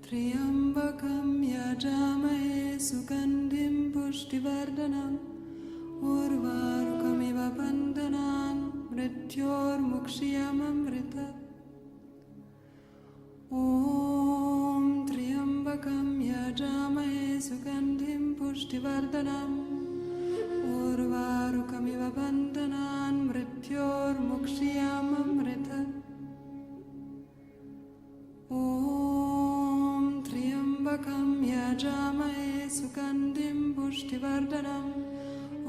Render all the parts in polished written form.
Triambakam yajamahe sugandhim pushtivardhanam urvarukamiva bandhanam mrityormukshiyamamrita. Om Triambakam yajamahe sugandhim pushtivardhanam urvarukamiva bandhanam mrityormukshiyamamrita. Om Triambakam yajamahe sugandhim pushtivardhanam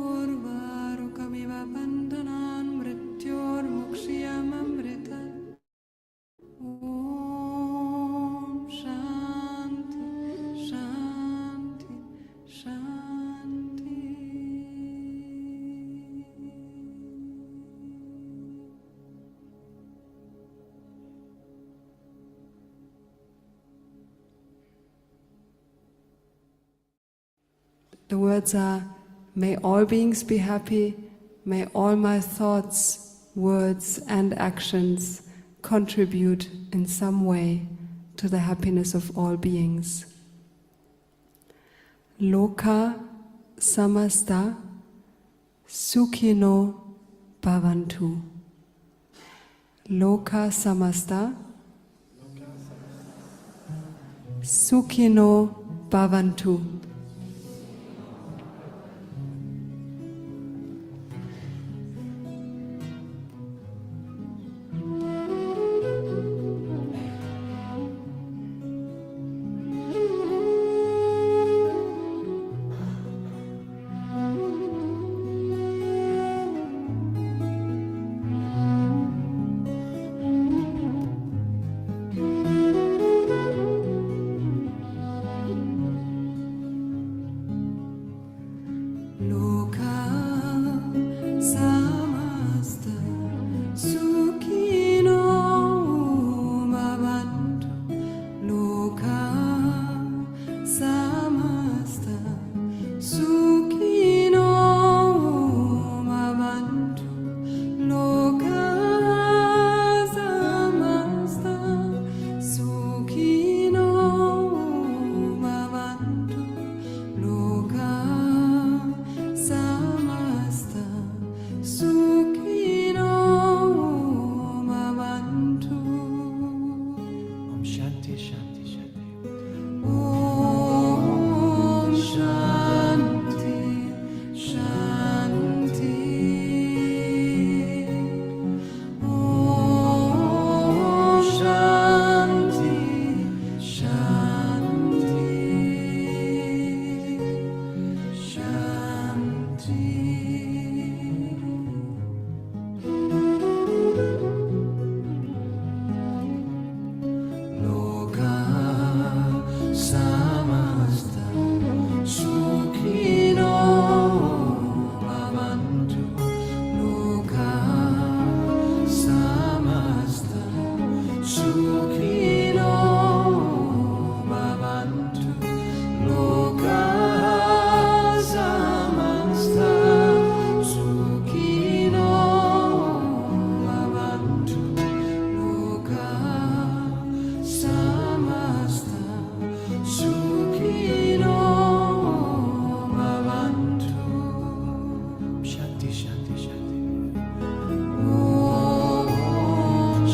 urvarukamiva bandhanam mrityormukshiyamamrita. Om Shanti, Shanti, Shanti. The words are, may all beings be happy, may all my thoughts, words and actions contribute in some way to the happiness of all beings. Loka samasta sukhino bhavantu. Loka samasta sukhino bhavantu.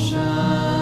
Shanti.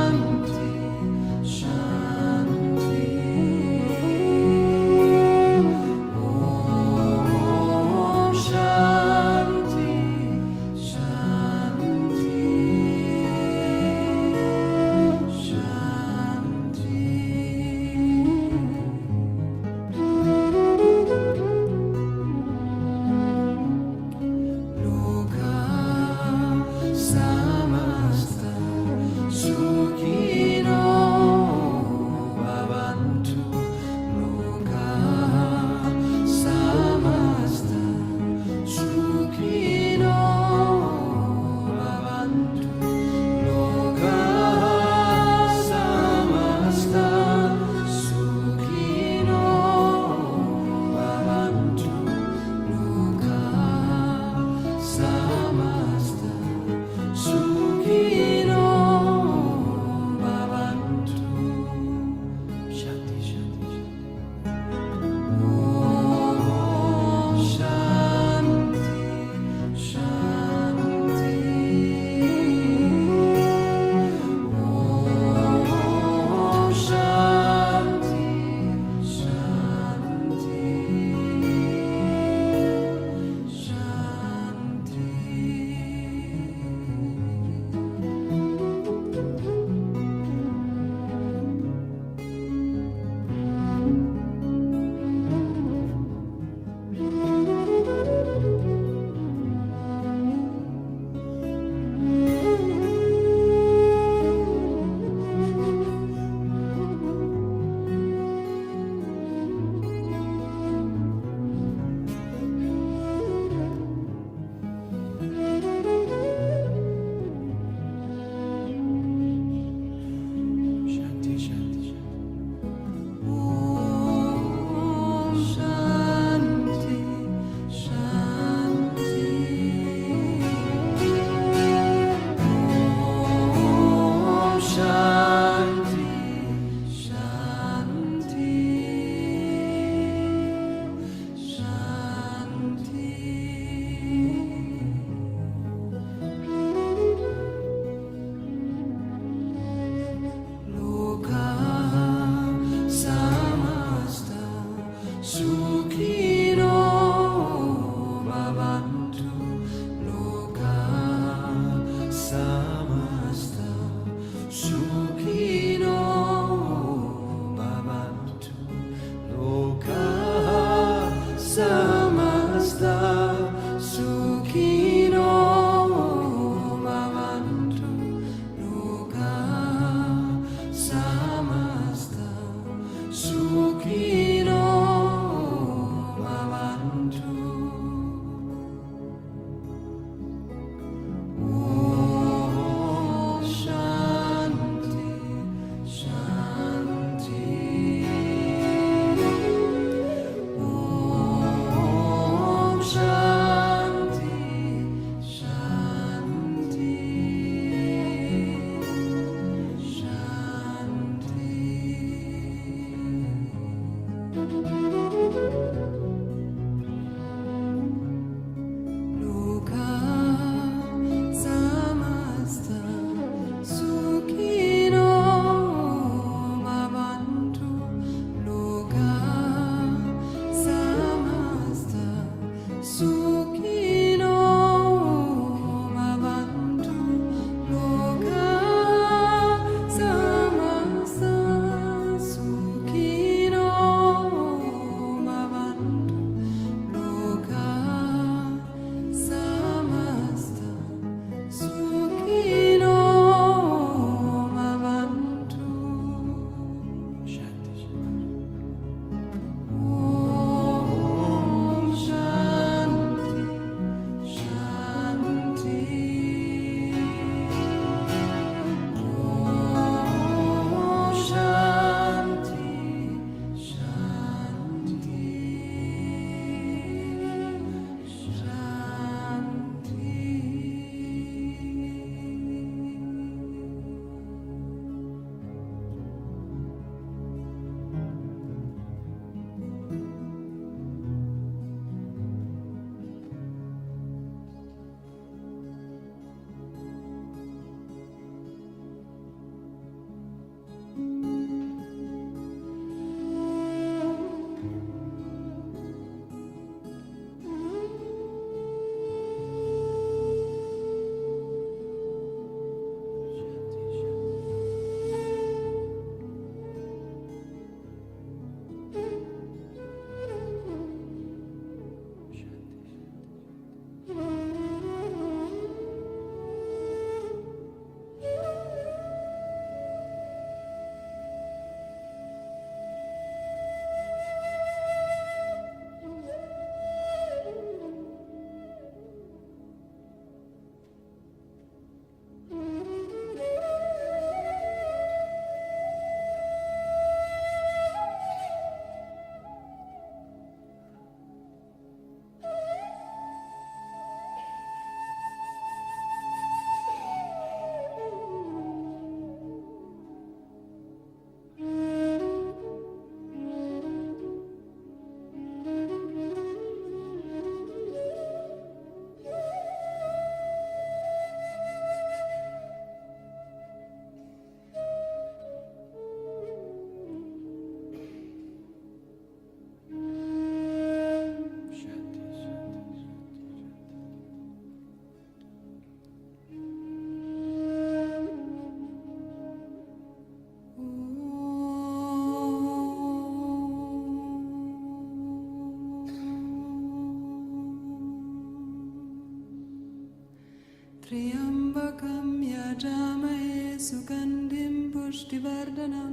pushtivardhanam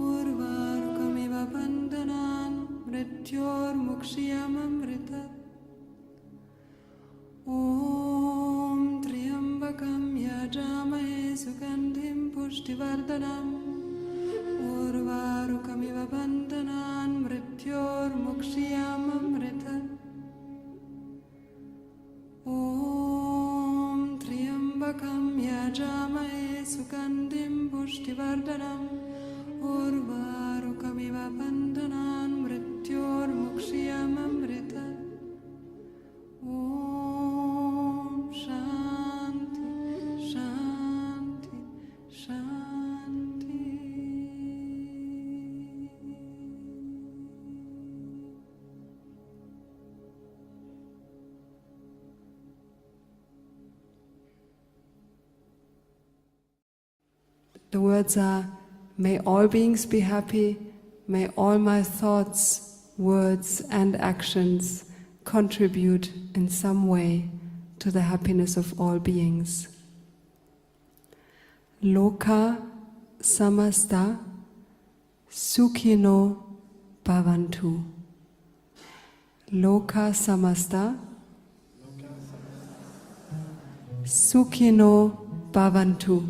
urvarukamiva bandhanam mrityormukshiyamamritat Om Triambakam Yajamahe Sugandhim Pushtivardhanam Urvarukamiva Bandhanan Mrityormukshiyamamritat Om Triambakam Yajamahe Sugandhim Pushtivardhanam Urvarukamiva Bandhanan Mrityormukshiyamamritat Om Shanti, Shanti, Shanti. The words are, may all beings be happy, may all my thoughts, words and actions contribute in some way to the happiness of all beings. Loka samasta sukhino bhavantu. Loka samasta sukhino bhavantu.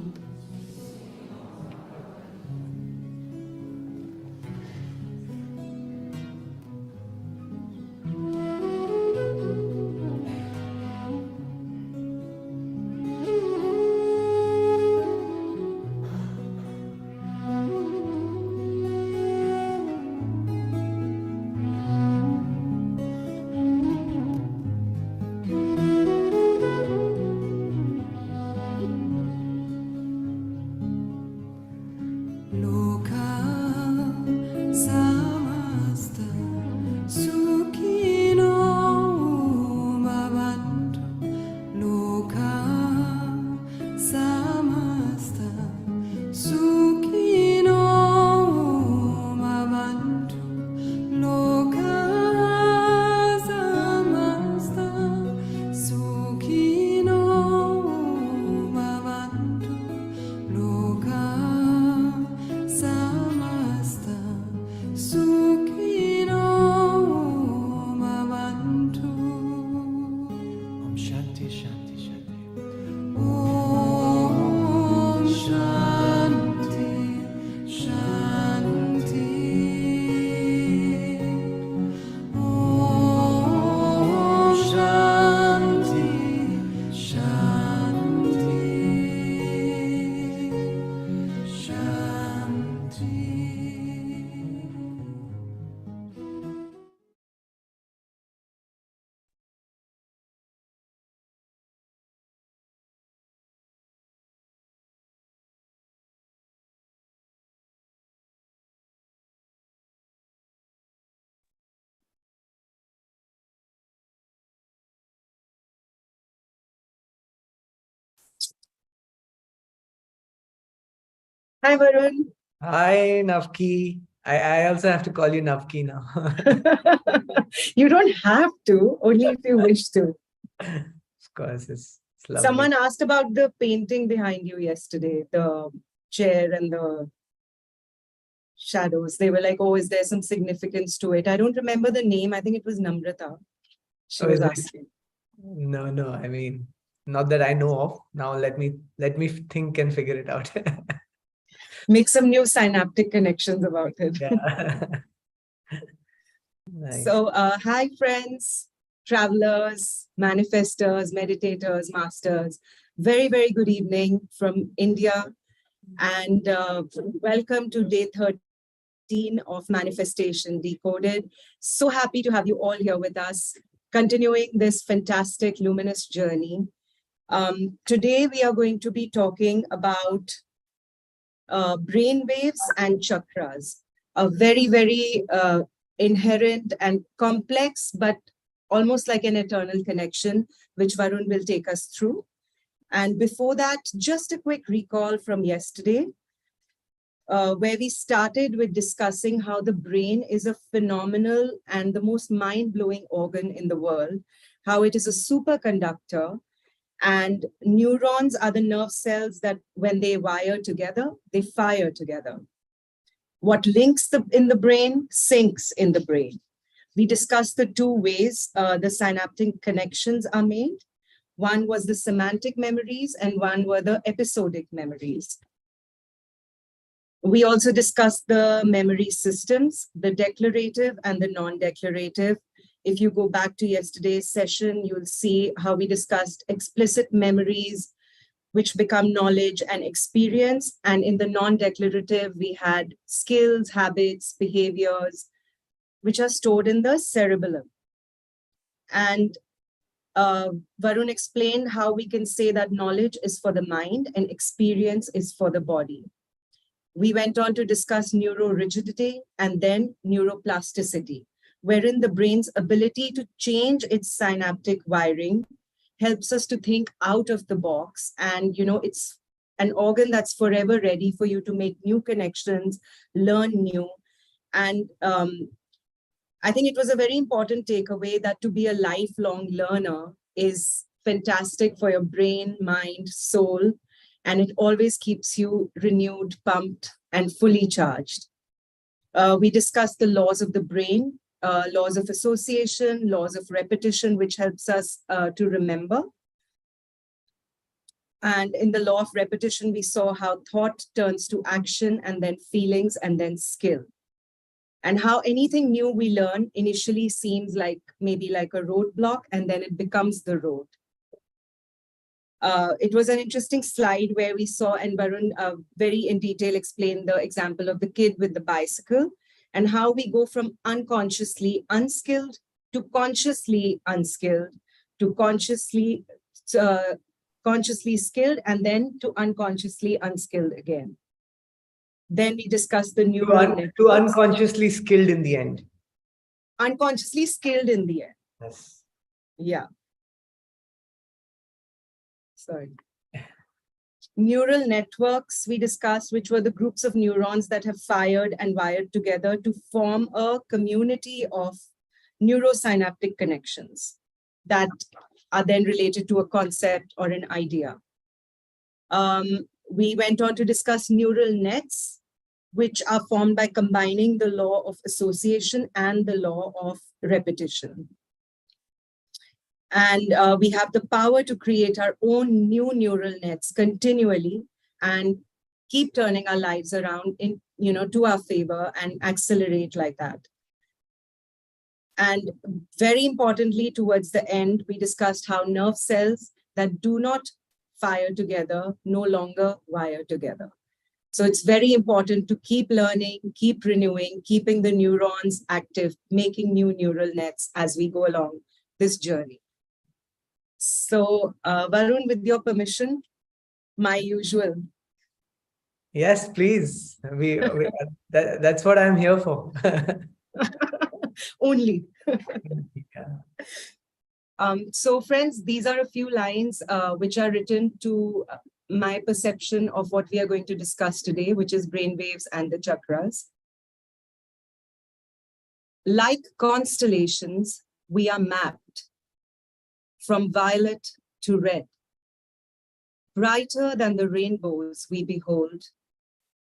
Hi, Varun. Hi, Navki. I also have to call you Navki now. You don't have to, only if you wish to. Of course, it's lovely. Someone asked about the painting behind you yesterday, the chair and the shadows. They were like, oh, is there some significance to it? I don't remember the name. I think it was Namrata. She was asking. No. I mean, not that I know of. Now let me think and figure it out. Make some new synaptic connections about it. Yeah. Nice. So, hi, friends, travelers, manifestors, meditators, masters. Very, very good evening from India. And welcome to day 13 of Manifestation Decoded. So happy to have you all here with us, continuing this fantastic luminous journey. Today, we are going to be talking about brain waves and chakras, a very, very inherent and complex, but almost like an eternal connection, which Varun will take us through. And before that, just a quick recall from yesterday, where we started with discussing how the brain is a phenomenal and the most mind-blowing organ in the world, how it is a superconductor, And neurons are the nerve cells that when they wire together, they fire together. What links in the brain syncs in the brain. We discussed the two ways the synaptic connections are made. One was the semantic memories and one were the episodic memories. We also discussed the memory systems, the declarative and the non-declarative. If you go back to yesterday's session, you'll see how we discussed explicit memories, which become knowledge and experience. And in the non-declarative, we had skills, habits, behaviors, which are stored in the cerebellum. And Varun explained how we can say that knowledge is for the mind and experience is for the body. We went on to discuss neurorigidity and then neuroplasticity, wherein the brain's ability to change its synaptic wiring helps us to think out of the box. And, it's an organ that's forever ready for you to make new connections, learn new. And I think it was a very important takeaway that to be a lifelong learner is fantastic for your brain, mind, soul, and it always keeps you renewed, pumped, and fully charged. We discussed the laws of the brain, laws of association, laws of repetition, which helps us to remember. And in the law of repetition, we saw how thought turns to action and then feelings and then skill. And how anything new we learn initially seems like maybe like a roadblock and then it becomes the road. It was an interesting slide where we saw, and Varun very in detail explained the example of the kid with the bicycle and how we go from unconsciously unskilled to consciously unskilled to consciously skilled and then to unconsciously unskilled again. Then we discussed the neural networks. To unconsciously skilled in the end. Unconsciously skilled in the end. Yes. Yeah. Sorry. Neural networks we discussed, which were the groups of neurons that have fired and wired together to form a community of neurosynaptic connections that are then related to a concept or an idea. We went on to discuss neural nets, which are formed by combining the law of association and the law of repetition. And we have the power to create our own new neural nets continually and keep turning our lives around in, to our favor and accelerate like that. And very importantly, towards the end, we discussed how nerve cells that do not fire together no longer wire together. So it's very important to keep learning, keep renewing, keeping the neurons active, making new neural nets as we go along this journey. So Varun, with your permission, my usual. Yes, please. That's what I'm here for. Only. Yeah. So friends, these are a few lines which are written to my perception of what we are going to discuss today, which is brainwaves and the chakras. Like constellations, we are mapped from violet to red, brighter than the rainbows we behold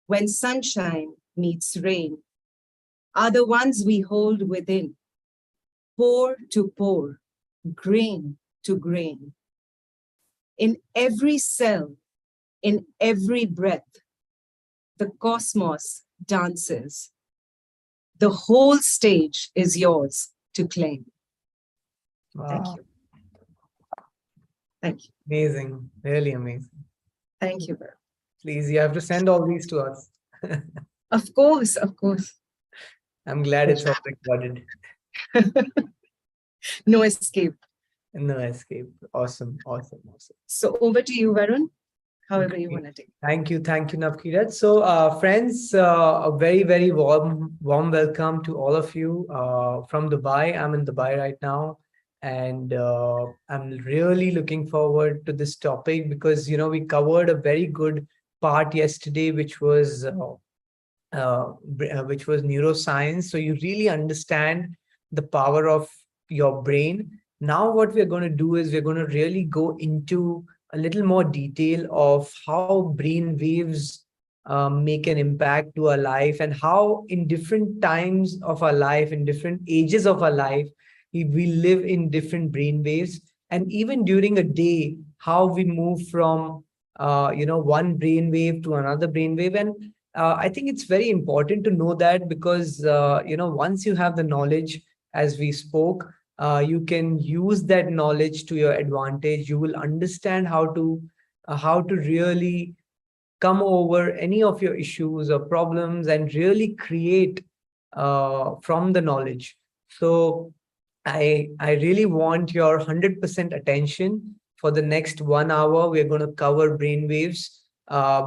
when sunshine meets rain, are the ones we hold within, pore to pore, grain to grain. In every cell, in every breath, the cosmos dances. The whole stage is yours to claim. Wow. Thank you. Thank you. Amazing. Really amazing. Thank you, Varun. Please, you have to send all these to us. Of course, of course. I'm glad it's all recorded. No escape. No escape. Awesome, awesome, awesome. So over to you, Varun, however Okay. you want to take. Thank you, Navkirat. So, friends, a very, very warm welcome to all of you from Dubai. I'm in Dubai right now, and I'm really looking forward to this topic because we covered a very good part yesterday, which was neuroscience. So you really understand the power of your brain Now what we're going to do is we're going to really go into a little more detail of how brain waves make an impact to our life, and how in different times of our life, in different ages of our life, we live in different brain waves. And even during a day, how we move from one brain wave to another brain wave. And I think it's very important to know that, because once you have the knowledge, as we spoke, you can use that knowledge to your advantage. You will understand how to really come over any of your issues or problems, and really create from the knowledge. So I really want your 100% attention for the next 1 hour. We're going to cover brainwaves,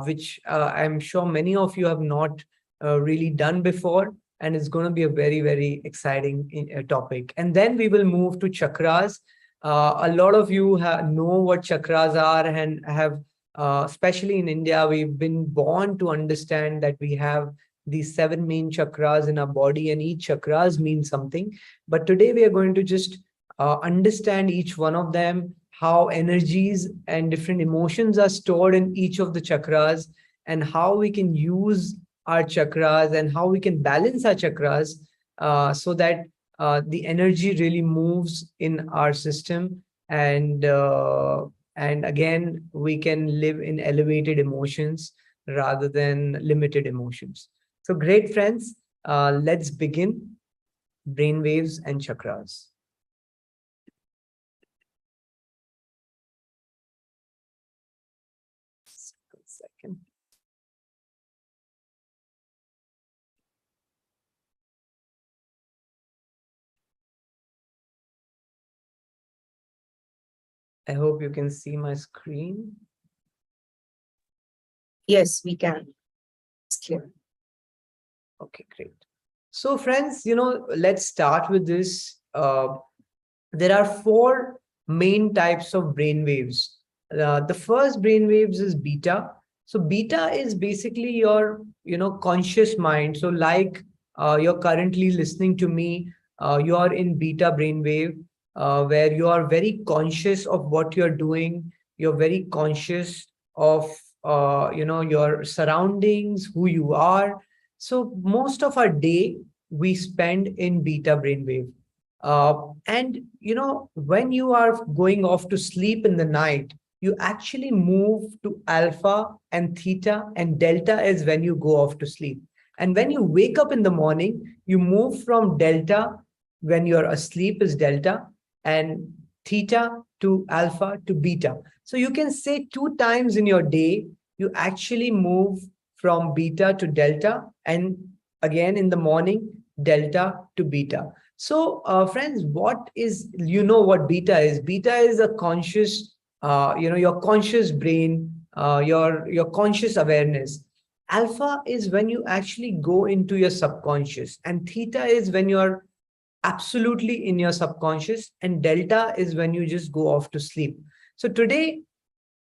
which I'm sure many of you have not really done before. And it's going to be a very, very exciting topic. And then we will move to chakras. A lot of you know what chakras are, and have, especially in India, we've been born to understand that we have these 7 main chakras in our body, and each chakras means something. But today we are going to just understand each one of them, how energies and different emotions are stored in each of the chakras, and how we can use our chakras, and how we can balance our chakras, so that the energy really moves in our system. And again, we can live in elevated emotions rather than limited emotions. So great, friends. Let's begin. Brainwaves and chakras. Second. I hope you can see my screen. Yes, we can. It's clear. Okay, great. So friends, let's start with this. There are 4 main types of brain waves. The first brain waves is beta. So beta is basically your, conscious mind. So like you're currently listening to me, you are in beta brain wave, where you are very conscious of what you're doing. You're very conscious of, your surroundings, who you are. So most of our day we spend in beta brainwave. And when you are going off to sleep in the night, you actually move to alpha and theta, and delta is when you go off to sleep. And when you wake up in the morning, you move from delta, when you're asleep is delta, and theta to alpha to beta. So you can say 2 times in your day, you actually move from beta to delta, and again in the morning, delta to beta. So friends, what beta is? Beta is a conscious, your conscious brain, your conscious awareness. Alpha is when you actually go into your subconscious, and theta is when you're absolutely in your subconscious, and delta is when you just go off to sleep. So today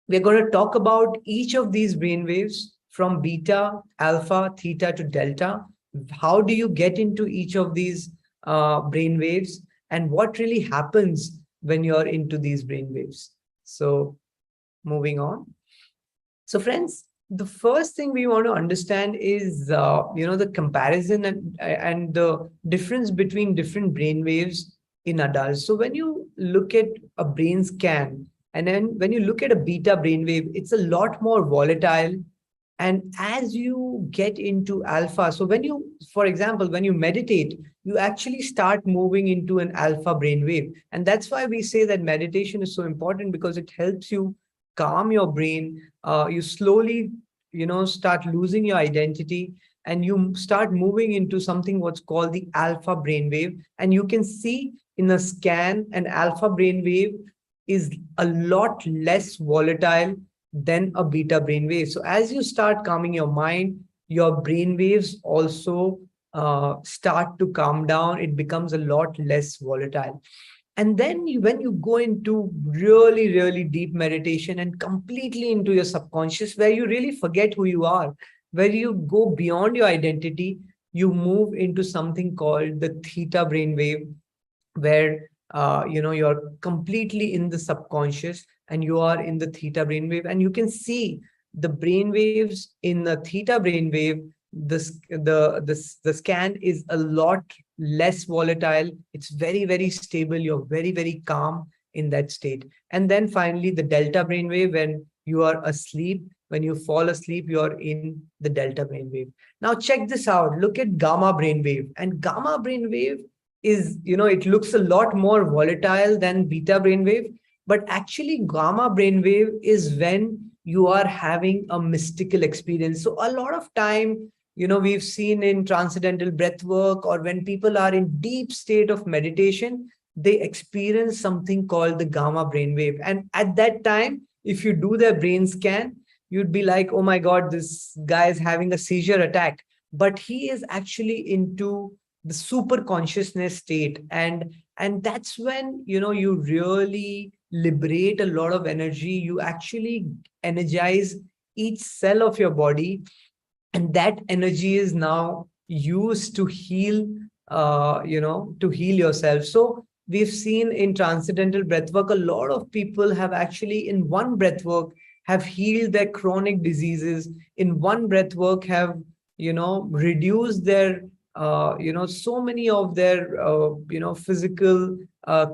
we're going to talk about each of these brain waves, from beta, alpha, theta to delta. How do you get into each of these brain waves, and what really happens when you're into these brain waves? So moving on. So friends, the first thing we want to understand is, the comparison and the difference between different brain waves in adults. So when you look at a brain scan, and then when you look at a beta brainwave, it's a lot more volatile. And as you get into alpha, so for example, when you meditate, you actually start moving into an alpha brainwave. And that's why we say that meditation is so important, because it helps you calm your brain. You slowly, start losing your identity, and you start moving into something what's called the alpha brainwave. And you can see in a scan, an alpha brainwave is a lot less volatile than a beta brainwave. So as you start calming your mind, your brainwaves also start to calm down. It becomes a lot less volatile. And then when you go into really, really deep meditation and completely into your subconscious, where you really forget who you are, where you go beyond your identity, you move into something called the theta brainwave, where you're completely in the subconscious and you are in the theta brainwave, and you can see the brainwaves in the theta brainwave. The scan is a lot less volatile. It's very, very stable. You're very, very calm in that state. And then finally, the delta brainwave, when you are asleep, when you fall asleep, you're in the delta brainwave. Now check this out. Look at gamma brainwave. And gamma brainwave is, it looks a lot more volatile than beta brainwave, but actually gamma brainwave is when you are having a mystical experience. So a lot of time, we've seen in transcendental breath work, or when people are in deep state of meditation, they experience something called the gamma brainwave. And at that time, if you do their brain scan, you'd be like, oh my God, this guy is having a seizure attack. But he is actually into the super consciousness state. And that's when, you really liberate a lot of energy. You actually energize each cell of your body, and that energy is now used to heal, to heal yourself. So we've seen in transcendental breathwork, a lot of people have actually in one breathwork have healed their chronic diseases. In one breathwork have, reduced their, so many of their, physical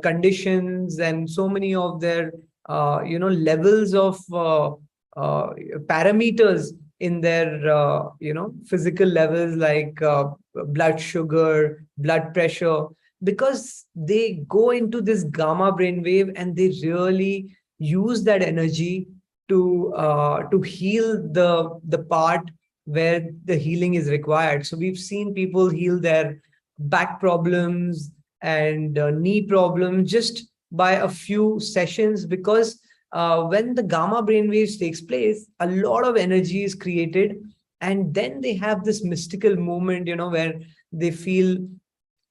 conditions, and so many of their, levels of parameters in their, physical levels, like blood sugar, blood pressure, because they go into this gamma brainwave and they really use that energy to heal the part where the healing is required. So we've seen people heal their back problems and knee problems just by a few sessions, because when the gamma brainwaves takes place, a lot of energy is created, and then they have this mystical moment, where they feel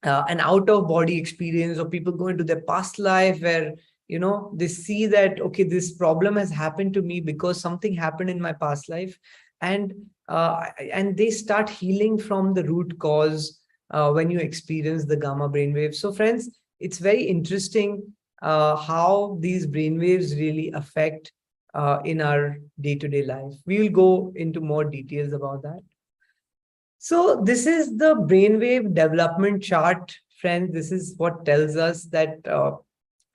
an out of body experience, or people go into their past life where, they see that, okay, this problem has happened to me because something happened in my past life, and they start healing from the root cause when you experience the gamma brainwave. So friends, it's very interesting how these brainwaves really affect in our day-to-day life. We will go into more details about that. So this is the brainwave development chart, friends. This is what tells us that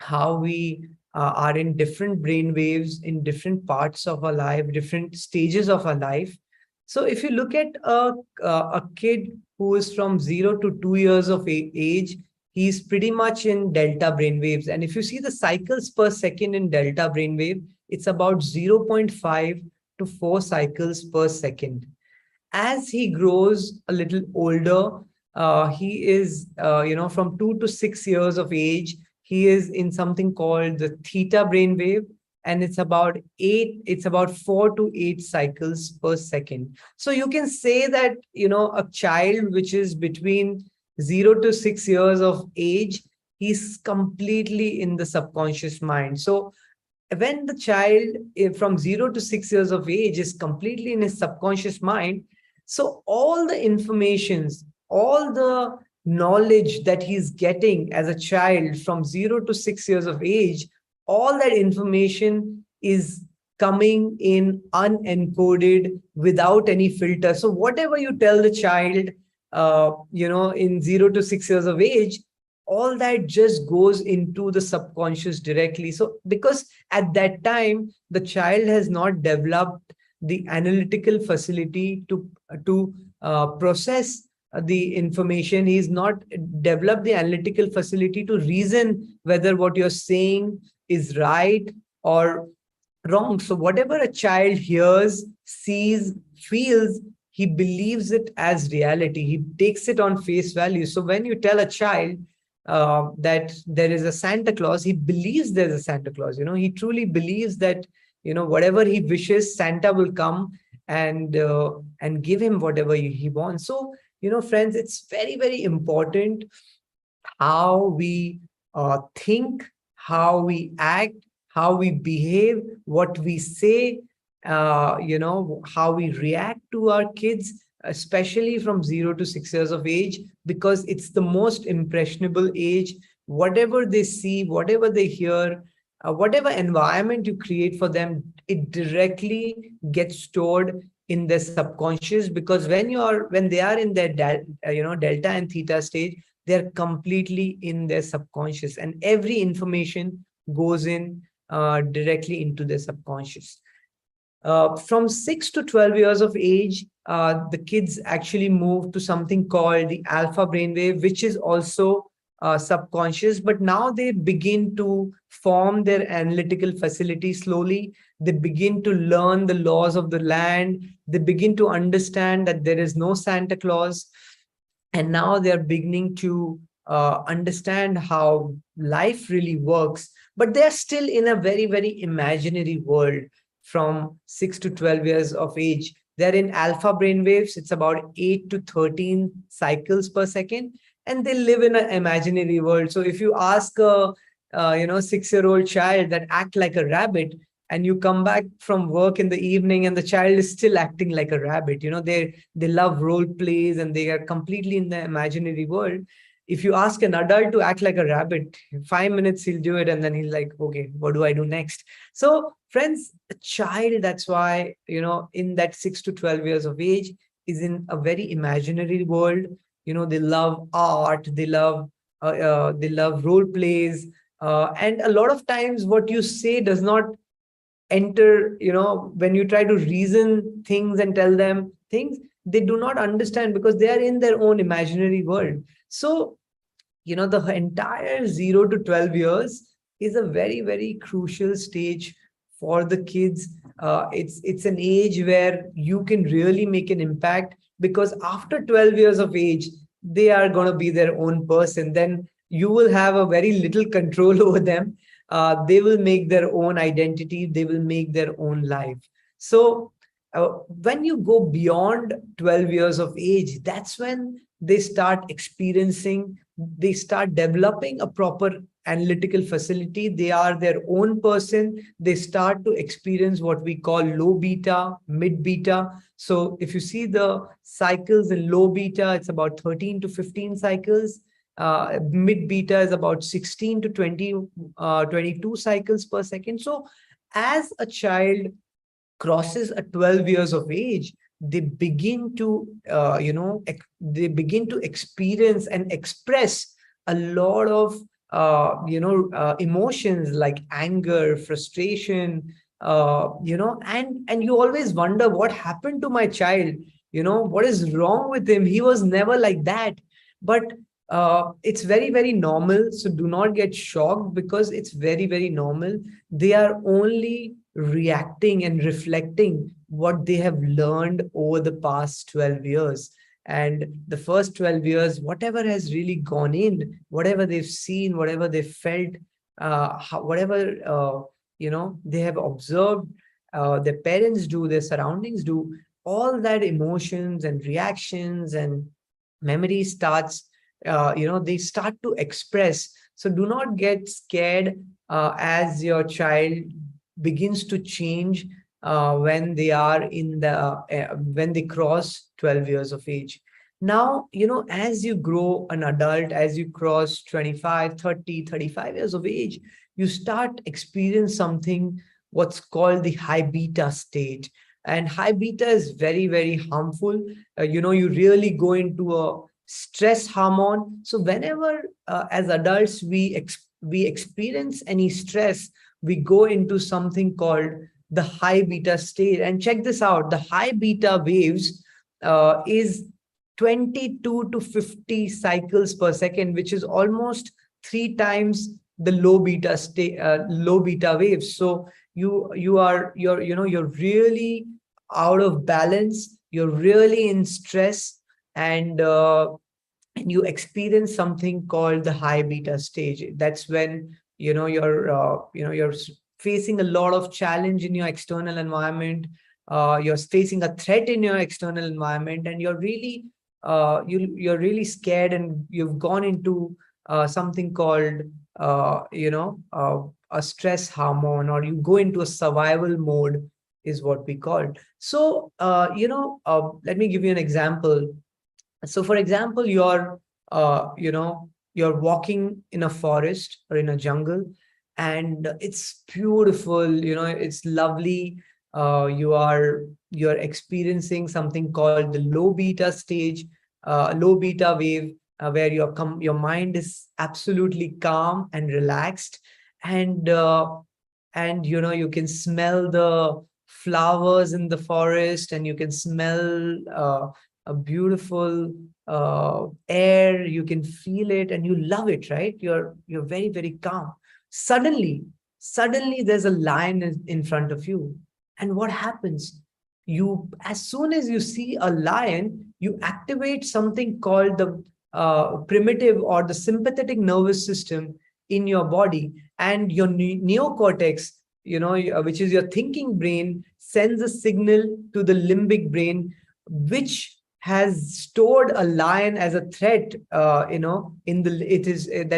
how we are in different brainwaves in different parts of our life, different stages of our life. So if you look at a kid who is from 0 to 2 years of age, he's pretty much in delta brainwaves. And if you see the cycles per second in delta brainwave, it's about 0.5 to 4 cycles per second. As he grows a little older, he is, from 2 to 6 years of age, he is in something called the theta brainwave, and it's about 4 to 8 cycles per second. So you can say that, a child which is between 0 to 6 years of age, he's completely in the subconscious mind. So when the child from 0 to 6 years of age is completely in his subconscious mind, so all the informations, all the knowledge that he's getting as a child from 0 to 6 years of age, all that information is coming in unencoded without any filter. So whatever you tell the child, in 0 to 6 years of age, all that just goes into the subconscious directly. So because at that time, the child has not developed the analytical facility to process the information. He's not developed the analytical facility to reason whether what you're saying is right or wrong. So whatever a child hears, sees, feels, he believes it as reality. He takes it on face value. So when you tell a child that there is a Santa Claus, he believes there's a Santa Claus. He truly believes that, whatever he wishes, Santa will come and give him whatever he wants. So, friends, it's very, very important how we think, how we act, how we behave, what we say, how we react to our kids, especially from 0 to 6 years of age, because it's the most impressionable age whatever they see, whatever they hear, whatever environment you create for them, it directly gets stored in their subconscious, because when they are in their delta and theta stage, they're completely in their subconscious, and every information goes in directly into their subconscious. From 6 to 12 years of age, the kids actually move to something called the alpha brainwave, which is also subconscious. But now they begin to form their analytical facility slowly. They begin to learn the laws of the land. They begin to understand that there is no Santa Claus. And now they're beginning to understand how life really works. But they're still in a very, very imaginary world from 6 to 12 years of age. They're in alpha brain waves. It's about 8 to 13 cycles per second, and they live in an imaginary world. So if you ask a 6-year-old child that act like a rabbit, and you come back from work in the evening and the child is still acting like a rabbit, they love role plays and they are completely in the imaginary world. If you ask an adult to act like a rabbit, in 5 minutes he'll do it, and then he's like, okay, what do I do next? So friends, a child, that's why, in that 6 to 12 years of age, is in a very imaginary world. They love art, they love role plays, and a lot of times what you say does not enter, when you try to reason things and tell them things, they do not understand, because they are in their own imaginary world. So the entire 0 to 12 years is a very, very crucial stage for the kids. It's an age where you can really make an impact, because after 12 years of age, they are going to be their own person. Then you will have a very little control over them. They will make their own identity. They will make their own life. So when you go beyond 12 years of age, that's when they start experiencing, they start developing a proper analytical facility. They are their own person. They start to experience what we call low beta, mid beta. So if you see the cycles in low beta, it's about 13 to 15 cycles. Mid beta is about 16 to 22 cycles per second. So as a child crosses a 12 years of age, they begin to they begin to experience and express a lot of emotions like anger, frustration, and you always wonder, what happened to my child? What is wrong with him? He was never like that. But it's very, very normal. So do not get shocked, because it's very, very normal. They are only reacting and reflecting what they have learned over the past 12 years. And the first 12 years, whatever has really gone in, whatever they've seen, whatever they felt, whatever they have observed, their parents do, their surroundings do, all that emotions and reactions and memory starts, they start to express. So do not get scared as your child begins to change when they are in when they cross 12 years of age. Now, as you grow an adult, as you cross 25, 30, 35 years of age, you start experiencing something what's called the high beta state. And high beta is very, very harmful. You really go into a stress hormone. So whenever as adults we experience any stress, we go into something called the high beta state. And check this out, the high beta waves is 22 to 50 cycles per second, which is almost 3 times the low beta state, low beta waves. So you're really out of balance, you're really in stress, and you experience something called the high beta stage. That's when you're facing a lot of challenge in your external environment. You're facing a threat in your external environment, and you're really scared, and you've gone into something called a stress hormone, or you go into a survival mode, is what we call. So let me give you an example. So for example, you're you're walking in a forest or in a jungle, and it's beautiful, it's lovely. You're experiencing something called the low beta stage, low beta wave, where your mind is absolutely calm and relaxed, and you can smell the flowers in the forest, and you can smell a beautiful air. You can feel it and you love it, right? You're very, very calm. Suddenly there's a lion in front of you, and what happens? You, as soon as you see a lion, you activate something called the primitive or the sympathetic nervous system in your body, and your neocortex, which is your thinking brain, sends a signal to the limbic brain, which has stored a lion as a threat. That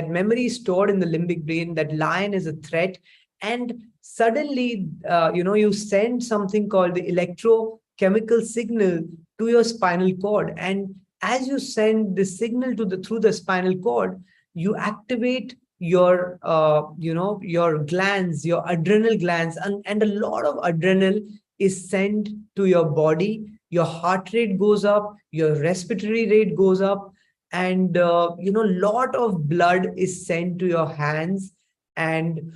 memory is stored in the limbic brain, that lion is a threat. And suddenly, you send something called the electrochemical signal to your spinal cord, and as you send the signal through the spinal cord, you activate your glands, your adrenal glands, and a lot of adrenal is sent to your body. Your heart rate goes up, your respiratory rate goes up, and lot of blood is sent to your hands and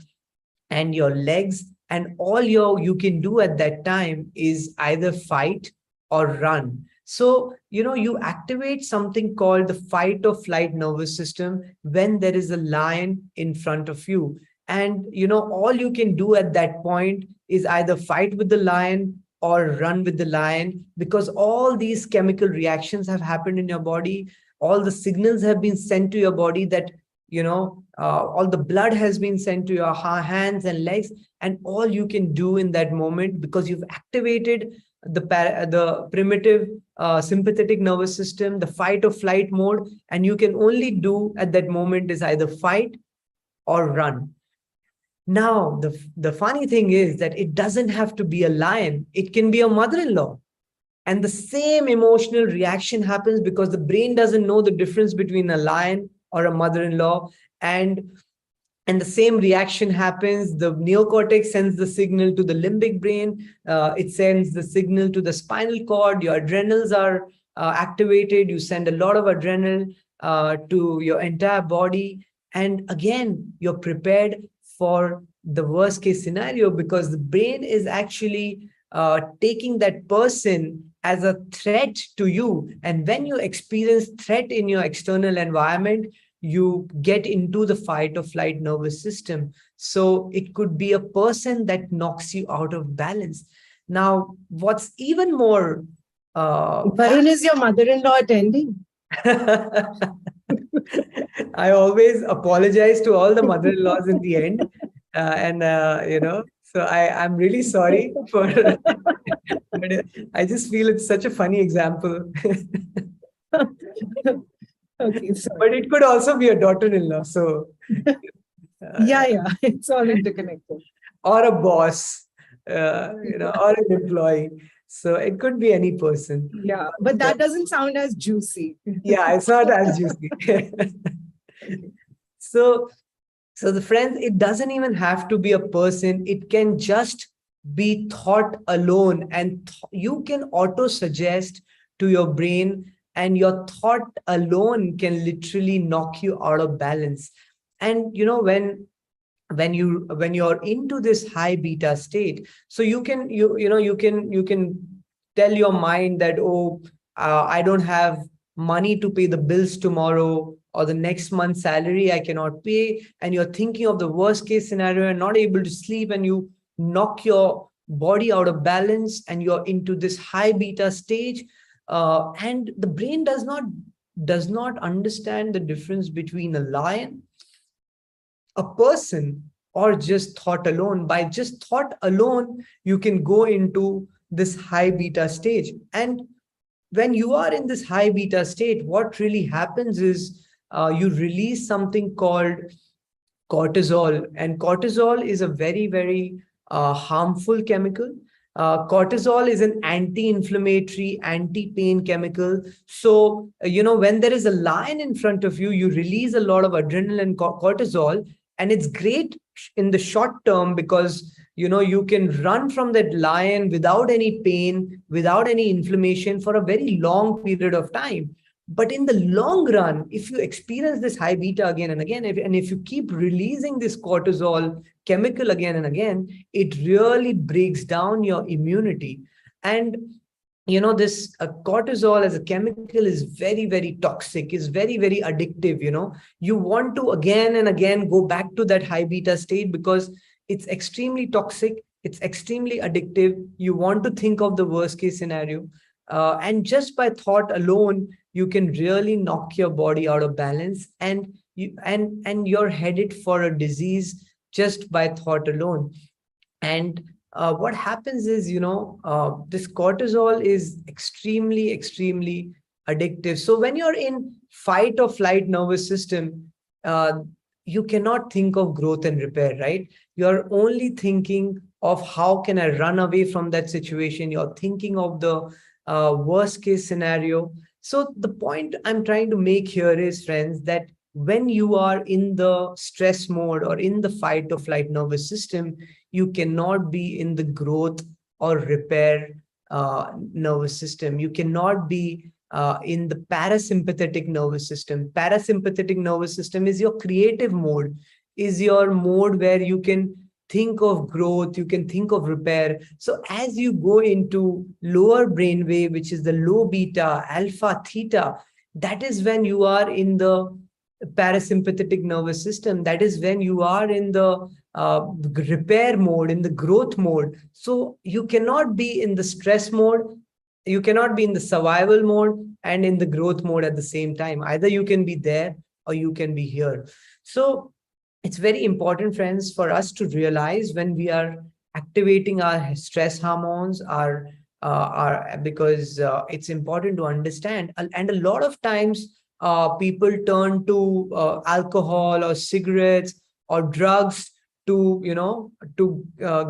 your legs, and all you can do at that time is either fight or run. So you activate something called the fight or flight nervous system when there is a lion in front of you. And all you can do at that point is either fight with the lion or run with the lion, because all these chemical reactions have happened in your body. All the signals have been sent to your body, that all the blood has been sent to your hands and legs, and all you can do in that moment, because you've activated the primitive sympathetic nervous system, the fight or flight mode, and you can only do at that moment is either fight or run. Now, the funny thing is that it doesn't have to be a lion. It can be a mother-in-law. And the same emotional reaction happens, because the brain doesn't know the difference between a lion or a mother-in-law. And the same reaction happens. The neocortex sends the signal to the limbic brain. It sends the signal to the spinal cord. Your adrenals are activated. You send a lot of adrenaline to your entire body. And again, you're prepared for the worst case scenario, because the brain is actually taking that person as a threat to you. And when you experience threat in your external environment, you get into the fight or flight nervous system. So it could be a person that knocks you out of balance. Now, what's even more... Varun, is your mother-in-law attending? I always apologize to all the mother-in-laws in the end. So I'm really sorry for... but I just feel it's such a funny example. Okay, sorry. But it could also be a daughter-in-law. So yeah, it's all interconnected. Or a boss, or an employee. So it could be any person. Yeah, but that doesn't sound as juicy. Yeah, it's not as juicy. So the friends, it doesn't even have to be a person. It can just be thought alone, and you can auto-suggest to your brain, and your thought alone can literally knock you out of balance. And when you're into this high beta state, so you can tell your mind that, I don't have money to pay the bills tomorrow, or the next month's salary I cannot pay, and you're thinking of the worst case scenario and not able to sleep, and you knock your body out of balance, and you're into this high beta stage. And the brain does not understand the difference between a lion, a person, or just thought alone. By just thought alone, you can go into this high beta stage. And when you are in this high beta state, what really happens is you release something called cortisol. And cortisol is a very, very harmful chemical. Cortisol is an anti-inflammatory, anti-pain chemical. So, when there is a lion in front of you, you release a lot of adrenaline, cortisol, and it's great in the short term because, you can run from that lion without any pain, without any inflammation for a very long period of time. But in the long run, if you experience this high beta again and again, and if you keep releasing this cortisol chemical again and again, it really breaks down your immunity. And this cortisol as a chemical is very, very toxic, is very, very addictive. You want to again and again go back to that high beta state because it's extremely toxic, it's extremely addictive. You want to think of the worst case scenario, and just by thought alone you can really knock your body out of balance, and you're headed for a disease just by thought alone. And what happens is, this cortisol is extremely, extremely addictive. So when you're in fight or flight nervous system, you cannot think of growth and repair, right? You're only thinking of how can I run away from that situation. You're thinking of the worst case scenario. So the point I'm trying to make here is, friends, that when you are in the stress mode or in the fight or flight nervous system, you cannot be in the growth or repair nervous system. You cannot be in the parasympathetic nervous system. Parasympathetic nervous system is your creative mode, is your mode where you can think of growth, you can think of repair. So as you go into lower brainwave, which is the low beta, alpha, theta, that is when you are in the parasympathetic nervous system. That is when you are in the repair mode, in the growth mode. So you cannot be in the stress mode, you cannot be in the survival mode and in the growth mode at the same time. Either you can be there or you can be here. So it's very important, friends, for us to realize when we are activating our stress hormones, because it's important to understand. And a lot of times people turn to alcohol or cigarettes or drugs to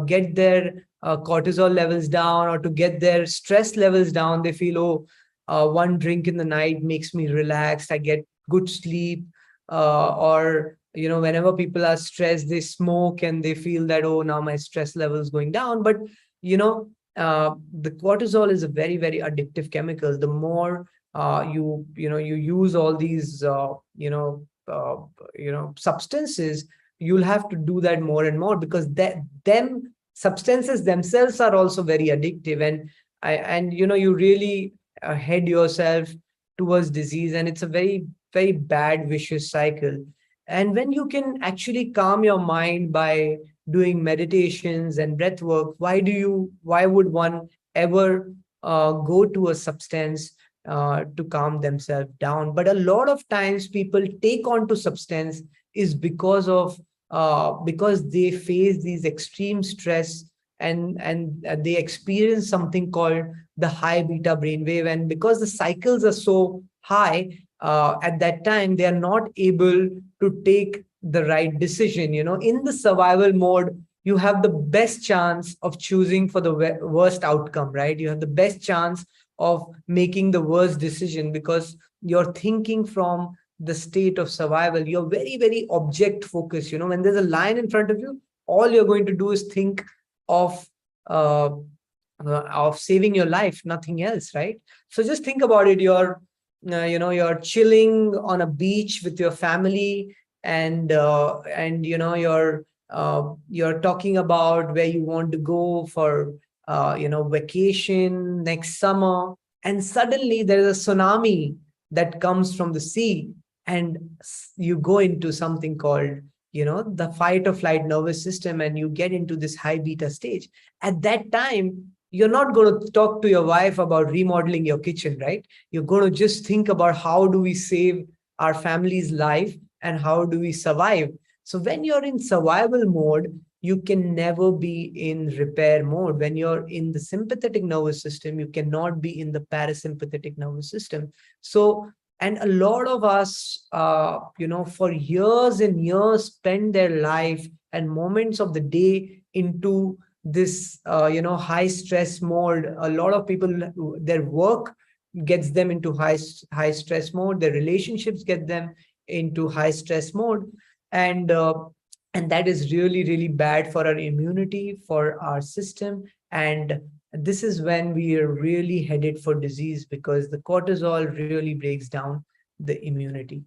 get their cortisol levels down or to get their stress levels down. They feel, one drink in the night makes me relaxed, I get good sleep, or whenever people are stressed, they smoke and they feel that, oh, now my stress level is going down. But the cortisol is a very, very addictive chemical. The more you use all these substances, you'll have to do that more and more, because them substances themselves are also very addictive, and you really head yourself towards disease, and it's a very, very bad vicious cycle. And when you can actually calm your mind by doing meditations and breath work, why would one ever go to a substance to calm themselves down? But a lot of times people take on to substance is because they face these extreme stress, and they experience something called the high beta brainwave. And because the cycles are so high, at that time, they are not able to take the right decision. In the survival mode, you have the best chance of choosing for the worst outcome, right? You have the best chance of making the worst decision because you're thinking from the state of survival. You're very, very object focused. When there's a lion in front of you, all you're going to do is think of saving your life, nothing else, right? So just think about it. You're chilling on a beach with your family, and you're talking about where you want to go for vacation next summer, and suddenly there is a tsunami that comes from the sea, and you go into something called the fight or flight nervous system, and you get into this high beta stage. At that time, you're not going to talk to your wife about remodeling your kitchen, right? You're going to just think about how do we save our family's life and how do we survive. So when you're in survival mode, you can never be in repair mode. When you're in the sympathetic nervous system, you cannot be in the parasympathetic nervous system. So, and a lot of us, for years and years, spend their life and moments of the day into this high stress mode. A lot of people, their work gets them into high stress mode, their relationships get them into high stress mode, and that is really, really bad for our immunity, for our system. And this is when we are really headed for disease, because the cortisol really breaks down the immunity.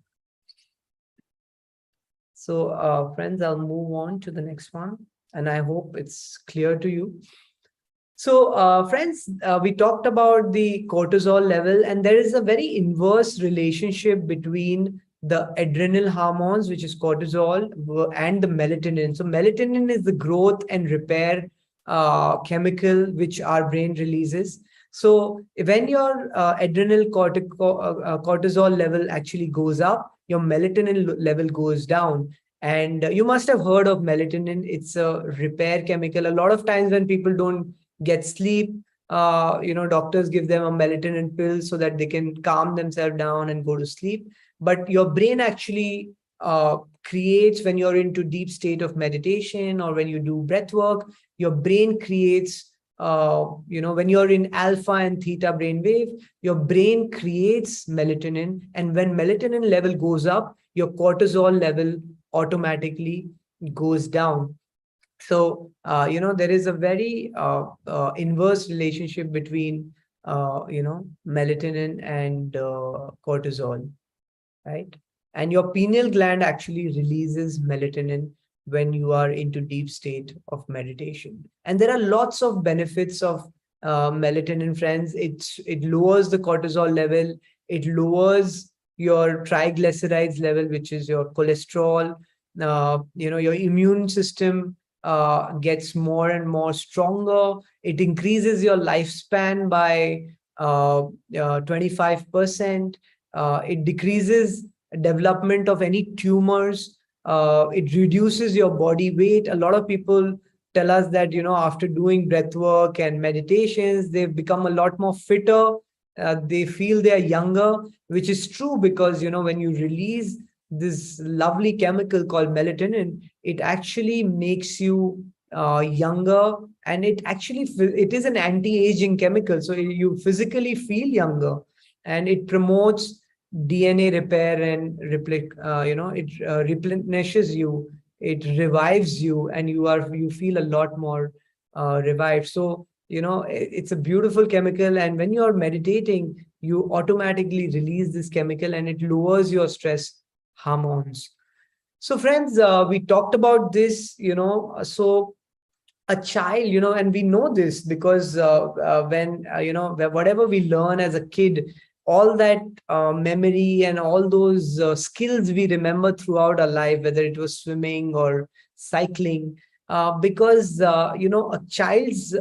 So friends, I'll move on to the next one, and I hope it's clear to you. So friends, we talked about the cortisol level, and there is a very inverse relationship between the adrenal hormones, which is cortisol, and the melatonin. So melatonin is the growth and repair chemical which our brain releases. So when your cortisol level actually goes up, your melatonin level goes down. And you must have heard of melatonin. It's a repair chemical. A lot of times when people don't get sleep, doctors give them a melatonin pill so that they can calm themselves down and go to sleep. But your brain actually creates, when you're into deep state of meditation or when you do breath work, your brain creates, when you're in alpha and theta brainwave, your brain creates melatonin. And when melatonin level goes up, your cortisol level automatically goes down. So, there is a very inverse relationship between, melatonin and cortisol, right? And your pineal gland actually releases melatonin when you are into deep state of meditation. And there are lots of benefits of melatonin, friends. It lowers the cortisol level. It lowers your triglycerides level, which is your cholesterol. Your immune system gets more and more stronger. It increases your lifespan by 25%. It decreases development of any tumors. It reduces your body weight. A lot of people tell us that, after doing breath work and meditations, they've become a lot more fitter. They feel they are younger, which is true, because, when you release this lovely chemical called melatonin, it actually makes you younger, and it is an anti-aging chemical. So you physically feel younger, and it promotes DNA repair and it replenishes you, it revives you, and you feel a lot more revived. So it's a beautiful chemical, and when you are meditating, you automatically release this chemical, and it lowers your stress hormones. So friends, we talked about this, so a child, and we know this because when whatever we learn as a kid, all that memory and all those skills we remember throughout our life, whether it was swimming or cycling, because a child's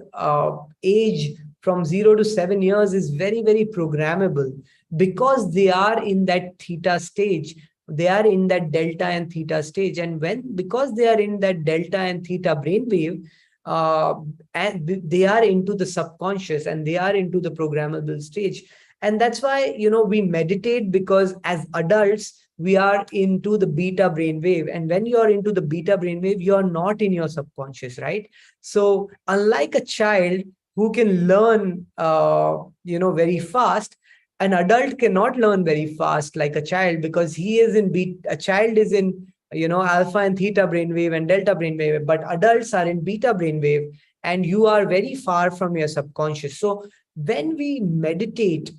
age from 0 to 7 years is very, very programmable, because they are in that theta stage. They are in that delta and theta stage, and because they are in that delta and theta brainwave, and they are into the subconscious, and they are into the programmable stage. And that's why we meditate, because as adults we are into the beta brainwave, and when you are into the beta brainwave, you are not in your subconscious, right? So unlike a child who can learn very fast, an adult cannot learn very fast like a child, because a child is in alpha and theta brainwave and delta brainwave, but adults are in beta brainwave, and you are very far from your subconscious. So when we meditate,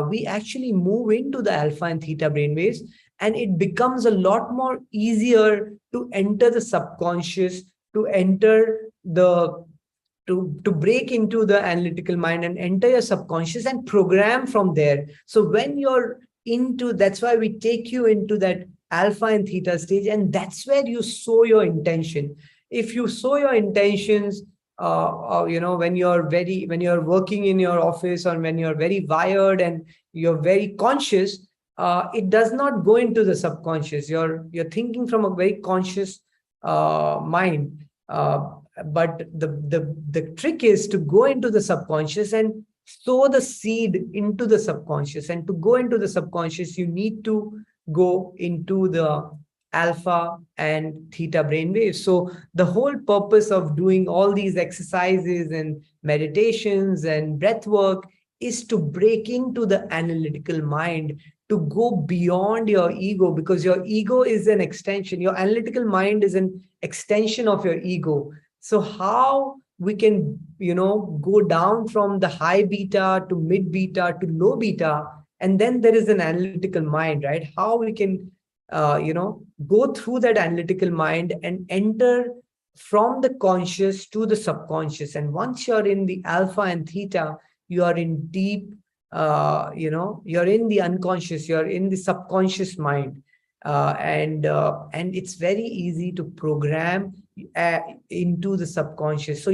we actually move into the alpha and theta brainwaves, and it becomes a lot more easier to enter the subconscious, to enter the to break into the analytical mind and enter your subconscious and program from there. So when you're into, that's why we take you into that alpha and theta stage, and that's where you sow your intention. If you sow your intentions, when you're working in your office, or when you're very wired and you're very conscious, it does not go into the subconscious. You're thinking from a very conscious mind. But the trick is to go into the subconscious and sow the seed into the subconscious. And to go into the subconscious, you need to go into the alpha and theta brainwaves. So the whole purpose of doing all these exercises and meditations and breath work is to break into the analytical mind, to go beyond your ego, because your ego is an extension. Your analytical mind is an extension of your ego. So how we can, go down from the high beta to mid beta to low beta, and then there is an analytical mind, right? How we can, go through that analytical mind and enter from the conscious to the subconscious. And once you're in the alpha and theta, you are in deep, you're in the unconscious, you're in the subconscious mind. And it's very easy to program into the subconscious. So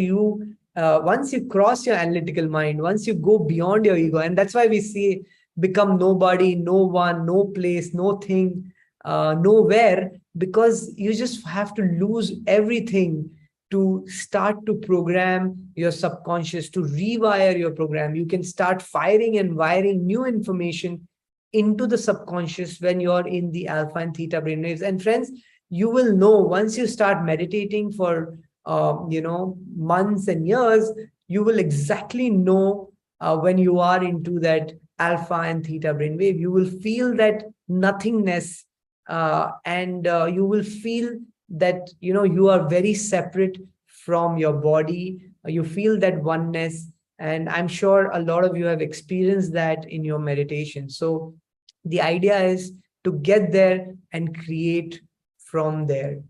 once you cross your analytical mind, once you go beyond your ego, and that's why we see become nobody, no one, no place, no thing, nowhere, because you just have to lose everything to start to program your subconscious, to rewire your program. You can start firing and wiring new information into the subconscious when you're in the alpha and theta brainwaves. And friends, you will know once you start meditating for months and years, you will exactly know when you are into that alpha and theta brainwave. You will feel that nothingness, and you will feel that you are very separate from your body. You feel that oneness, and I'm sure a lot of you have experienced that in your meditation. So the idea is to get there and create from there.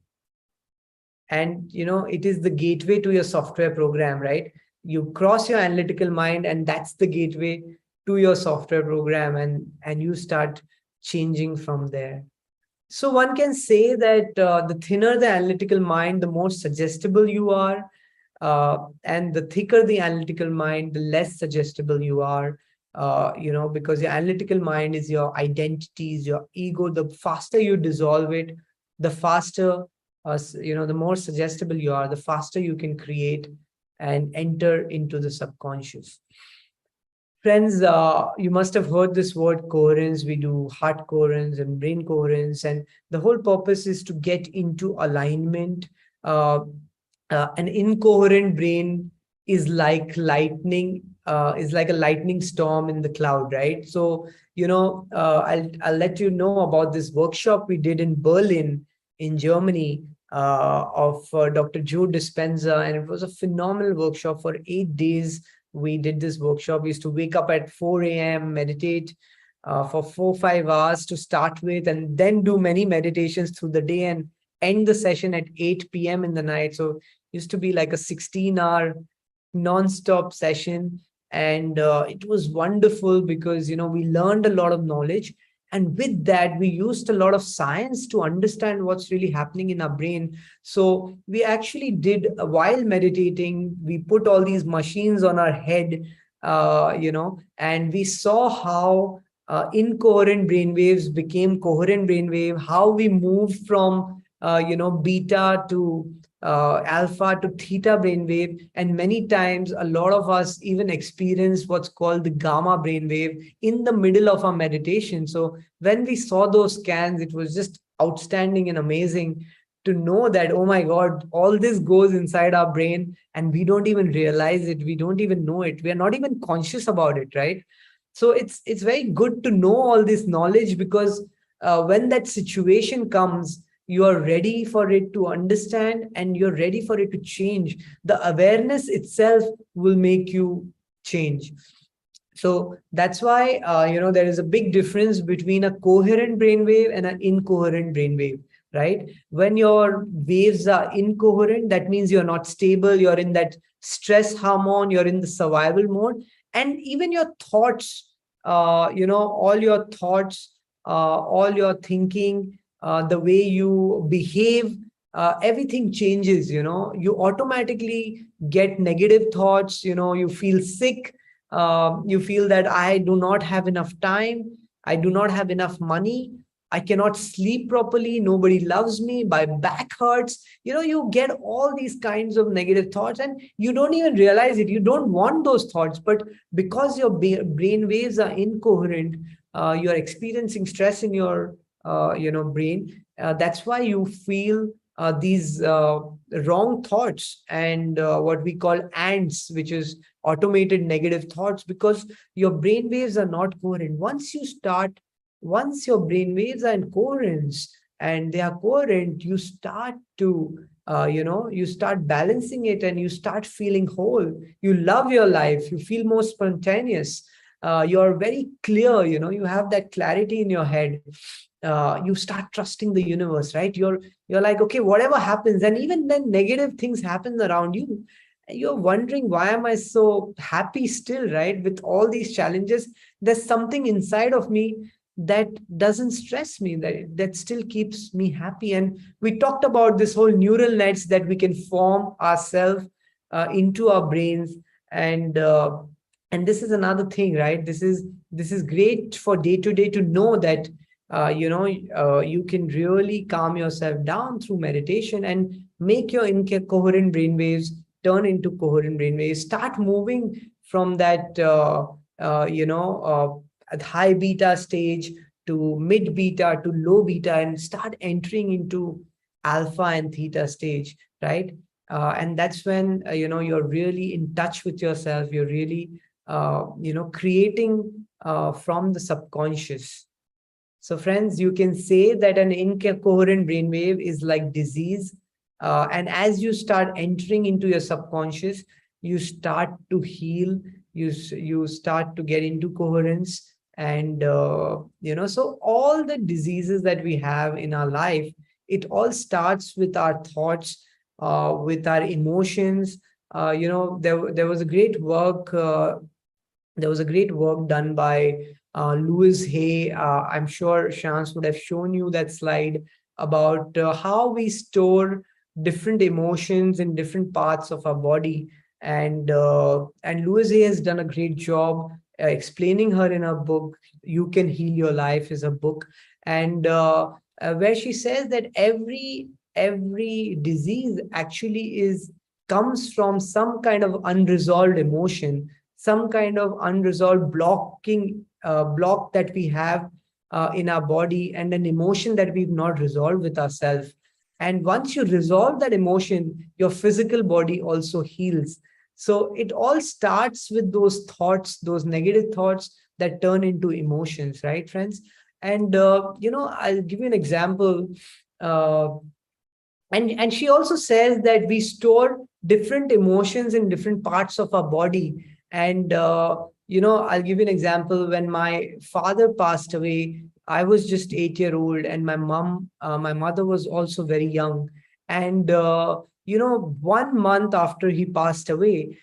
And it is the gateway to your software program, right? You cross your analytical mind, and that's the gateway to your software program, and you start changing from there. So one can say that the thinner the analytical mind, the more suggestible you are, and the thicker the analytical mind, the less suggestible you are. Because your analytical mind is your identities, your ego. The faster you dissolve it, the faster, the more suggestible you are, the faster you can create and enter into the subconscious. Friends, you must have heard this word coherence. We do heart coherence and brain coherence, and the whole purpose is to get into alignment. An incoherent brain is like lightning, is like a lightning storm in the cloud, right? So, I'll let you know about this workshop we did in Berlin, in Germany, of Dr. Joe Dispenza, and it was a phenomenal workshop. For 8 days we did this workshop. We used to wake up at 4 a.m., meditate for 4-5 hours to start with, and then do many meditations through the day and end the session at 8 p.m. in the night. So it used to be like a 16-hour non-stop session. And it was wonderful because, we learned a lot of knowledge. And with that, we used a lot of science to understand what's really happening in our brain. So we actually did, while meditating, we put all these machines on our head, and we saw how incoherent brainwaves became coherent brainwave, how we moved from, beta to alpha to theta brainwave. And many times, a lot of us even experience what's called the gamma brainwave in the middle of our meditation. So when we saw those scans, it was just outstanding and amazing to know that, oh my God, all this goes inside our brain and we don't even realize it. We don't even know it. We are not even conscious about it, right? So it's very good to know all this knowledge, because when that situation comes, you are ready for it to understand and you're ready for it to change. The awareness itself will make you change. So that's why, there is a big difference between a coherent brainwave and an incoherent brainwave, right? When your waves are incoherent, that means you're not stable. You're in that stress hormone. You're in the survival mode. And even your thoughts, all your thoughts, all your thinking, the way you behave, everything changes. You automatically get negative thoughts. You feel sick. You feel that I do not have enough time. I do not have enough money. I cannot sleep properly. Nobody loves me. My back hurts. You get all these kinds of negative thoughts and you don't even realize it. You don't want those thoughts, but because your brain waves are incoherent, you're experiencing stress in your brain. That's why you feel these wrong thoughts and what we call ants, which is automated negative thoughts, because your brain waves are not coherent. Once your brain waves are in coherence and they are coherent, you start to you start balancing it and you start feeling whole. You love your life, you feel more spontaneous, you're very clear, you have that clarity in your head. You start trusting the universe, right? You're like, okay, whatever happens, and even then negative things happen around you, you're wondering, why am I so happy still, right? With all these challenges, there's something inside of me that doesn't stress me, that still keeps me happy. And we talked about this whole neural nets that we can form ourselves into our brains. And this is another thing, right? This is great for day to day, to know that you can really calm yourself down through meditation and make your incoherent brainwaves turn into coherent brainwaves. Start moving from that at high beta stage to mid beta to low beta, and start entering into alpha and theta stage, right? And that's when you're really in touch with yourself. You're really creating from the subconscious. So friends, you can say that an incoherent brainwave is like disease. And as you start entering into your subconscious, you start to heal, you start to get into coherence. And, so all the diseases that we have in our life, it all starts with our thoughts, with our emotions. There was a great work, done by Louis Hay. I'm sure Shreans would have shown you that slide about how we store different emotions in different parts of our body. And Louis Hay has done a great job explaining her in her book, You Can Heal Your Life is a book. And where she says that every disease actually comes from some kind of unresolved emotion, some kind of unresolved block that we have in our body, and an emotion that we've not resolved with ourselves. And once you resolve that emotion, your physical body also heals. So it all starts with those thoughts, those negative thoughts that turn into emotions, right, friends? And I'll give you an example. And she also says that we store different emotions in different parts of our body. And I'll give you an example. When my father passed away, I was just 8-year-old, and my mother was also very young. And 1 month after he passed away,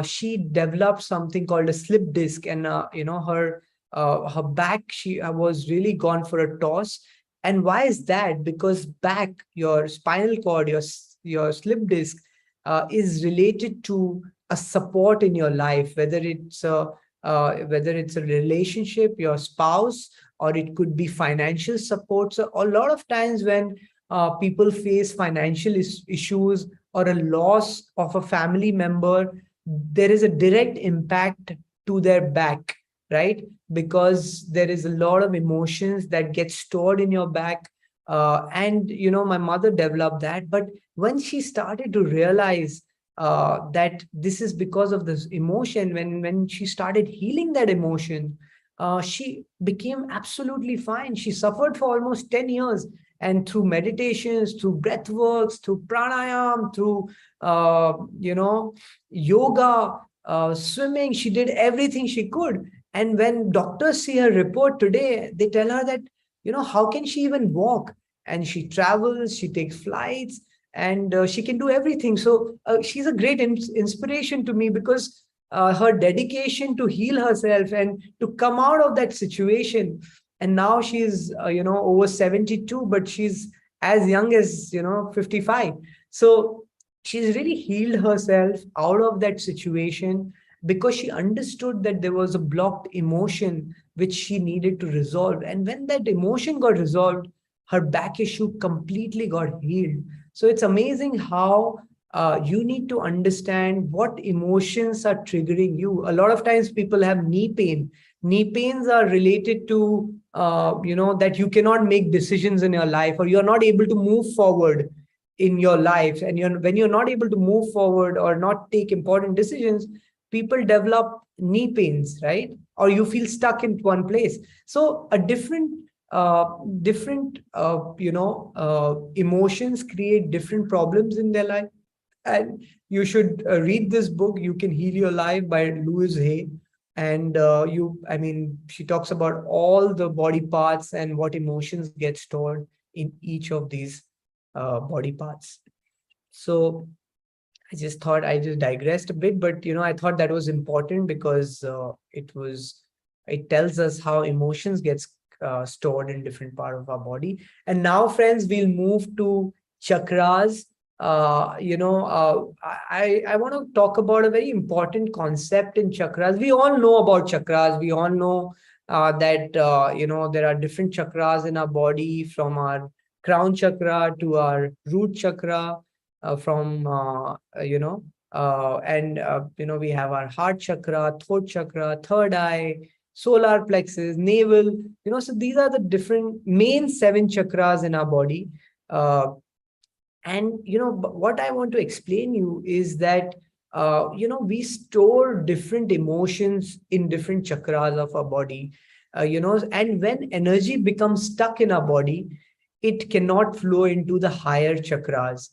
she developed something called a slip disc. And her back, she was really gone for a toss. And why is that? Because back, your spinal cord, your slip disc is related to a support in your life, whether it's a relationship, your spouse, or it could be financial support. So a lot of times when people face financial issues or a loss of a family member, there is a direct impact to their back, right? Because there is a lot of emotions that get stored in your back. And my mother developed that. But when she started to realize that this is because of this emotion, when she started healing that emotion, she became absolutely fine. She suffered for almost 10 years. And through meditations, through breath works, through pranayam, through yoga, swimming, she did everything she could. And when doctors see her report today, they tell her that, how can she even walk? And she travels, she takes flights, and she can do everything. So she's a great inspiration to me, because her dedication to heal herself and to come out of that situation. And now she's, over 72, but she's as young as, 55. So she's really healed herself out of that situation, because she understood that there was a blocked emotion which she needed to resolve. And when that emotion got resolved, her back issue completely got healed. So it's amazing how you need to understand what emotions are triggering you. A lot of times people have knee pain. Knee pains are related to that you cannot make decisions in your life, or you're not able to move forward in your life. And when you're not able to move forward or not take important decisions, people develop knee pains, right? Or you feel stuck in one place. So a different emotions create different problems in their life. And you should read this book, You Can Heal Your Life, by Louise Hay. And she talks about all the body parts and what emotions get stored in each of these body parts. So I just thought, I just digressed a bit, but I thought that was important because it tells us how emotions gets stored in different part of our body. And now, friends, we'll move to chakras. I want to talk about a very important concept in chakras. We all know about chakras. We all know that there are different chakras in our body, from our crown chakra to our root chakra, we have our heart chakra, throat chakra, third eye, solar plexus, navel. So these are the different main 7 chakras in our body. What I want to explain you is that we store different emotions in different chakras of our body. And when energy becomes stuck in our body, it cannot flow into the higher chakras.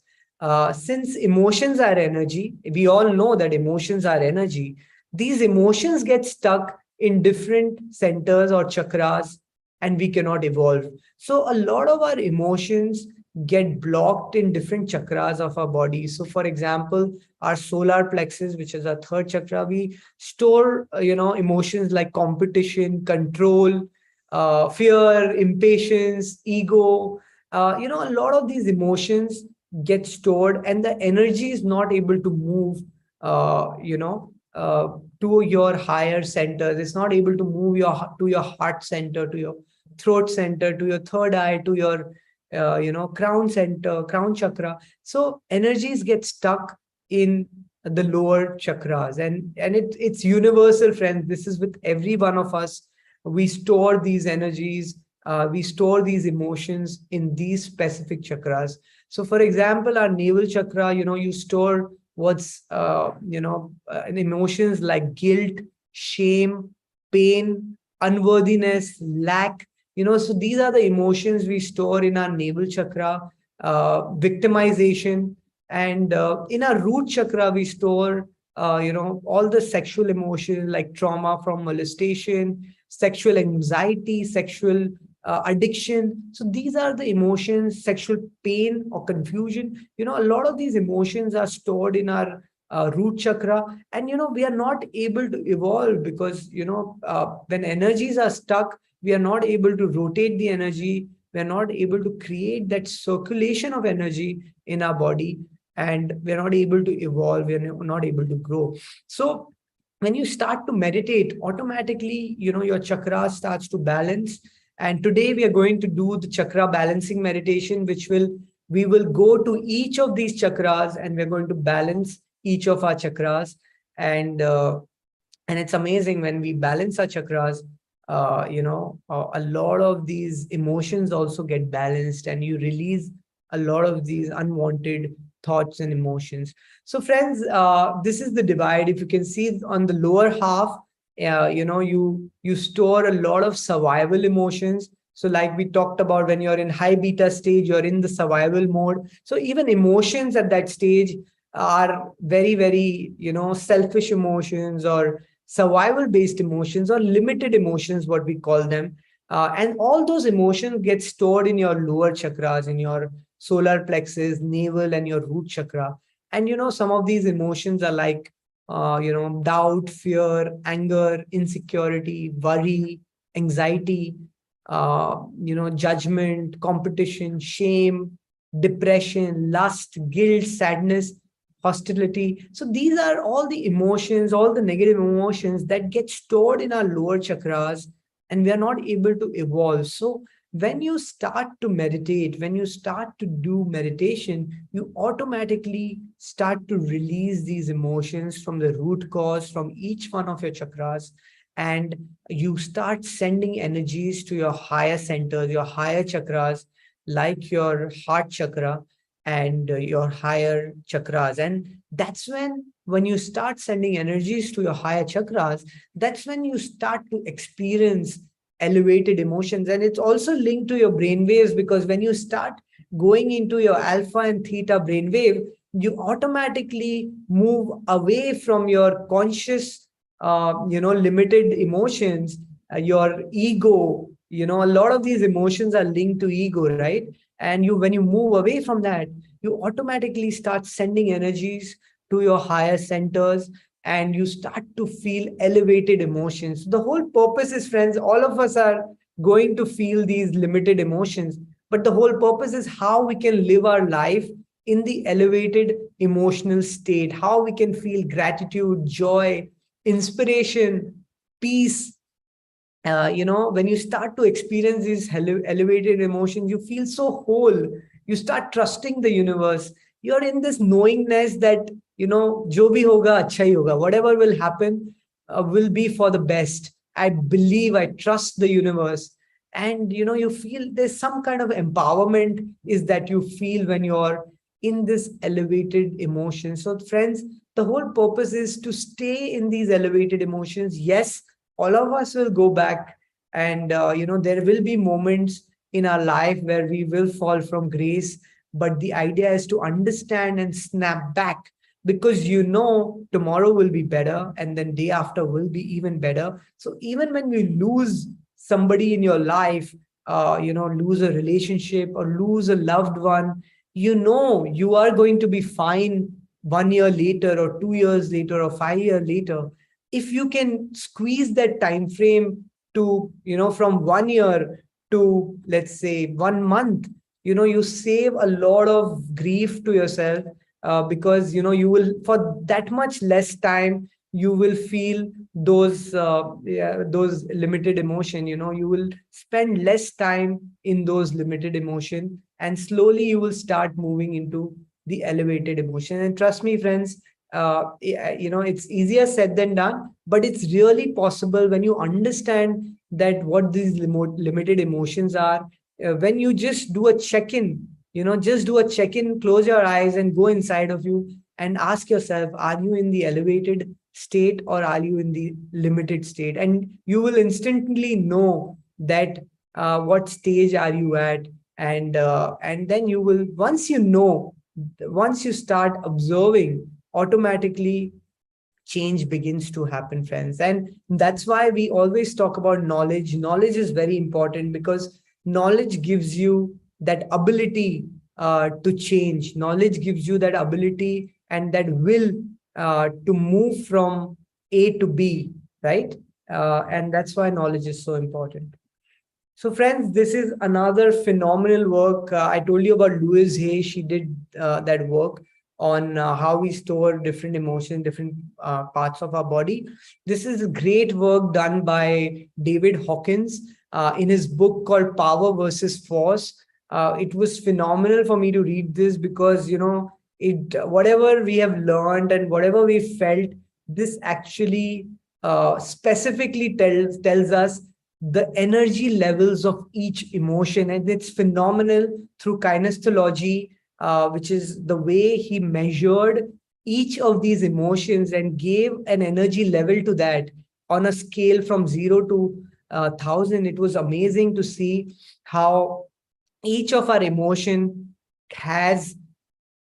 Since emotions are energy, we all know that emotions are energy. These emotions get stuck in different centers or chakras, and we cannot evolve. So a lot of our emotions get blocked in different chakras of our body. So for example, our solar plexus, which is our third chakra, we store emotions like competition, control, fear, impatience, ego. A lot of these emotions get stored, and the energy is not able to move to your higher centers. It's not able to move to your heart center, to your throat center, to your third eye, to your crown center, crown chakra. So energies get stuck in the lower chakras, and it's universal, friends. This is with every one of us. We store these energies, we store these emotions in these specific chakras. So for example, our navel chakra, you store what's emotions like guilt, shame, pain, unworthiness, lack. So these are the emotions we store in our navel chakra. Victimization. And in our root chakra, we store all the sexual emotions like trauma from molestation, sexual anxiety, sexual addiction. So these are the emotions, sexual pain or confusion. A lot of these emotions are stored in our root chakra. And we are not able to evolve because when energies are stuck, we are not able to rotate the energy. We are not able to create that circulation of energy in our body, and we are not able to evolve. We are not able to grow. So when you start to meditate, automatically, your chakra starts to balance. And today we are going to do the chakra balancing meditation, we will go to each of these chakras, and we're going to balance each of our chakras. And it's amazing when we balance our chakras. A lot of these emotions also get balanced, and you release a lot of these unwanted thoughts and emotions. So friends, this is the divide. If you can see on the lower half, you store a lot of survival emotions. So like we talked about, when you're in high beta stage, you're in the survival mode. So even emotions at that stage are very, very, selfish emotions, or survival based emotions, or limited emotions, what we call them. And all those emotions get stored in your lower chakras, in your solar plexus, navel, and your root chakra. And some of these emotions are like doubt, fear, anger, insecurity, worry, anxiety, judgment, competition, shame, depression, lust, guilt, sadness, hostility. So these are all the emotions, all the negative emotions that get stored in our lower chakras, and we are not able to evolve. So when you start to meditate, when you start to do meditation, you automatically start to release these emotions from the root cause, from each one of your chakras. and you start sending energies to your higher centers, your higher chakras, like your heart chakra and your higher chakras. And that's when you start sending energies to your higher chakras, that's when you start to experience elevated emotions. And it's also linked to your brain waves, because when you start going into your alpha and theta brainwave, you automatically move away from your conscious, limited emotions, your ego. A lot of these emotions are linked to ego, right? And when you move away from that, you automatically start sending energies to your higher centers, and you start to feel elevated emotions. The whole purpose is, friends, all of us are going to feel these limited emotions, but the whole purpose is how we can live our life in the elevated emotional state, how we can feel gratitude, joy, inspiration, peace. When you start to experience these elevated emotions, you feel so whole. You start trusting the universe. You're in this knowingness that, jo bhi hoga, acha hi hoga. Whatever will happen will be for the best. I believe, I trust the universe. And, you feel there's some kind of empowerment is that you feel when you're in this elevated emotion. So, friends, the whole purpose is to stay in these elevated emotions. Yes, all of us will go back, and there will be moments in our life where we will fall from grace, but the idea is to understand and snap back, because tomorrow will be better, and then day after will be even better. So even when we lose somebody in your life, lose a relationship or lose a loved one, you are going to be fine 1 year later or 2 years later or 5 years later. If you can squeeze that time frame to, from 1 year to, let's say, 1 month, you save a lot of grief to yourself, because you will, for that much less time, you will feel those limited emotion. You will spend less time in those limited emotion, and slowly you will start moving into the elevated emotion. And trust me, friends, it's easier said than done, but it's really possible when you understand that what these limited emotions are. When you just do a check-in, just do a check-in, close your eyes and go inside of you and ask yourself, are you in the elevated state or are you in the limited state? And you will instantly know that what stage are you at. And then you will, once you start observing, automatically change begins to happen, friends. And that's why we always talk about knowledge. Knowledge is very important, because knowledge gives you that ability to change. Knowledge gives you that ability and that will to move from A to B, right? And that's why knowledge is so important. So, friends, this is another phenomenal work. I told you about Louise Hay. She did that work on how we store different emotions, different parts of our body. This is great work done by David Hawkins in his book called Power versus Force. It was phenomenal for me to read this, because, whatever we have learned and whatever we felt, this actually specifically tells us the energy levels of each emotion. And it's phenomenal through kinesiology, which is the way he measured each of these emotions and gave an energy level to that on a scale from 0 to 1,000. It was amazing to see how each of our emotion has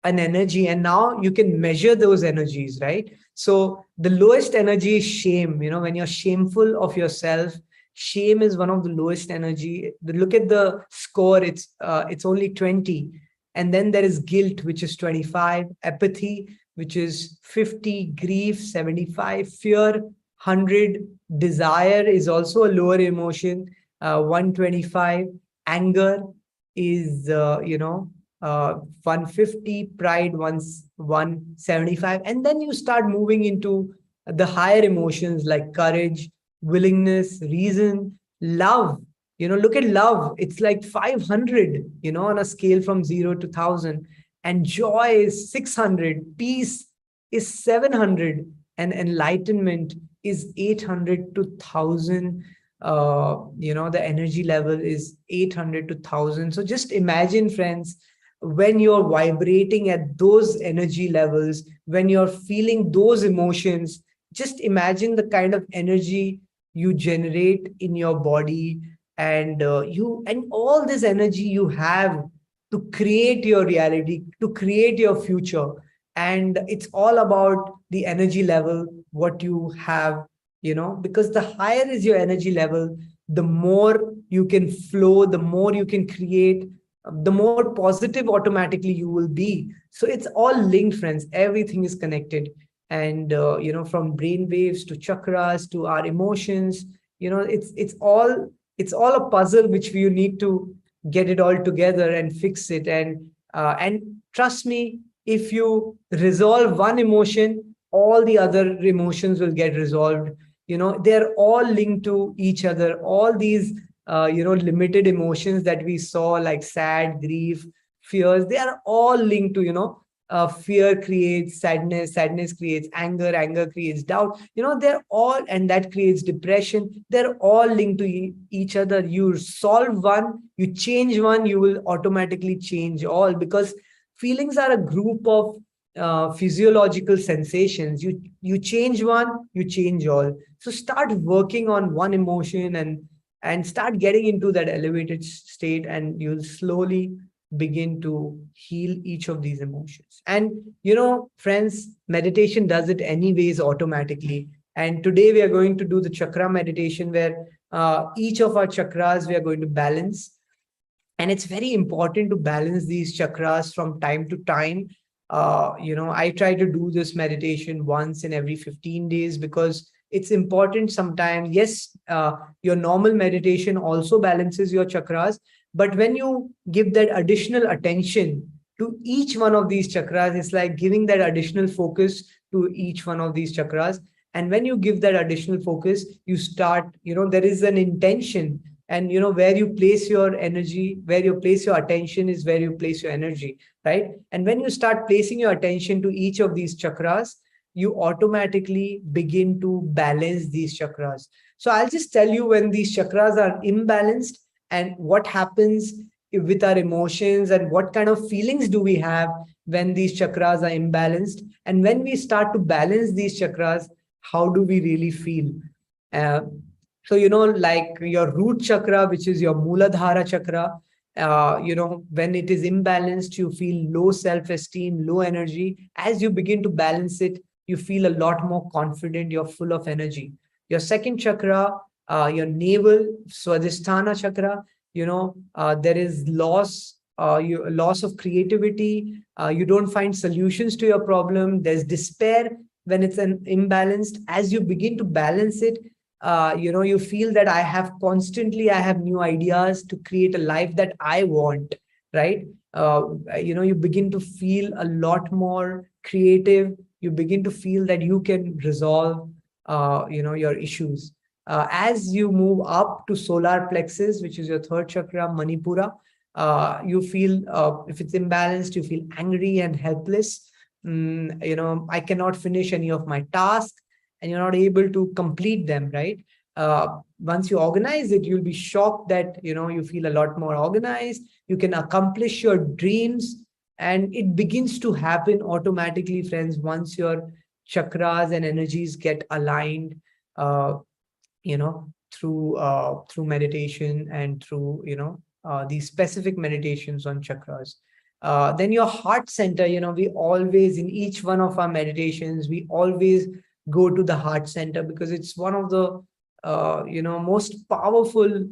an energy, and now you can measure those energies, right? So the lowest energy is shame. When you're shameful of yourself, shame is one of the lowest energy. Look at the score, it's only 20. And then there is guilt, which is 25, apathy, which is 50, grief 75, fear 100, desire is also a lower emotion, 125, anger is 150, pride 175. And then you start moving into the higher emotions like courage, willingness, reason, love. Look at love, it's like 500, on a scale from 0 to 1,000. And joy is 600, peace is 700, and enlightenment is 800 to 1000. The energy level is 800 to 1000. So just imagine, friends, when you're vibrating at those energy levels, when you're feeling those emotions, just imagine the kind of energy you generate in your body, and all this energy you have to create your reality, to create your future. And it's all about the energy level what you have, because the higher is your energy level, the more you can flow, the more you can create, the more positive automatically you will be. So it's all linked, friends. Everything is connected. And from brain waves to chakras to our emotions, it's all a puzzle which we need to get it all together and fix it. And trust me, if you resolve one emotion, all the other emotions will get resolved. They're all linked to each other. All these limited emotions that we saw, like sad, grief, fears, they are all linked to, fear creates sadness, sadness creates anger, anger creates doubt. They're all, and that creates depression. They're all linked to each other. You solve one, you change one, you will automatically change all, because feelings are a group of physiological sensations. You change one, you change all. So start working on one emotion, and start getting into that elevated state, and you'll slowly begin to heal each of these emotions. And friends, meditation does it anyways automatically. And today we are going to do the chakra meditation, where each of our chakras we are going to balance. And it's very important to balance these chakras from time to time. I try to do this meditation once in every 15 days, because it's important sometimes. Yes, your normal meditation also balances your chakras, but when you give that additional attention to each one of these chakras, it's like giving that additional focus to each one of these chakras. And when you give that additional focus, you start, there is an intention. And where you place your energy, where you place your attention is where you place your energy, right? And when you start placing your attention to each of these chakras, you automatically begin to balance these chakras. So I'll just tell you when these chakras are imbalanced, and what happens with our emotions, and what kind of feelings do we have when these chakras are imbalanced. And when we start to balance these chakras, how do we really feel? uh, so, like your root chakra, which is your Muladhara chakra, when it is imbalanced, you feel low self-esteem, low energy. As you begin to balance it, you feel a lot more confident. You're full of energy. Your second chakra, your navel, Swadhisthana chakra, there is loss of creativity. You don't find solutions to your problem. There's despair when it's an imbalanced. As you begin to balance it, you feel that I have new ideas to create a life that I want, right? You begin to feel a lot more creative. You begin to feel that you can resolve, your issues. As you move up to solar plexus, which is your third chakra, Manipura, you feel, if it's imbalanced, you feel angry and helpless. I cannot finish any of my tasks, and you're not able to complete them, right? Once you organize it, you'll be shocked that, you feel a lot more organized. You can accomplish your dreams, and it begins to happen automatically, friends, once your chakras and energies get aligned, through meditation and through, these specific meditations on chakras. Then your heart center, we always, in each one of our meditations, we always go to the heart center, because it's one of the most powerful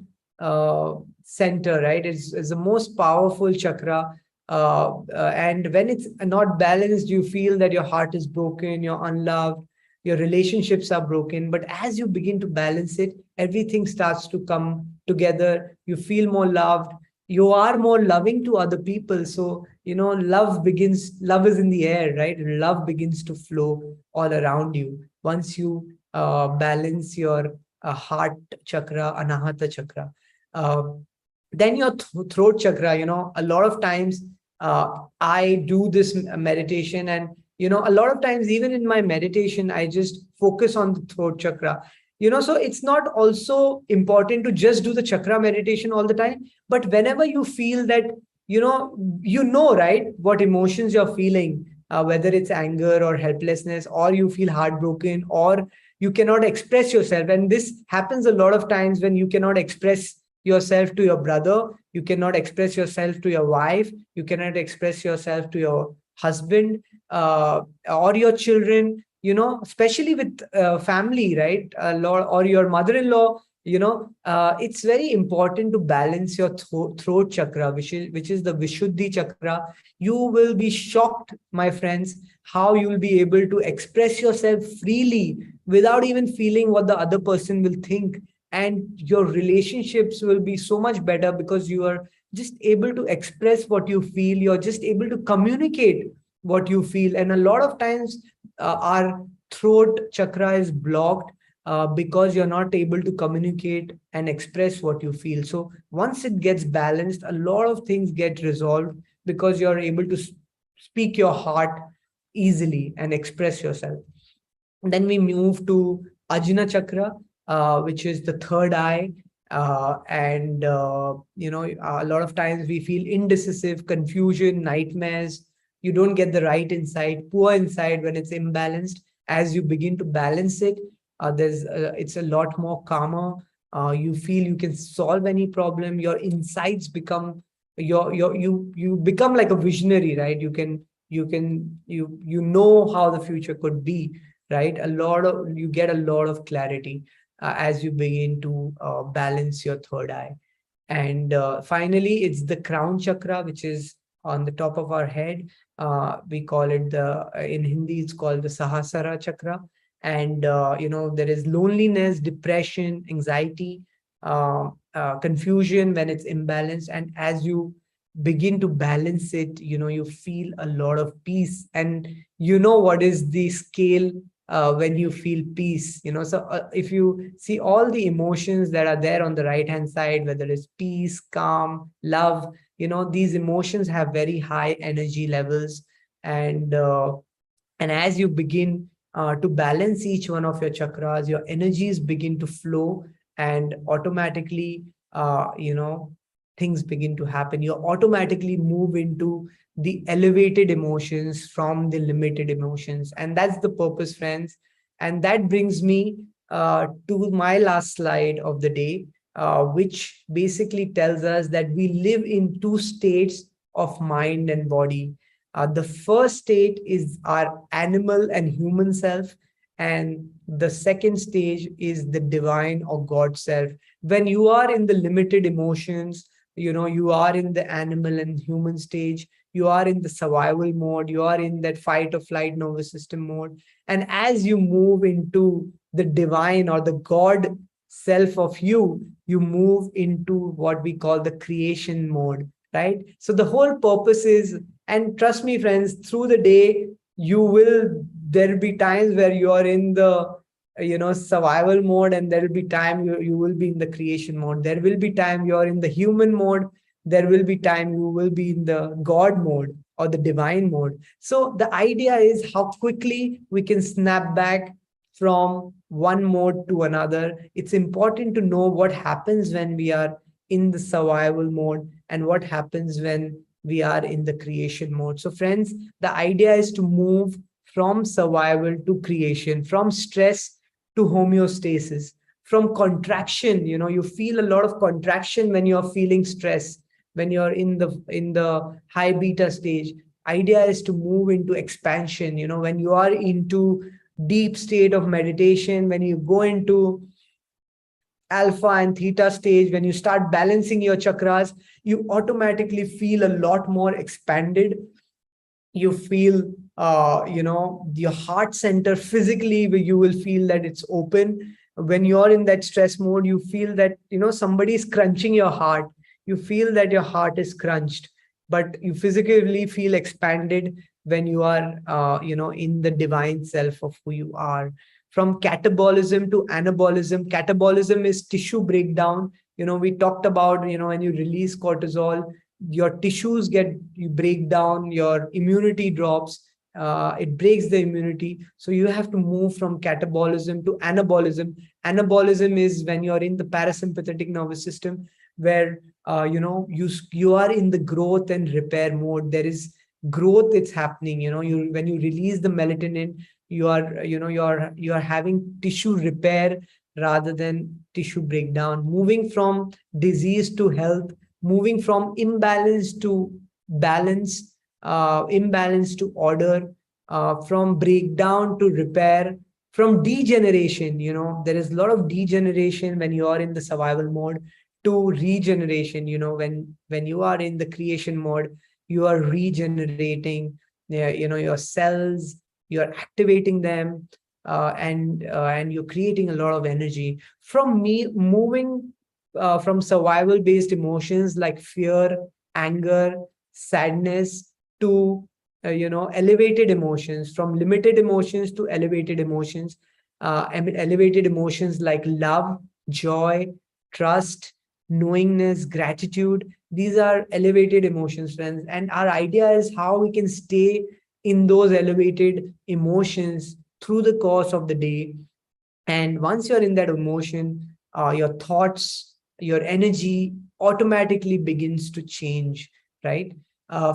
center, right? It's the most powerful chakra. And when it's not balanced, you feel that your heart is broken, you're unloved, your relationships are broken. But as you begin to balance it, everything starts to come together. You feel more loved, you are more loving to other people. So, love is in the air, right? Love begins to flow all around you once you balance your heart chakra, Anahata chakra. Then your throat chakra, a lot of times I do this meditation, and A lot of times, even in my meditation, I just focus on the throat chakra. So it's not also important to just do the chakra meditation all the time, but whenever you feel that, right, what emotions you're feeling, whether it's anger or helplessness, or you feel heartbroken, or you cannot express yourself. And this happens a lot of times when you cannot express yourself to your brother, you cannot express yourself to your wife, you cannot express yourself to your husband, or your children, especially with family, right? Or your mother-in-law, it's very important to balance your throat chakra, which is the Vishuddhi chakra. You will be shocked, my friends, how you will be able to express yourself freely without even feeling what the other person will think. And your relationships will be so much better because you are just able to express what you feel. You're just able to communicate what you feel. And a lot of times our throat chakra is blocked because you're not able to communicate and express what you feel. So once it gets balanced, a lot of things get resolved because you're able to speak your heart easily and express yourself. And then we move to Ajna chakra, which is the third eye. And a lot of times we feel indecisive, confusion, nightmares. You don't get the right insight, poor insight when it's imbalanced. As you begin to balance it, it's a lot more calmer. You feel you can solve any problem. Your insights become you become like a visionary, right? You know how the future could be, right? You get a lot of clarity as you begin to balance your third eye. And finally, it's the crown chakra, which is on the top of our head. We call it in Hindi, it's called the Sahasrara chakra. And, there is loneliness, depression, anxiety, confusion when it's imbalanced. And as you begin to balance it, you feel a lot of peace. And what is the scale when you feel peace? So if you see all the emotions that are there on the right hand side, whether it's peace, calm, love, these emotions have very high energy levels. And as you begin to balance each one of your chakras, your energies begin to flow, and automatically things begin to happen. You automatically move into the elevated emotions from the limited emotions. And that's the purpose, friends. And that brings me to my last slide of the day, which basically tells us that we live in two states of mind and body. The first state is our animal and human self, and the second stage is the divine or God self. When you are in the limited emotions, you are in the animal and human stage, you are in the survival mode, you are in that fight or flight nervous system mode. And as you move into the divine or the God self of you, you move into what we call the creation mode, right? So the whole purpose is, and trust me, friends, through the day, there'll be times where you are in the survival mode, and there will be time you will be in the creation mode. There will be time you are in the human mode. There will be time you will be in the God mode or the divine mode. So the idea is how quickly we can snap back from one mode to another. It's important to know what happens when we are in the survival mode and what happens when we are in the creation mode. So friends, the idea is to move from survival to creation, from stress to homeostasis, from contraction. You feel a lot of contraction when you're feeling stress, when you're in the high beta stage. Idea is to move into expansion. When you are into deep state of meditation, when you go into alpha and theta stage, when you start balancing your chakras, you automatically feel a lot more expanded. You feel your heart center physically, where you will feel that it's open. When you're in that stress mode, you feel that somebody is crunching your heart. You feel that your heart is crunched, but you physically feel expanded when you are in the divine self of who you are. From catabolism to anabolism. Catabolism is tissue breakdown. We talked about when you release cortisol, your tissues you break down, your immunity drops, it breaks the immunity. So you have to move from catabolism to anabolism. Anabolism is when you're in the parasympathetic nervous system, where you are in the growth and repair mode. There is growth, it's happening. When you release the melatonin, you are having tissue repair rather than tissue breakdown, moving from disease to health, moving from imbalance to balance, imbalance to order, from breakdown to repair, from degeneration. There is a lot of degeneration when you are in the survival mode, to regeneration. When you are in the creation mode, you are regenerating, your cells, you are activating them, and you're creating a lot of energy. From me moving from survival based emotions like fear, anger, sadness, to elevated emotions, from limited emotions to elevated emotions. Elevated emotions like love, joy, trust, knowingness, gratitude. These are elevated emotions, friends. And our idea is how we can stay in those elevated emotions through the course of the day. And once you're in that emotion, your thoughts, your energy automatically begins to change, right?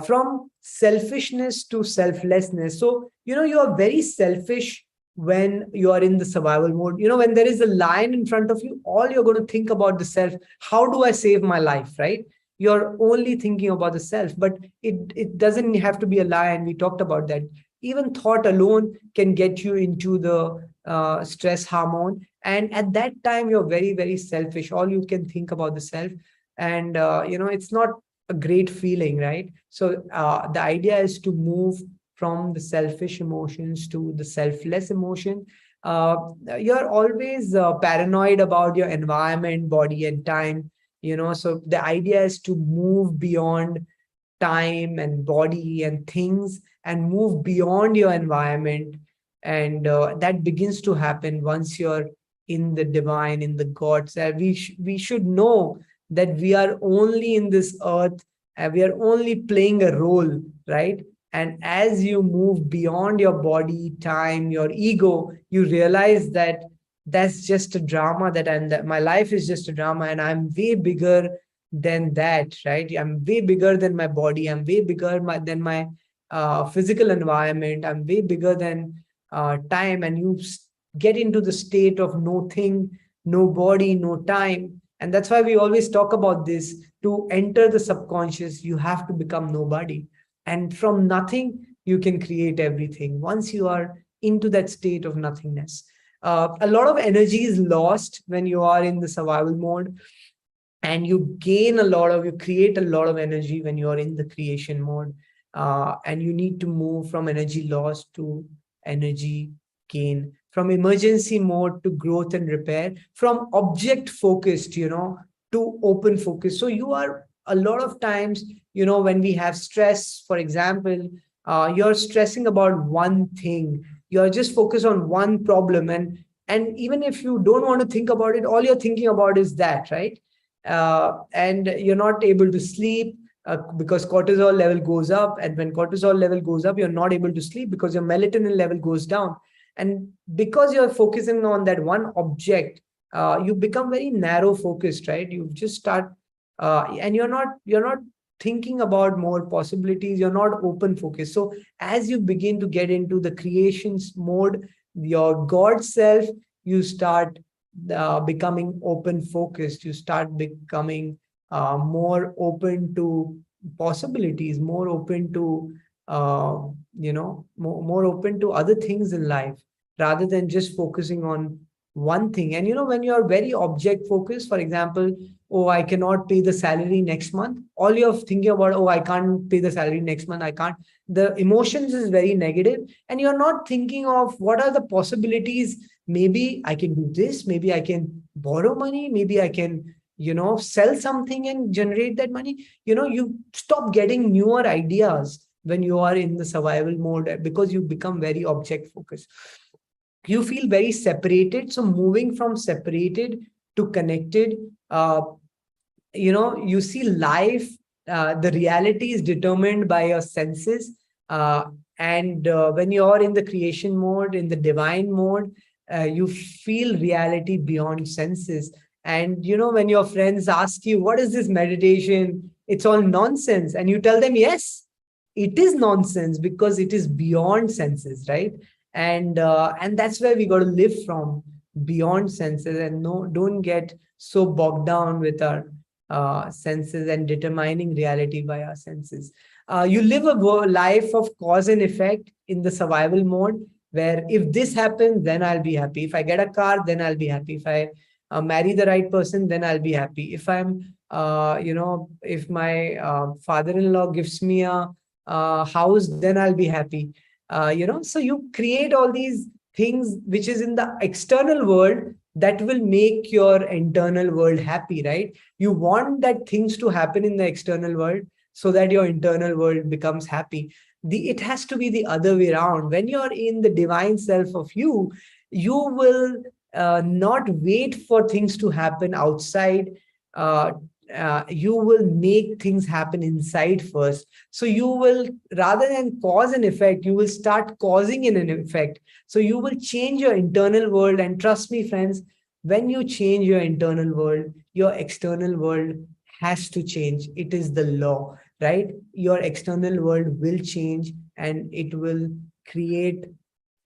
From selfishness to selflessness. So, you are very selfish when you are in the survival mode. When there is a lion in front of you, all you're going to think about the self. How do I save my life, right? You're only thinking about the self, but it doesn't have to be a lion. We talked about that. Even thought alone can get you into the stress hormone. And at that time, you're very, very selfish. All you can think about the self. And, it's not a great feeling, right? So the idea is to move from the selfish emotions to the selfless emotion. You're always paranoid about your environment, body, and time. So the idea is to move beyond time and body and things, and move beyond your environment. And that begins to happen once you're in the divine, in the gods. We should know that we are only in this earth, and we are only playing a role, right? And as you move beyond your body, time, your ego, you realize that that's just a drama, that my life is just a drama, and I'm way bigger than that, right? I'm way bigger than my body. I'm way bigger than my physical environment. I'm way bigger than time. And you get into the state of no thing, no body, no time. And that's why we always talk about this. To enter the subconscious, you have to become nobody. And from nothing, you can create everything once you are into that state of nothingness. A lot of energy is lost when you are in the survival mode, and you create a lot of energy when you are in the creation mode. And you need to move from energy loss to energy gain, from emergency mode to growth and repair, from object focused, to open focus. So you are, a lot of times, when we have stress, for example, you're stressing about one thing. You're just focused on one problem, and even if you don't want to think about it, all you're thinking about is that, right? And you're not able to sleep because cortisol level goes up. And when cortisol level goes up, you're not able to sleep because your melatonin level goes down. And because you're focusing on that one object, you become very narrow focused, right? You just start, and you're not thinking about more possibilities. You're not open focused. So as you begin to get into the creations mode, your God self, you start becoming open focused. You start becoming more open to possibilities, more open to more open to other things in life, rather than just focusing on one thing. And when you're very object focused, for example, oh, I cannot pay the salary next month, all you're thinking about, oh, I can't pay the salary next month, I can't. The emotions is very negative, and you're not thinking of what are the possibilities. Maybe I can do this, maybe I can borrow money, maybe I can sell something and generate that money. You stop getting newer ideas when you are in the survival mode, because you become very object focused. You feel very separated. So moving from separated to connected, you see life, the reality is determined by your senses. And when you're in the creation mode, in the divine mode, you feel reality beyond senses. And when your friends ask you, what is this meditation? It's all nonsense. And you tell them, yes, it is nonsense because it is beyond senses, right? And that's where we got to live from, beyond senses, and no, don't get so bogged down with our senses and determining reality by our senses. You live a life of cause and effect in the survival mode, where if this happens, then I'll be happy. If I get a car, then I'll be happy. If I marry the right person, then I'll be happy. If if my father-in-law gives me a house, then I'll be happy. So you create all these things which is in the external world that will make your internal world happy, right? You want that things to happen in the external world so that your internal world becomes happy. It has to be the other way around. When you're in the divine self of you, you will not wait for things to happen outside. You will make things happen inside first. So you will, rather than cause and effect, you will start causing an effect. So you will change your internal world. And trust me, friends, when you change your internal world, your external world has to change. It is the law, right? Your external world will change, and it will create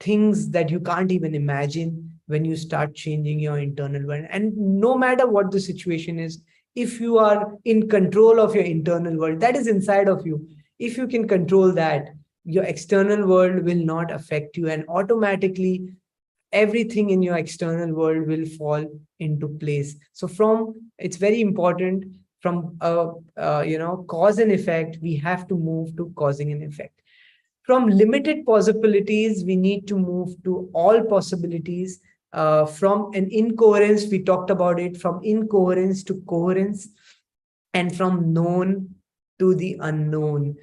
things that you can't even imagine when you start changing your internal world. And no matter what the situation is, if you are in control of your internal world, that is inside of you, if you can control that, your external world will not affect you, and automatically everything in your external world will fall into place. So it's very important, from cause and effect, we have to move to causing an effect. From limited possibilities, we need to move to all possibilities. From an incoherence, we talked about it, from incoherence to coherence, and from known to the unknown.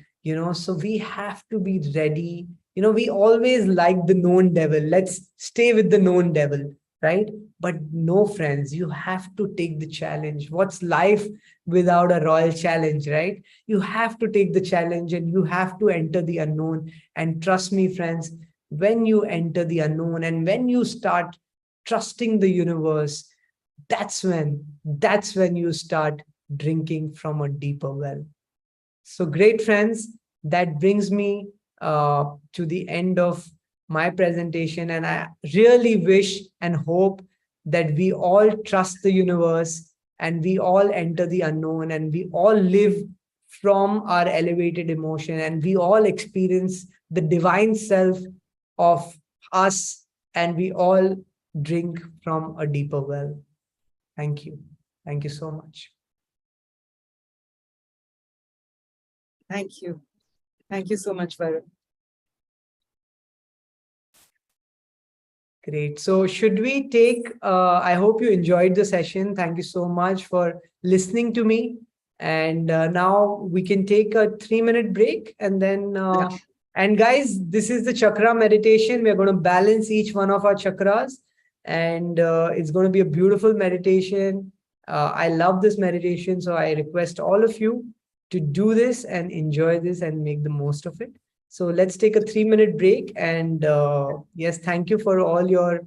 So we have to be ready. We always like the known devil. Let's stay with the known devil, right? But no, friends, you have to take the challenge. What's life without a royal challenge, right? You have to take the challenge, and you have to enter the unknown. And trust me, friends, when you enter the unknown and when you start trusting the universe, that's when you start drinking from a deeper well. So great, friends, that brings me to the end of my presentation. And I really wish and hope that we all trust the universe, and we all enter the unknown, and we all live from our elevated emotion, and we all experience the divine self of us, and we all drink from a deeper well. Thank you. Thank you so much. Thank you. Thank you so much, Varun. Great. So should we take, I hope you enjoyed the session. Thank you so much for listening to me. And now we can take a 3-minute break, and then, and guys, this is the chakra meditation. We're going to balance each one of our chakras, and it's going to be a beautiful meditation. I love this meditation. So I request all of you to do this and enjoy this and make the most of it. So let's take a 3-minute break. And yes, thank you for all your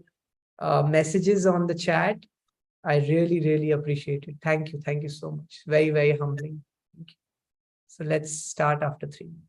messages on the chat. I really, really appreciate it. Thank you. Thank you so much. Very, very humbling. Thank you. So let's start after 3 minutes.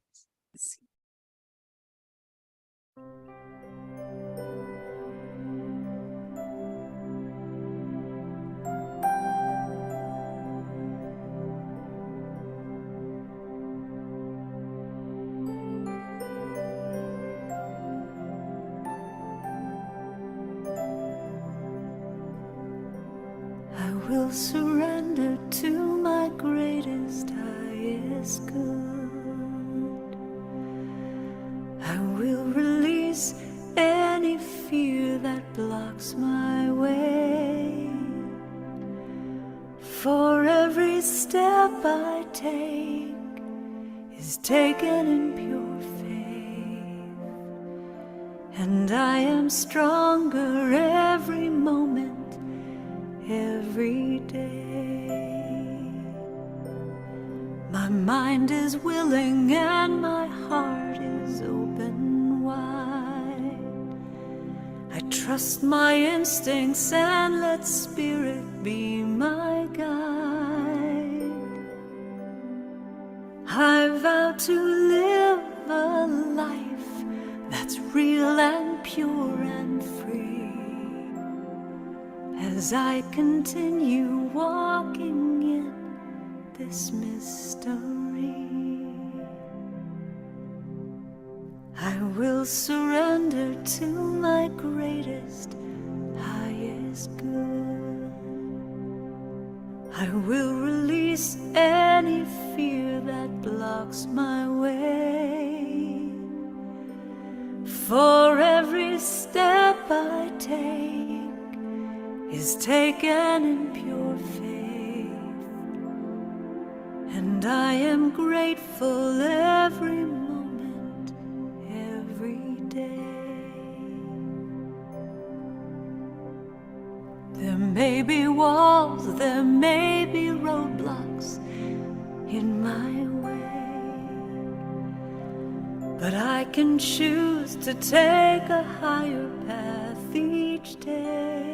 I will surrender to my greatest, highest good. I will release any fear that blocks my way. For every step I take is taken in pure faith, and I am stronger every moment, every day. My My mind is willing and my heart is open wide. I trust my instincts and let spirit be my guide. I vow to live a life that's real and pure and free as I continue walking in this mystery. I will surrender to my greatest, highest good. I will release any fear that blocks my way. For every step I take is taken in pure faith, and I am grateful every moment, every day. There may be walls, there may be roadblocks in my way, but I can choose to take a higher path each day.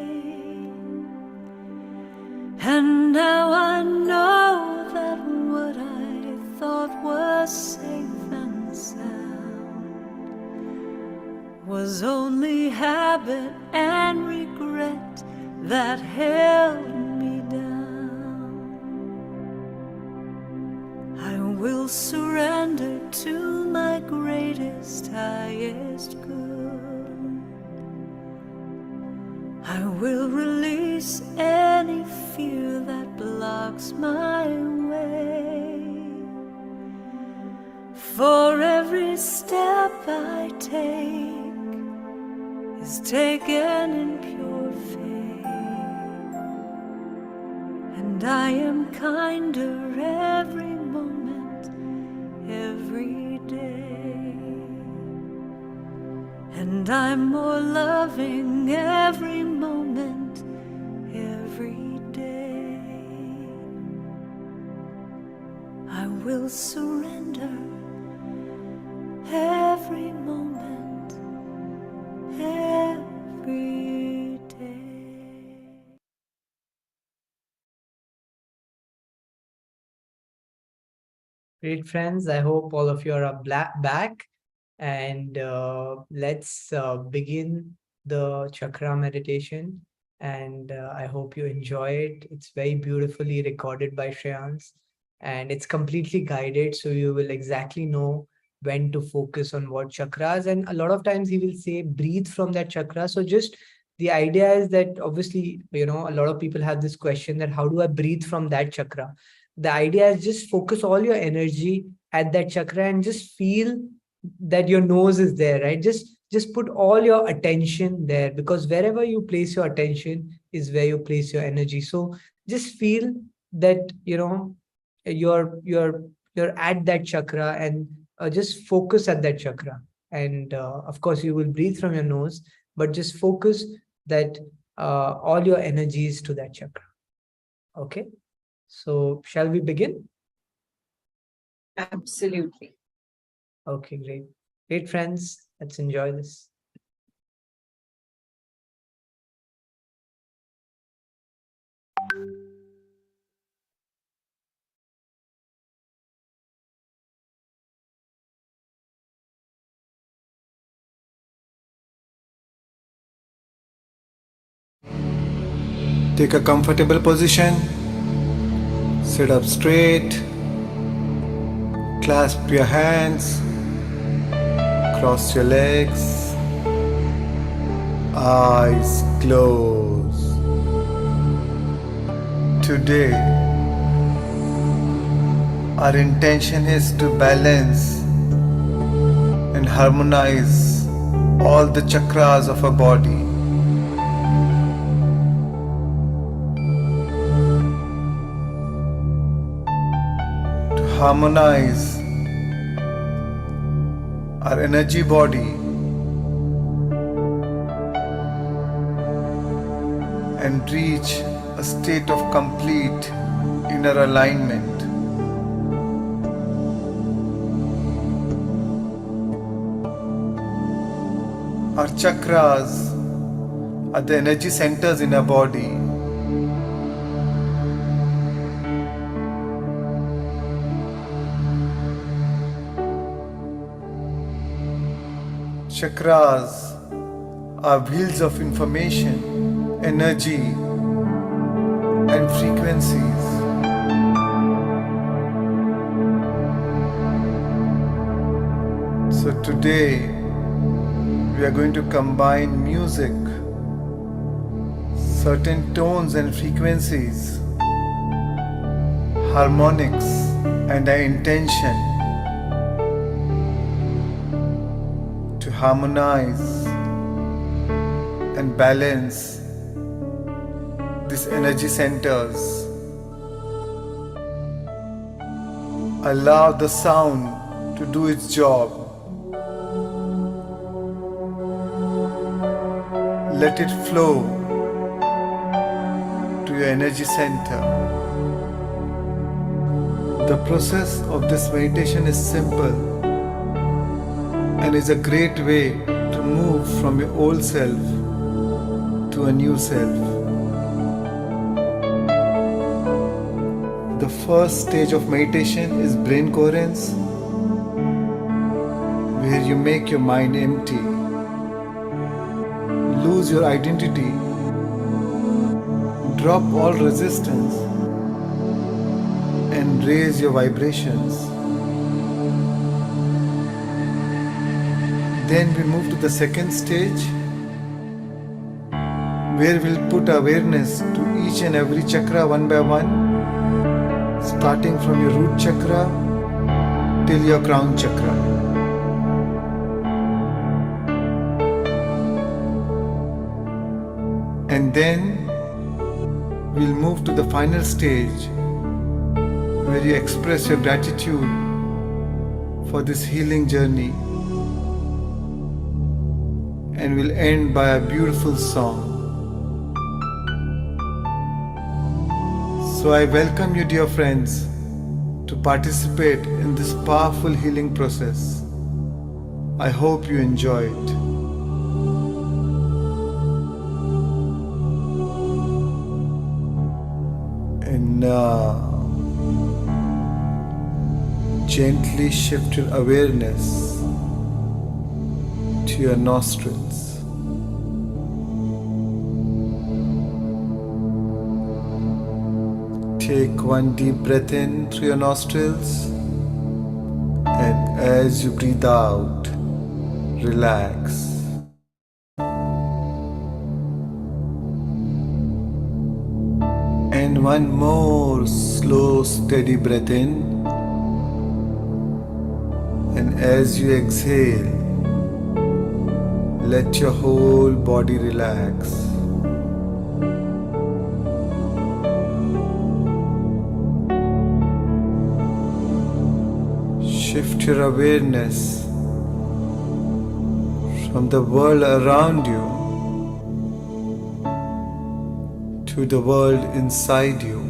And now I know that what I thought was safe and sound was only habit and regret that held me down. I will surrender to my greatest, highest good. I will release any fear that blocks my way. For every step I take is taken in pure faith, and I am kinder every moment, every day. And I'm more loving every moment, every day. I will surrender every moment, every day. Great friends, I hope all of you are back, and let's begin the chakra meditation, and I hope you enjoy it. It's very beautifully recorded by Shreans, and it's completely guided, so you will exactly know when to focus on what chakras. And a lot of times he will say breathe from that chakra. So just the idea is that obviously, a lot of people have this question that how do I breathe from that chakra? The idea is just focus all your energy at that chakra and just feel that your nose is there, right? Just put all your attention there, because wherever you place your attention is where you place your energy. So just feel that you're at that chakra, and just focus at that chakra. And of course you will breathe from your nose, but just focus that all your energy is to that chakra. Okay, so shall we begin? Absolutely. Okay, great friends, let's enjoy this. Take a comfortable position, sit up straight, clasp your hands, cross your legs, eyes closed. Today, our intention is to balance and harmonize all the chakras of our body. Harmonize our energy body and reach a state of complete inner alignment. Our chakras are the energy centers in our body. Chakras are wheels of information, energy, and frequencies. So today we are going to combine music, certain tones and frequencies, harmonics, and our intention to harmonize and balance these energy centers. Allow the sound to do its job. Let it flow to your energy center. The process of this meditation is simple and is a great way to move from your old self to a new self. The first stage of meditation is brain coherence, where you make your mind empty. Lose your identity, drop all resistance, and raise your vibrations. Then we move to the second stage, where we'll put awareness to each and every chakra one by one, starting from your root chakra till your crown chakra. And then we'll move to the final stage, where you express your gratitude for this healing journey, and we'll end by a beautiful song. So I welcome you, dear friends, to participate in this powerful healing process. I hope you enjoy it. And now, gently shift your awareness to your nostrils. Take one deep breath in through your nostrils, and as you breathe out, relax. And one more slow, steady breath in, and as you exhale, let your whole body relax. Shift your awareness from the world around you to the world inside you.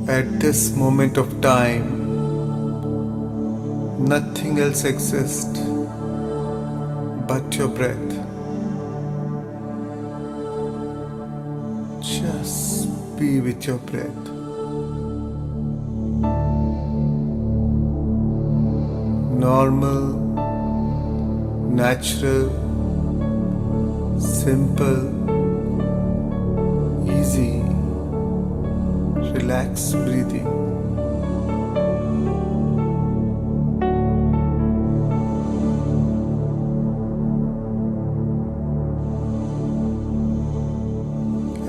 At this moment of time, nothing else exists but your breath. Just be with your breath. Normal, natural, simple, easy, relaxed breathing.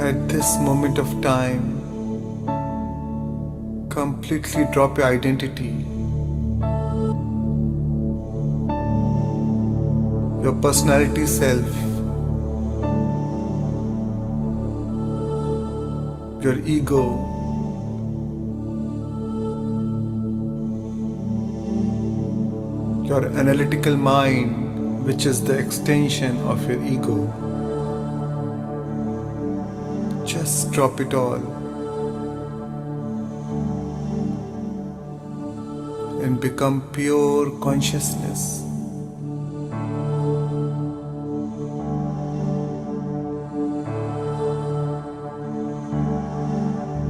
At this moment of time, completely drop your identity, your personality self, your ego, your analytical mind which is the extension of your ego. Just drop it all and become pure consciousness.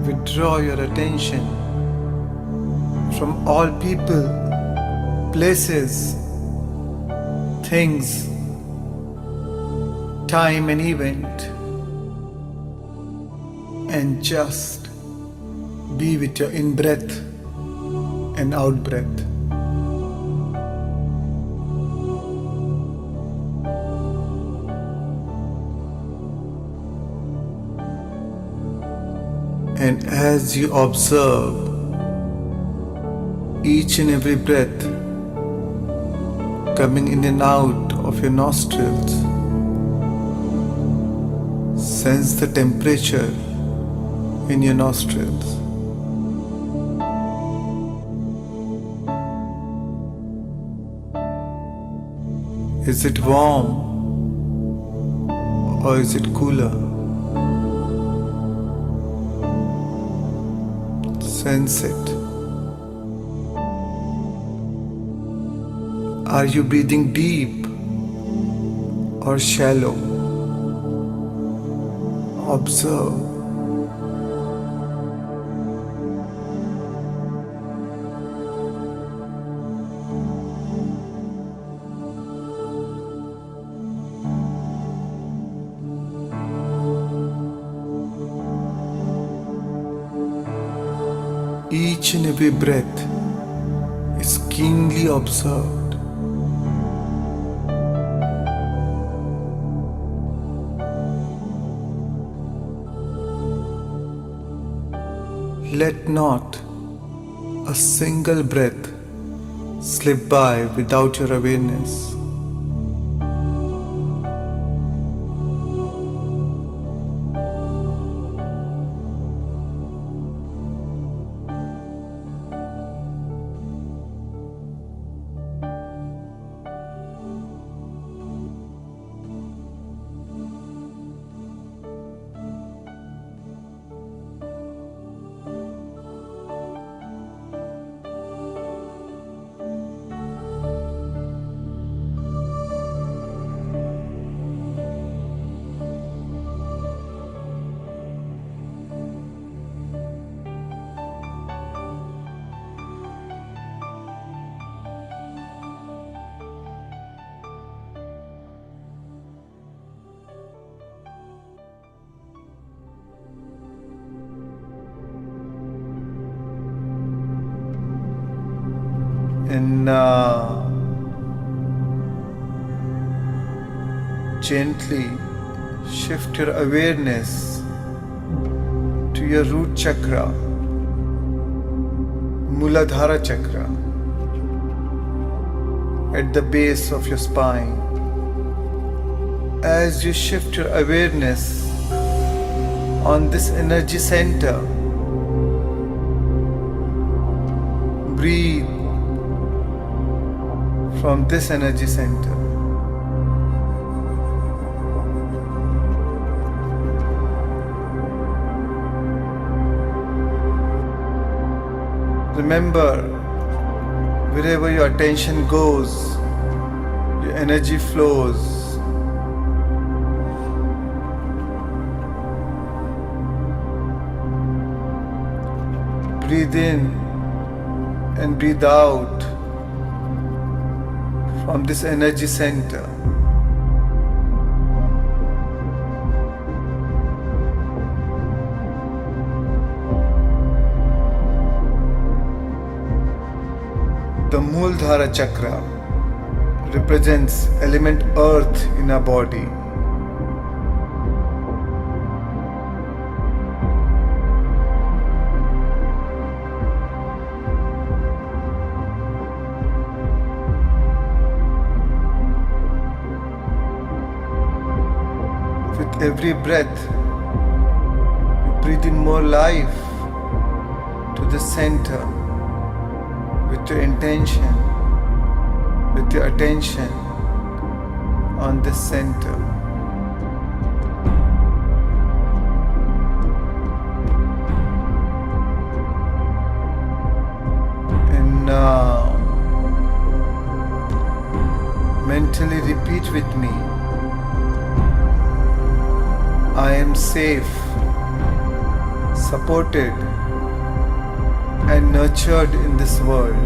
Withdraw your attention from all people, places, things, time and event, and just be with your in-breath and out-breath. And as you observe each and every breath coming in and out of your nostrils, sense the temperature in your nostrils. Is it warm or is it cooler? Sense it. Are you breathing deep or shallow? Observe. Each and every breath is keenly observed. Let not a single breath slip by without your awareness. And now, gently shift your awareness to your root chakra, Muladhara chakra, at the base of your spine. As you shift your awareness on this energy center, breathe from this energy center. Remember, wherever your attention goes, your energy flows. Breathe in and breathe out from this energy center. The Muladhara chakra represents element earth in our body. With every breath, you breathe in more life to the center with your intention, with your attention, on this center. And now, mentally repeat with me. I am safe, supported, and nurtured in this world.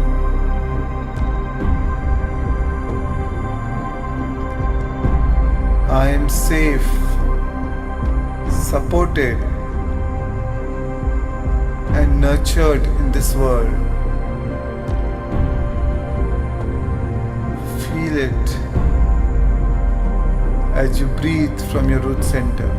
I am safe, supported, and nurtured in this world. Feel it as you breathe from your root center.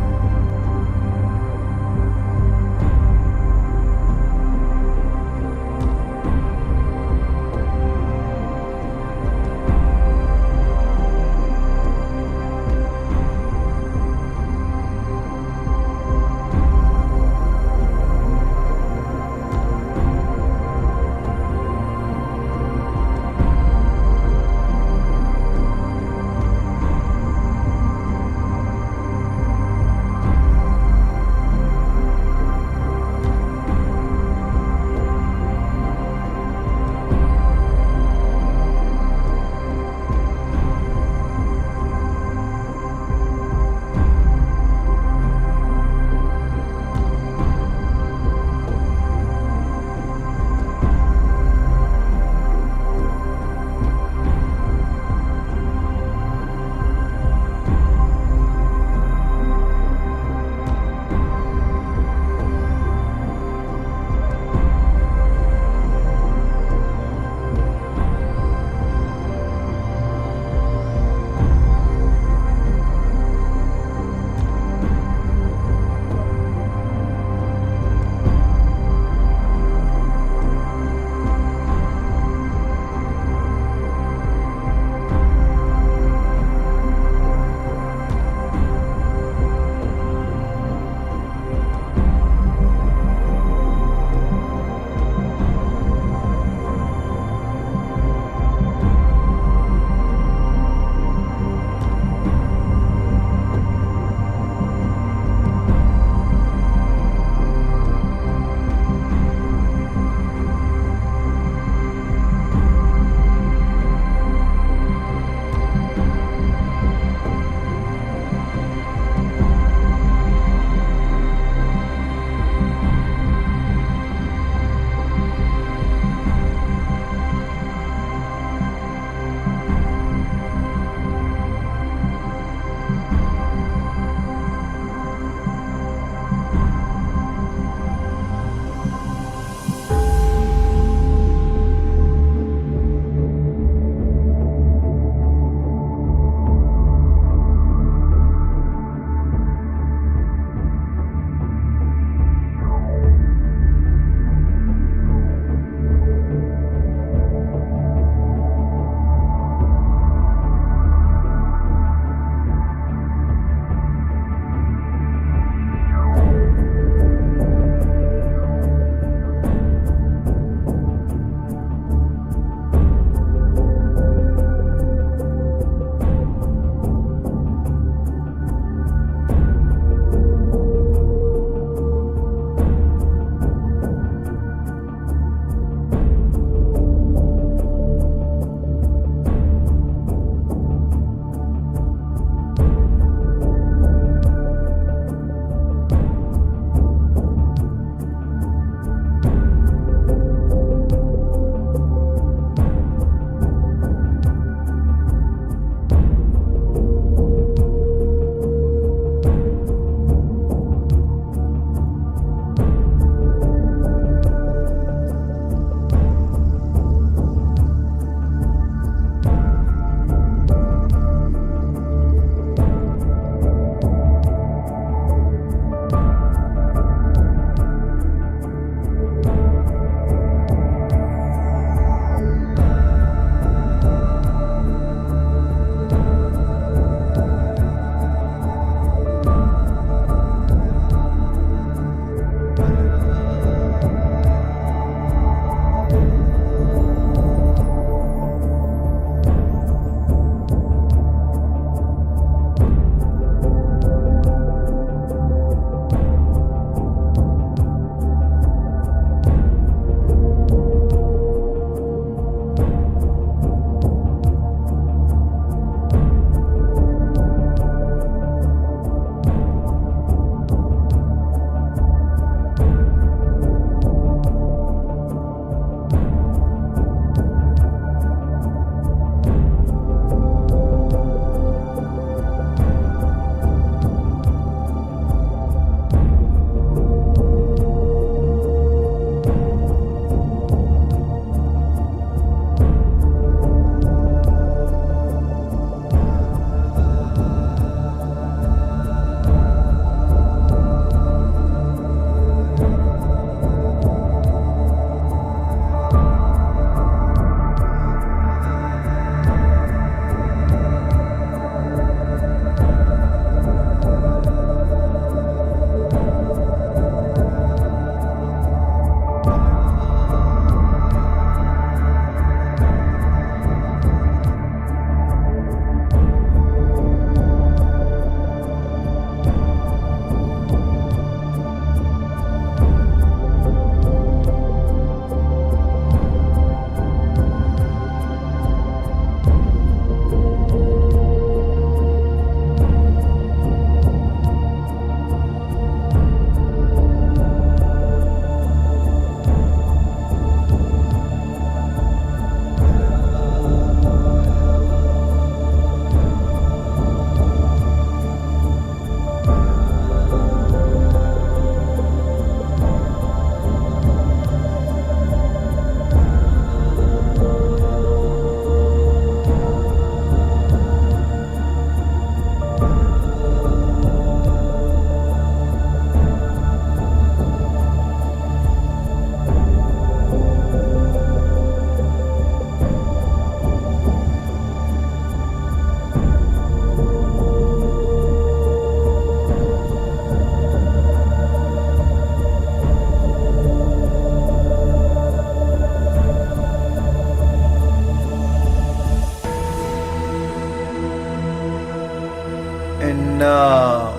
And now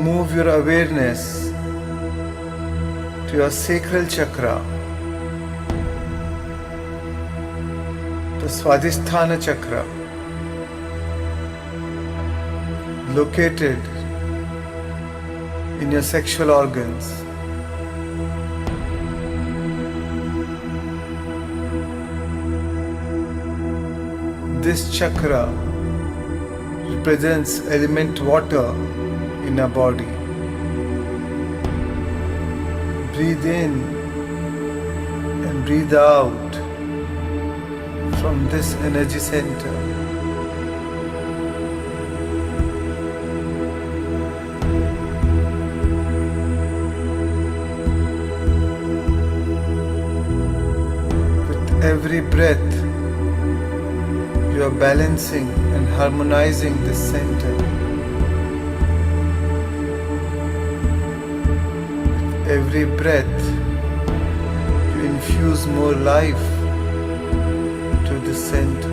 move your awareness to your sacral chakra, the Swadhisthana chakra, located in your sexual organs. This chakra represents element water in our body. Breathe in and breathe out from this energy center. With every breath, you are balancing and harmonizing this center. With every breath, you infuse more life to this center.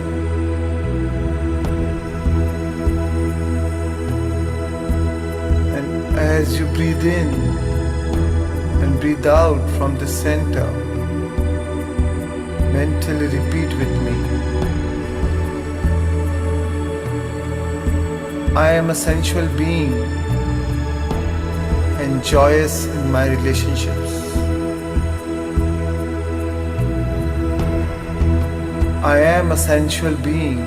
And as you breathe in and breathe out from the center, mentally repeat with me. I am a sensual being and joyous in my relationships. I am a sensual being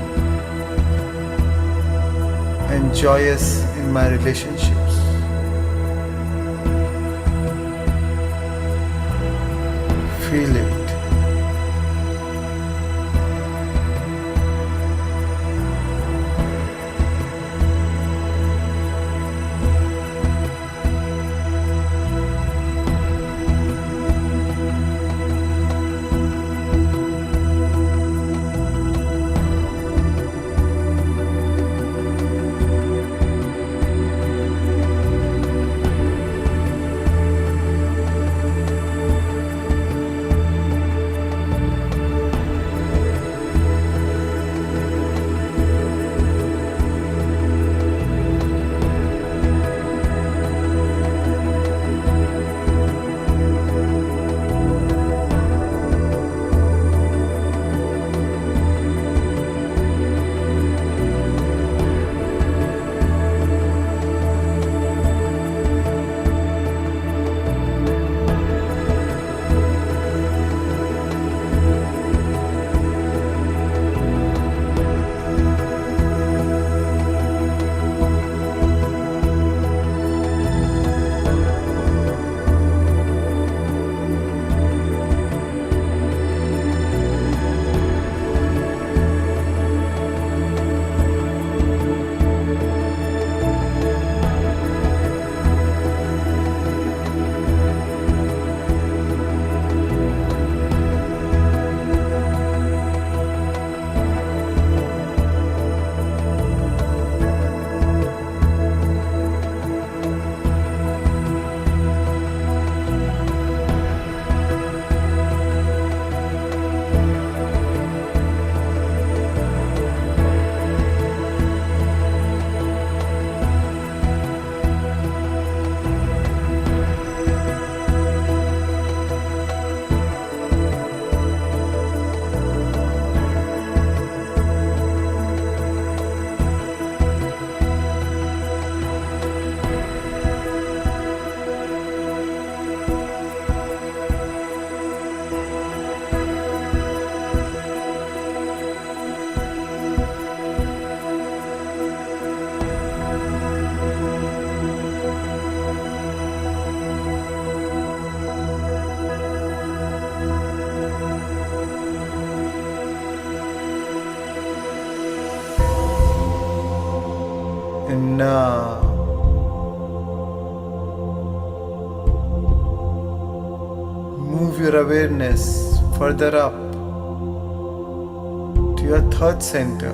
and joyous in my relationships. Feel it. And now move your awareness further up to your third center.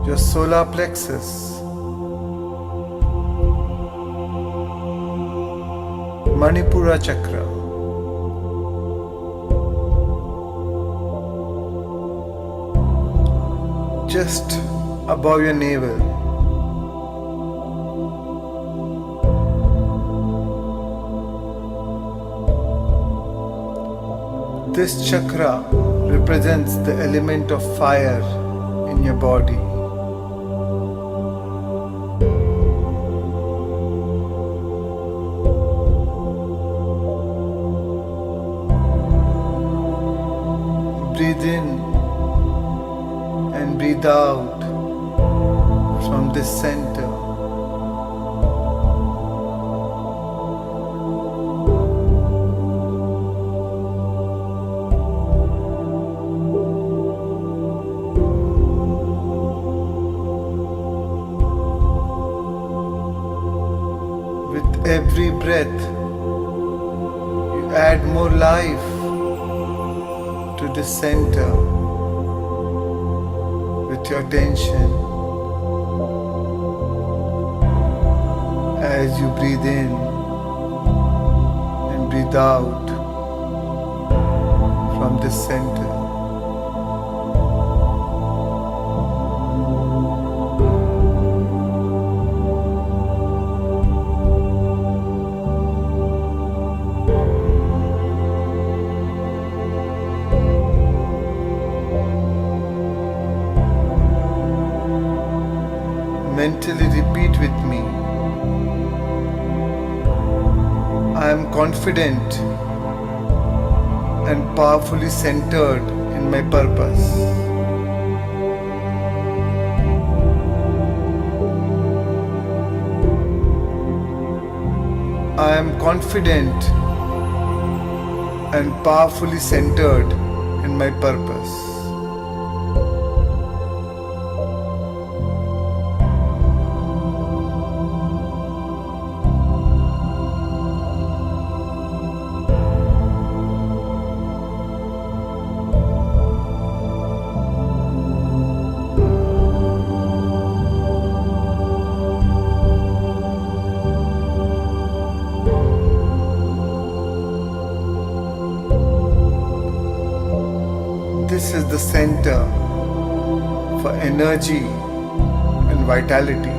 Your solar plexus. Manipura chakra. just above your navel. This chakra represents the element of fire in your body. Breathe in and breathe out from this center. With every breath, you add more life to the center with your attention. As you breathe in and breathe out from this center. Mentally repeat with me. I am confident and powerfully centered in my purpose. I am confident and powerfully centered in my purpose. This is the center for energy and vitality.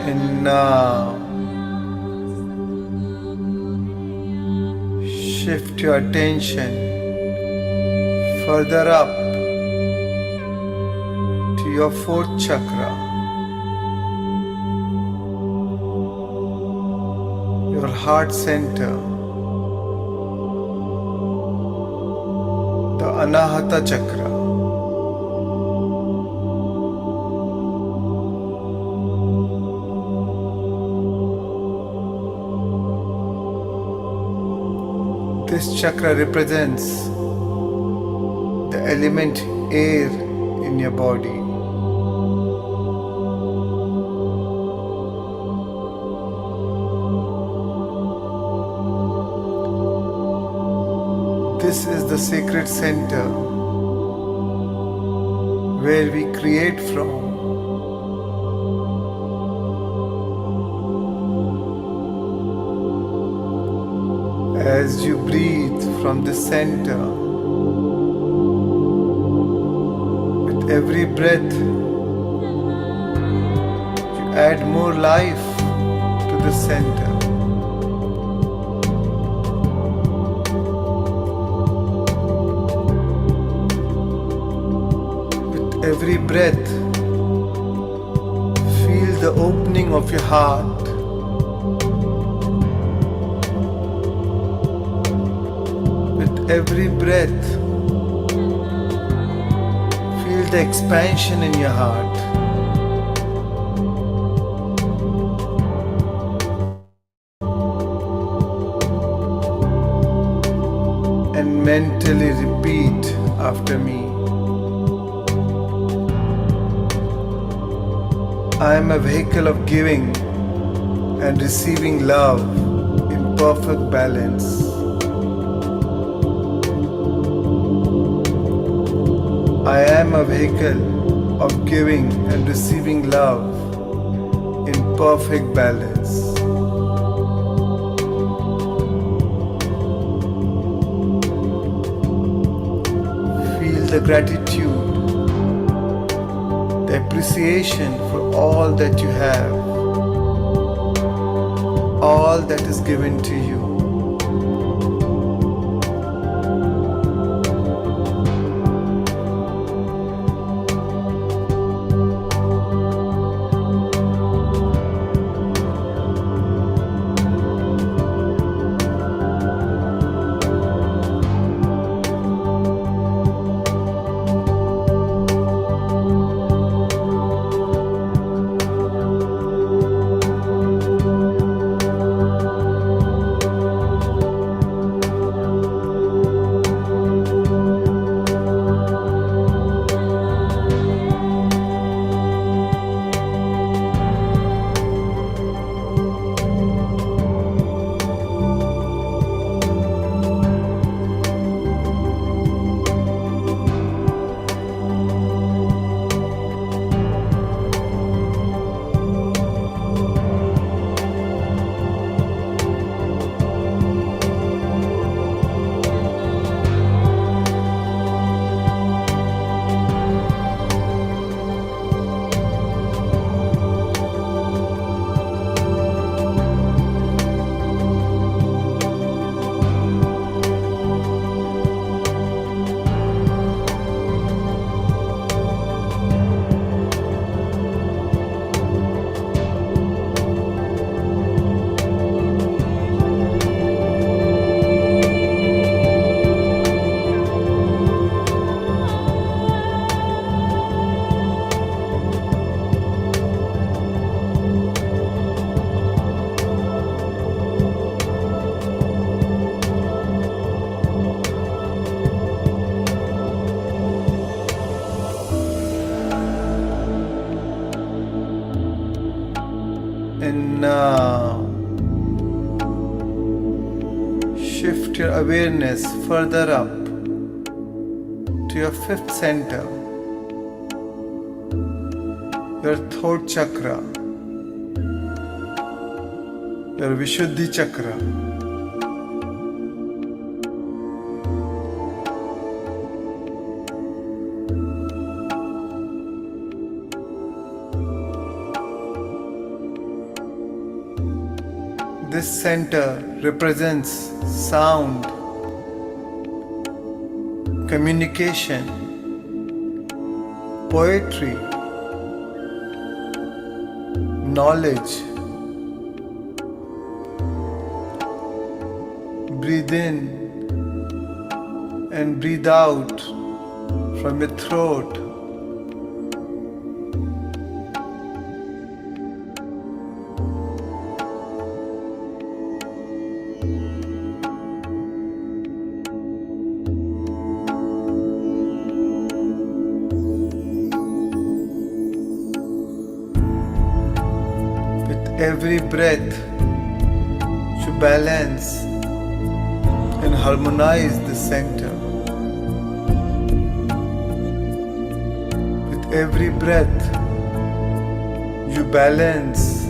And now shift your attention further up to your fourth chakra, your heart center, the Anahata chakra. This chakra represents the element air in your body. This is the sacred center where we create from. as you breathe from the center. With every breath, you add more life to the center. With every breath, feel the opening of your heart. Every breath, feel the expansion in your heart. And mentally repeat after me. I am a vehicle of giving and receiving love in perfect balance. I am a vehicle of giving and receiving love in perfect balance. Feel the gratitude, the appreciation for all that you have, all that is given to you. And now shift your awareness further up to your fifth center, your throat chakra, your Vishuddhi chakra. This center represents sound, communication, poetry, knowledge. Breathe in and breathe out from your throat. Every breath to balance and harmonize the center. With every breath, you balance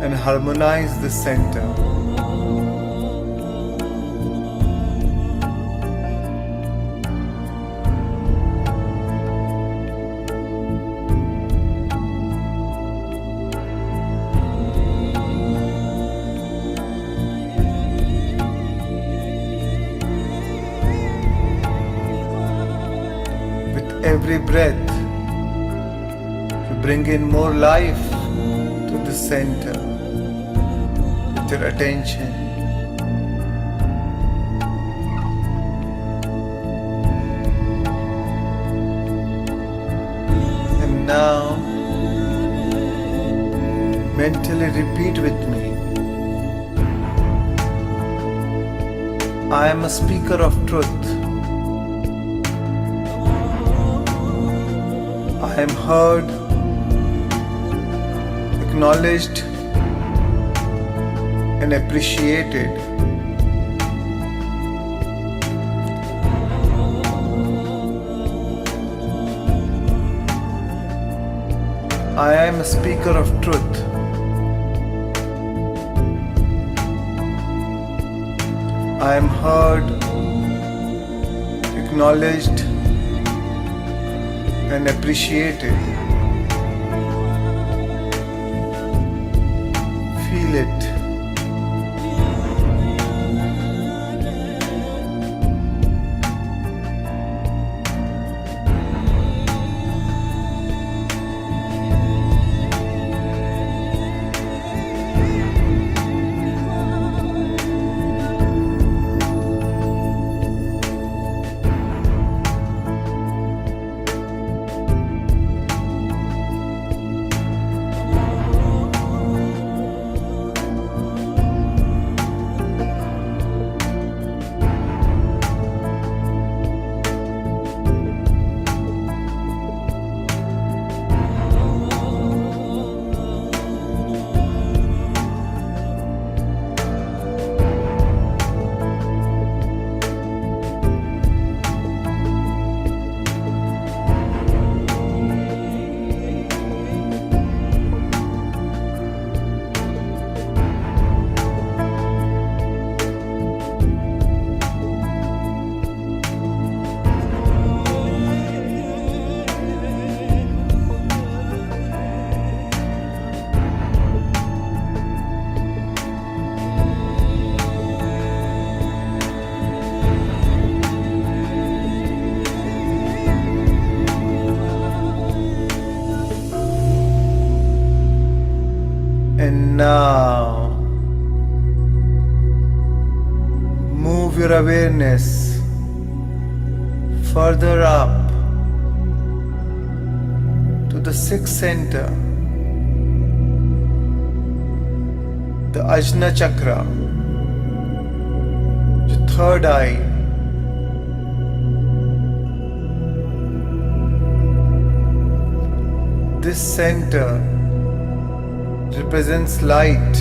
and harmonize the center. every breath, you bring in more life to the center with your attention. And now, mentally repeat with me. I am a speaker of truth. I am heard, acknowledged, and appreciated. I am a speaker of truth. I am heard, acknowledged, and appreciated. Feel it. And now, move your awareness further up to the sixth center, the Ajna Chakra, the third eye. This center represents light.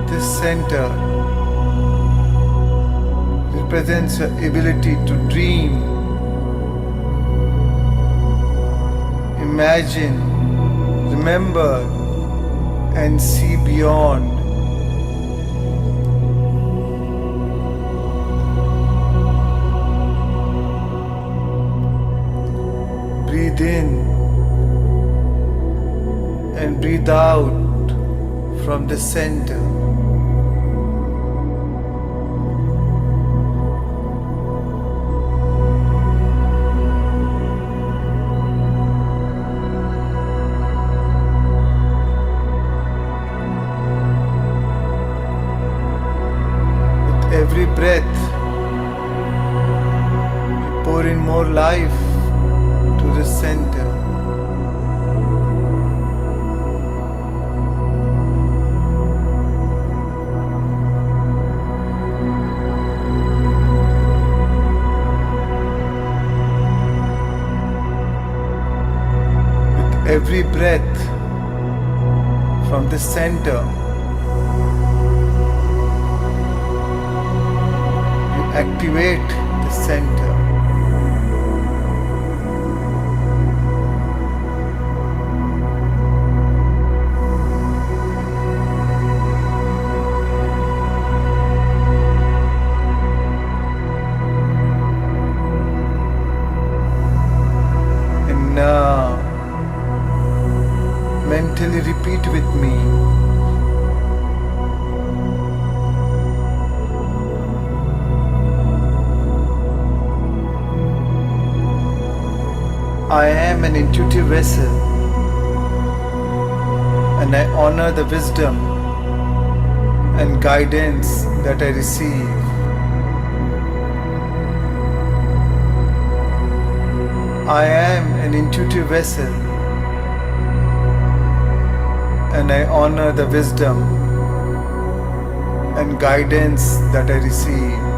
This center represents your ability to dream, imagine, remember, and see beyond. Breathe in and breathe out from the center. With every breath, you pour in more life to the center. With every breath from the center, you activate the center. Now, mentally repeat with me. am an intuitive vessel and I honor the wisdom and guidance that I receive. I am an intuitive vessel and I honor the wisdom and guidance that I receive.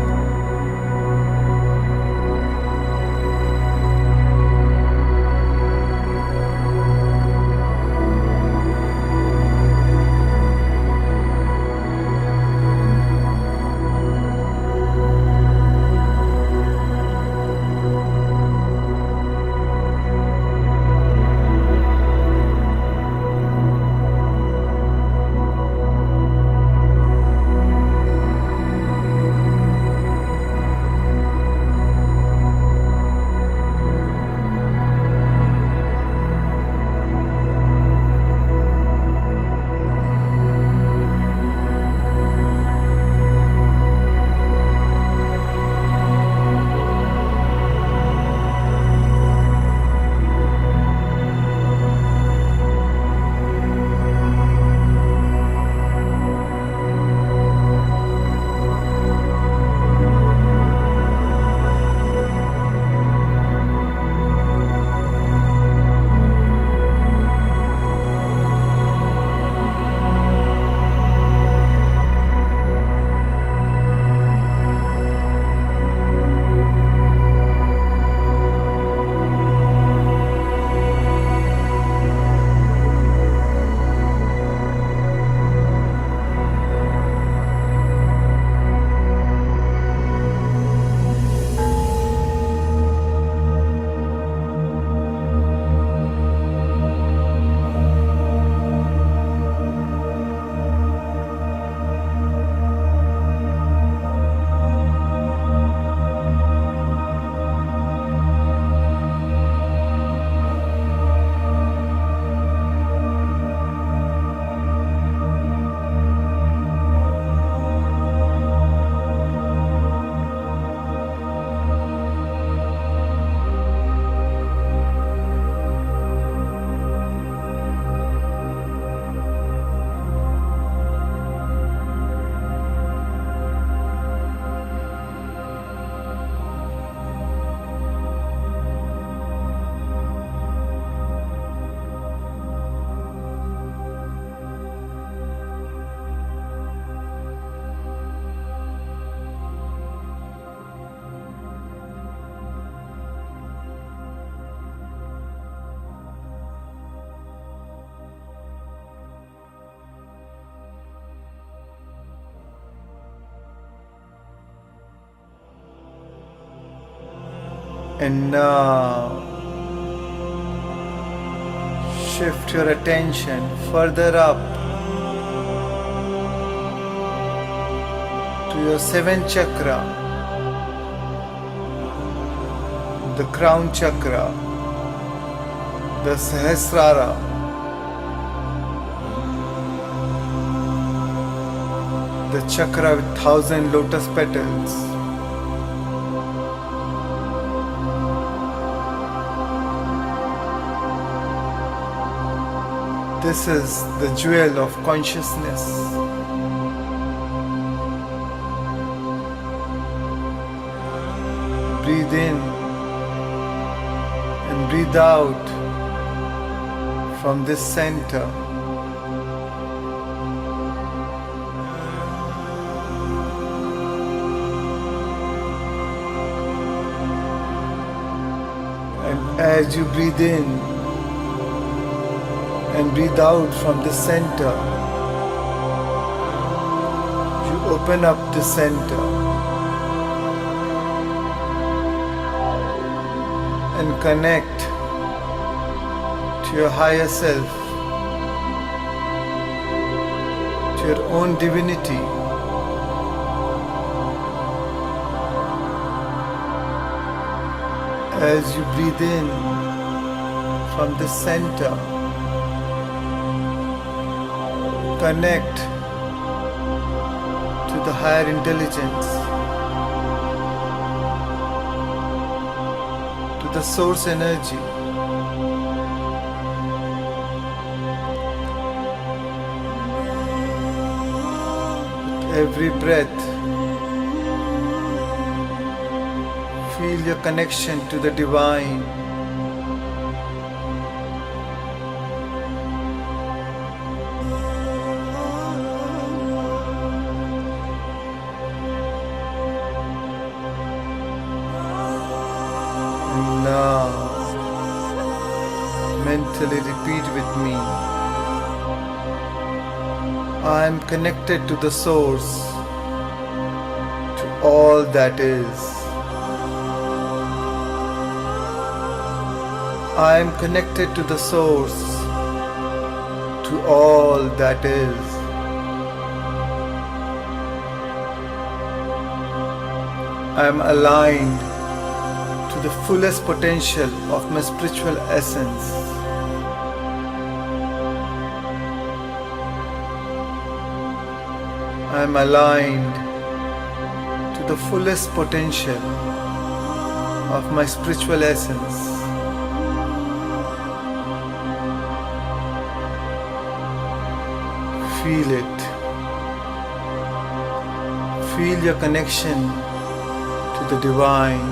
And now shift your attention further up to your seventh chakra, the crown chakra, the Sahasrara, the chakra with 1,000 lotus petals. This is the jewel of consciousness. Breathe in and breathe out from this center. And as you breathe in and breathe out from the center, you open up the center and connect to your higher self, to your own divinity. As you breathe in from the center, connect to the higher intelligence, to the source energy, every breath. Feel your connection to the divine. And now, mentally repeat with me. I am connected to the source, to all that is. I am connected to the source, to all that is. I am aligned to the fullest potential of my spiritual essence. I am aligned to the fullest potential of my spiritual essence. Feel it. Feel your connection to the divine.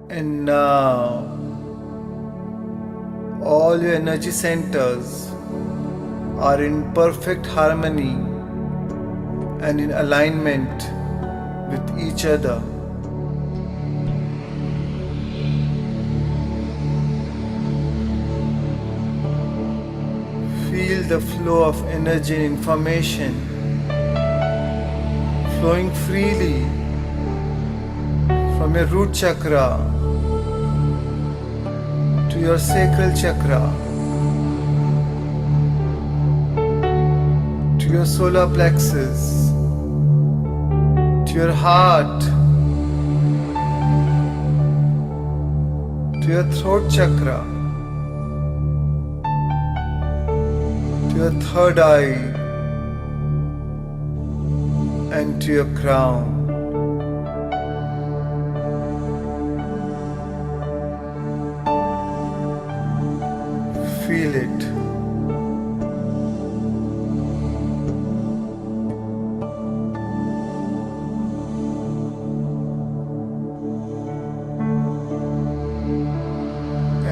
And now, all your energy centers are in perfect harmony and in alignment with each other. Feel the flow of energy and information flowing freely from your root chakra to your sacral chakra, to your solar plexus, to your heart, to your throat chakra, to your third eye, and to your crown. Feel it.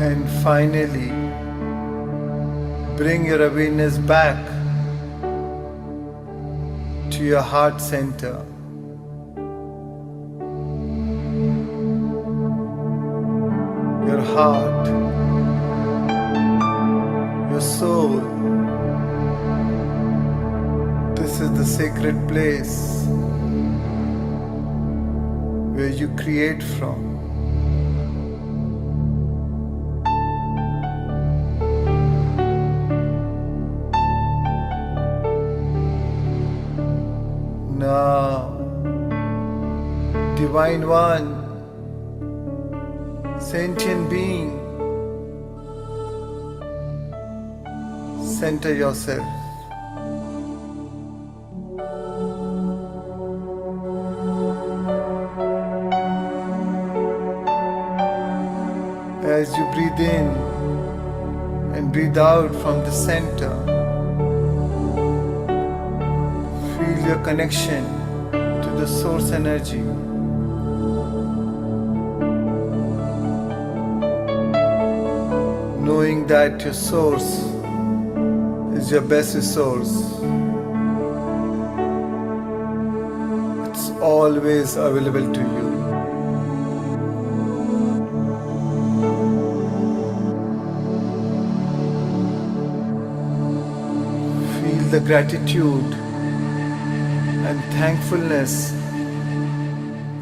And finally, bring your awareness back to your heart center. Your heart, your soul. This is the sacred place where you create from. Now, Divine One, sentient being, center yourself. As you breathe in and breathe out from the center, feel your connection to the source energy. Knowing that your source is your best resource. It's always available to you. Feel the gratitude and thankfulness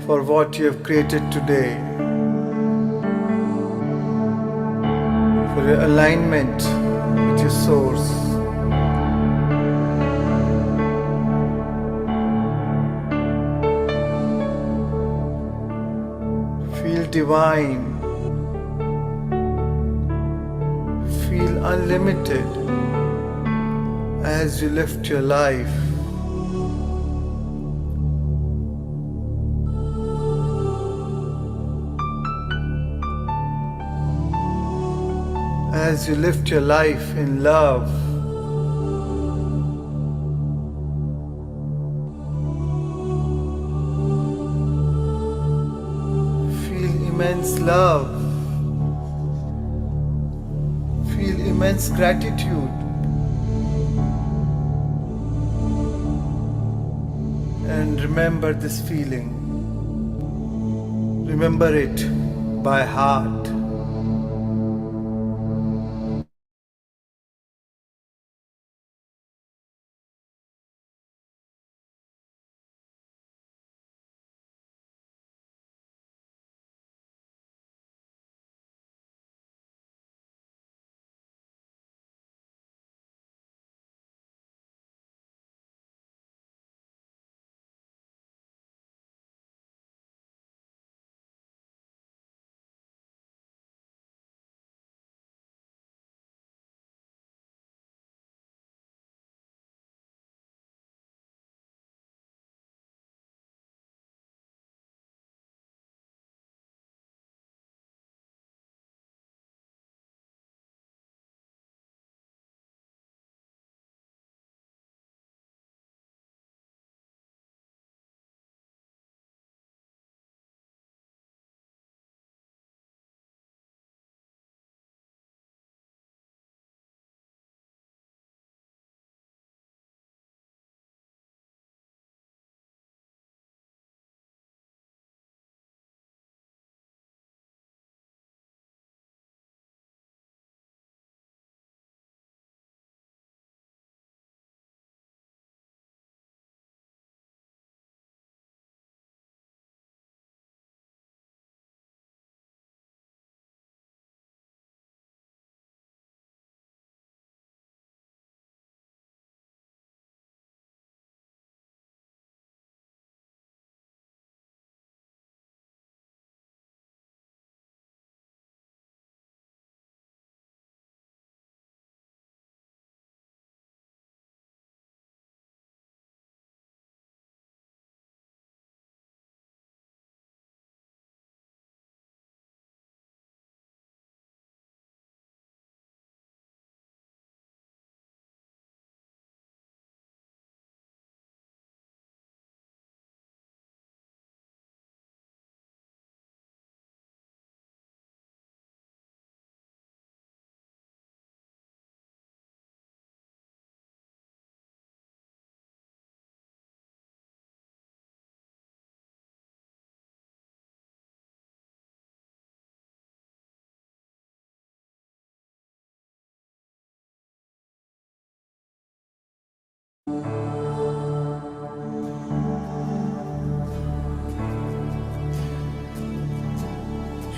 for what you have created today, for your alignment with your source. divine. Feel unlimited as you lift your life. As you lift your life in love. Feel immense love. Feel immense gratitude. And remember this feeling. Remember it by heart.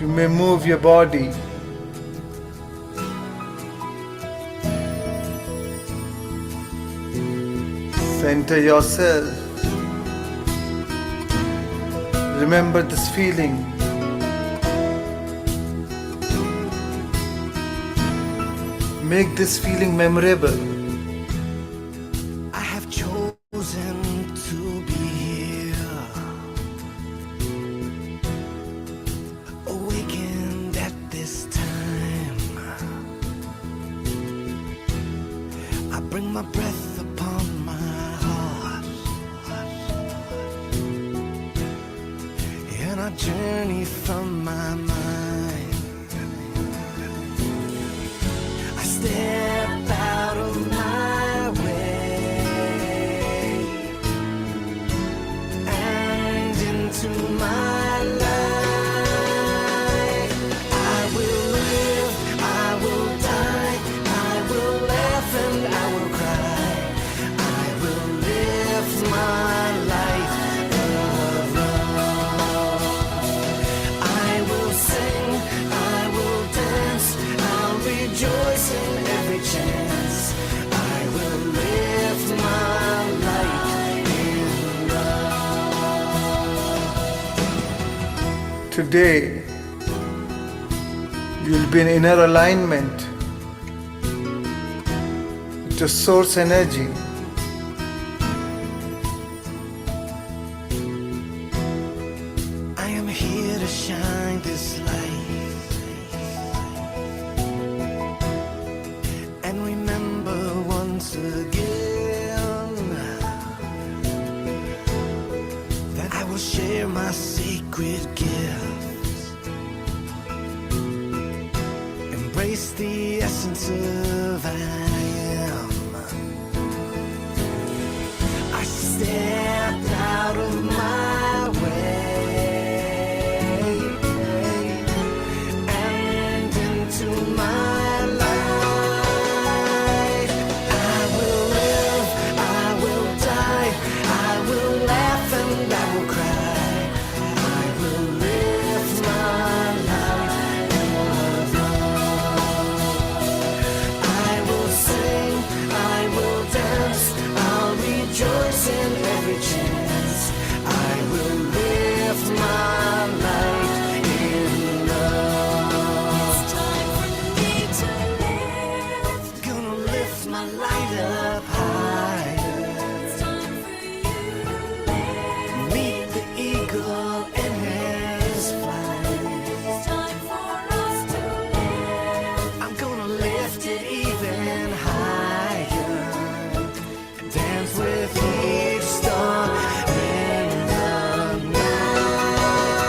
You may move your body. Center yourself. Remember this feeling. Make this feeling memorable. I have chosen to be here, awakened at this time. I bring my breath upon my heart, and I journey from my mind. I step out of my way and into my life. I will live, I will die, I will laugh and I will cry. I will live my life alone. I will sing, I will dance, I'll rejoice in every chance. I will live my life in love. Today, You'll be in inner alignment with your source energy. I am here to shine this light and remember once again that I will share my sacred gifts, embrace the essence of I am. I stepped out of my way and into my light. I will live, I will die, I will laugh and I will cry. I will live my life in love. I will sing, I will dance, I'll rejoice in every chance. I will live my life in love. It's time for me to live. Gonna lift my light up higher. It's time for you to live. Meet the eagle in his flight. It's time for us to live. I'm gonna lift it even higher. Dance with each star in the night.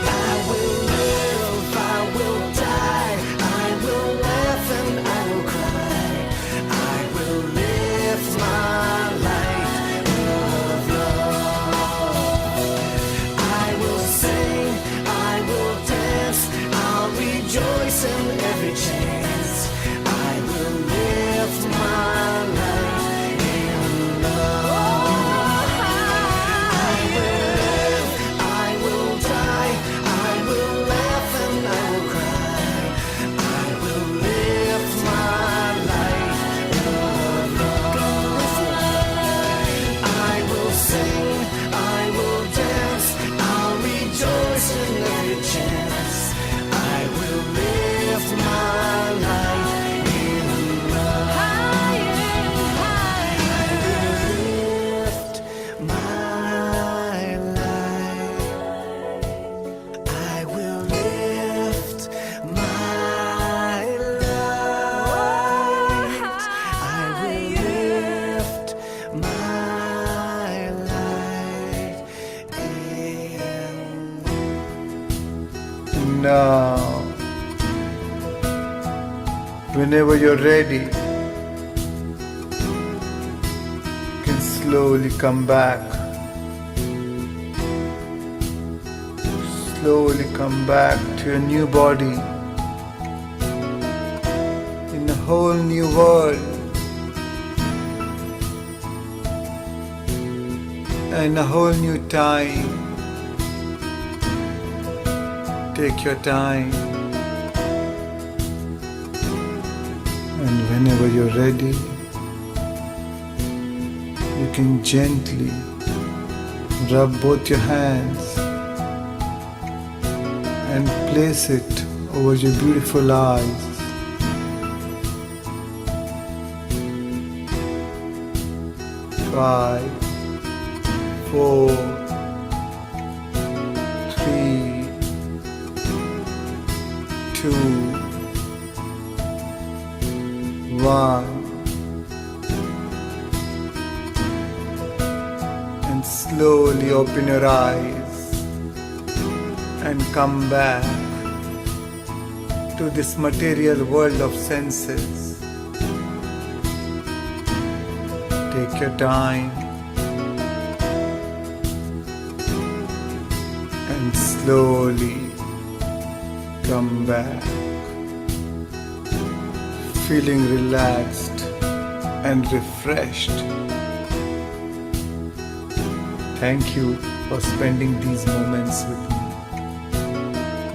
I will live, I will die, I will laugh and I will cry. I will live my life of love. I will sing, I will dance, I'll rejoice in every chance. I will live my life in love. I will live, I will die, I will laugh and I will cry. I will live my life of love. I will sing, I will dance, I'll rejoice in every chance. I will live my life in love. I lift my life. I will lift my light. I will lift my light in. Now, whenever you're ready, you can slowly come back. Slowly come back to your new body in a whole new world and a whole new time. Take your time, and whenever you're ready, you can gently rub both your hands and place it over your beautiful eyes. Five, four, three, two, one, and slowly open your eyes and come back to this material world of senses. Take your time and slowly come back, feeling relaxed and refreshed. Thank you for spending these moments with me.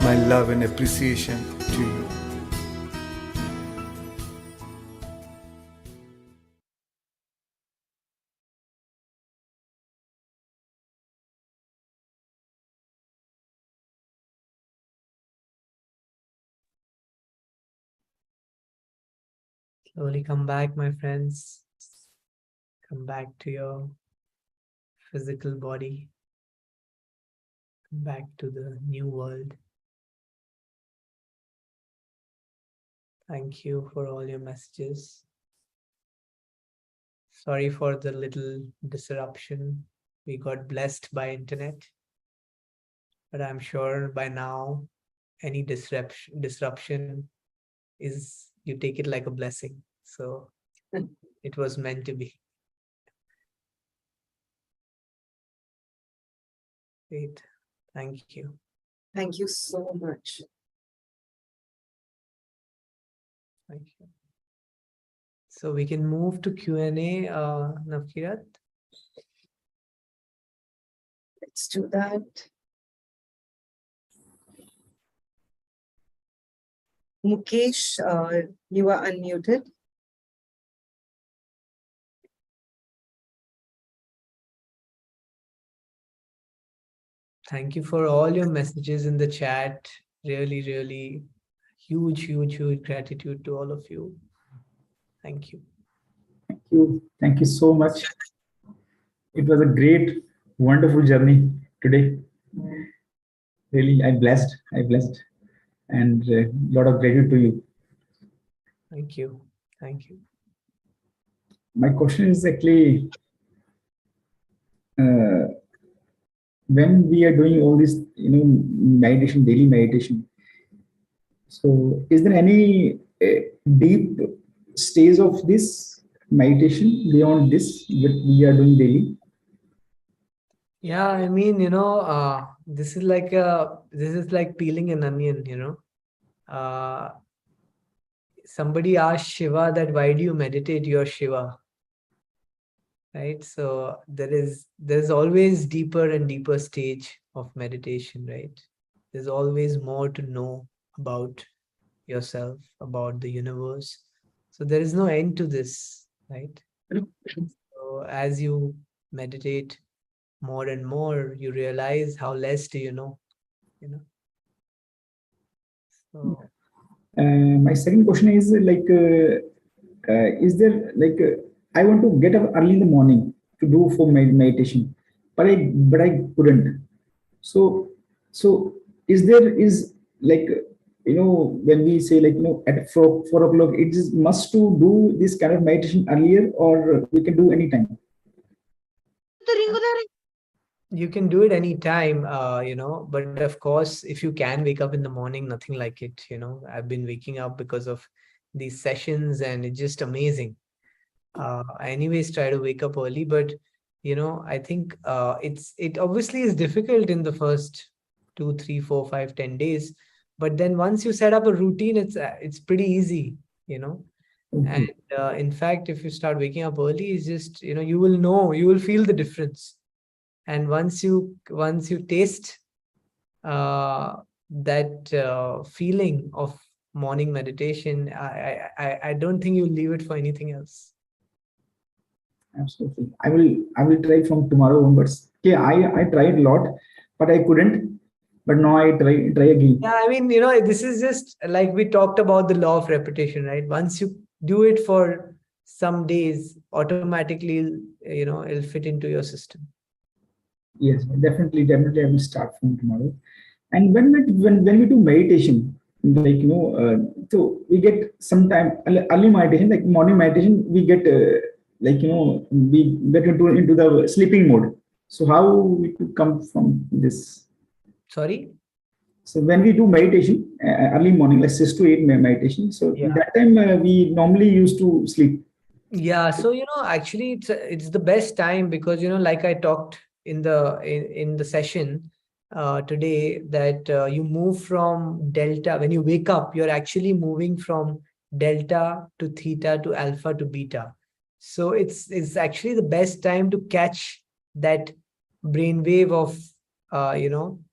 My love and appreciation to you. Slowly come back, my friends. Come back to your physical body. Come back to the new world. Thank you for all your messages. Sorry for the little disruption. We got blessed by internet, but I'm sure by now any disruption is, you take it like a blessing. So it was meant to be. Great. Thank you. Thank you so much. Thank you. So we can move to Q&A, Navkirat. Let's do that. Mukesh, you are unmuted. Thank you for all your messages in the chat. Really, really huge gratitude to all of you. Thank you. Thank you. Thank you so much. It was a great, wonderful journey today. Really, I blessed, and a lot of gratitude to you. Thank you. Thank you. My question is actually, when we are doing all this, meditation, daily meditation. So, is there any deep stage of this meditation beyond this that we are doing daily? Yeah, I mean, this is like peeling an onion, somebody asked Shiva that why do you meditate? You're Shiva. Right? So there's always deeper and deeper stage of meditation, right? There's always more to know about yourself, about the universe. So there is no end to this, right? So as you meditate more and more, you realize how less do you know. So My second question is is there I want to get up early in the morning to do for meditation, but I couldn't. So is when we say at 4 o'clock, it is must to do this kind of meditation earlier, or we can do anytime. you can do it anytime, but of course, if you can wake up in the morning, nothing like it. I've been waking up because of these sessions and it's just amazing. I anyways try to wake up early, but I think it obviously is difficult in the first 2, 3, 4, 5, 10 days, but then once you set up a routine, it's pretty easy. Okay. And in fact, if you start waking up early, it's just you will feel the difference. And once you taste that feeling of morning meditation, I don't think you'll leave it for anything else. Absolutely. I will try from tomorrow onwards. Okay, I tried a lot, but I couldn't. But now I try again. Yeah, I mean, this is just like we talked about the law of repetition, right? Once you do it for some days, automatically, it'll fit into your system. Yes, definitely I will start from tomorrow. And when we do meditation, so we get some time early meditation, like morning meditation, we get we get into the sleeping mode. So how we could come from this? Sorry? So when we do meditation early morning, like 6 to 8 meditation, so Yeah. that time we normally used to sleep. Yeah, so actually it's the best time because like I talked in the session today, that you move from delta. When you wake up, you're actually moving from delta to theta to alpha to beta. So it's actually the best time to catch that brainwave of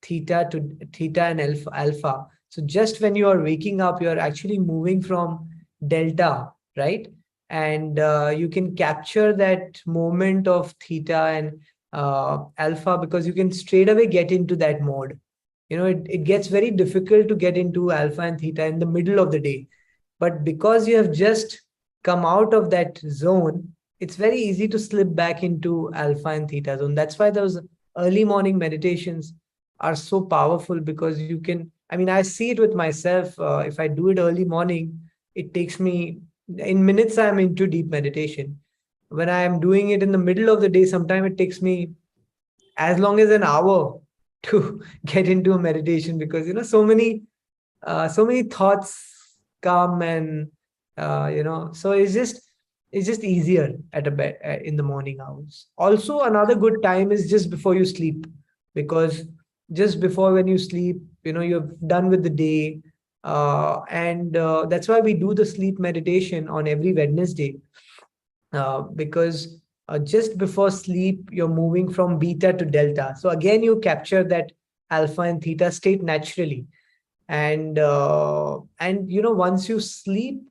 theta and alpha. So just when you are waking up, you're actually moving from delta, right? And you can capture that moment of theta and alpha, because you can straight away get into that mode. It gets very difficult to get into alpha and theta in the middle of the day, but because you have just come out of that zone, it's very easy to slip back into alpha and theta zone. That's why those early morning meditations are so powerful, because you can, I mean, I see it with myself. If I do it early morning, it takes me, in minutes, I'm into deep meditation. When I am doing it in the middle of the day, sometimes it takes me as long as an hour to get into a meditation, because, so many thoughts come, and, so it's just easier at a bed in the morning hours. Also, another good time is just before you sleep, because just before, when you sleep, you're done with the day. And that's why we do the sleep meditation on every Wednesday, because just before sleep, you're moving from beta to delta. So again, you capture that alpha and theta state naturally. And once you sleep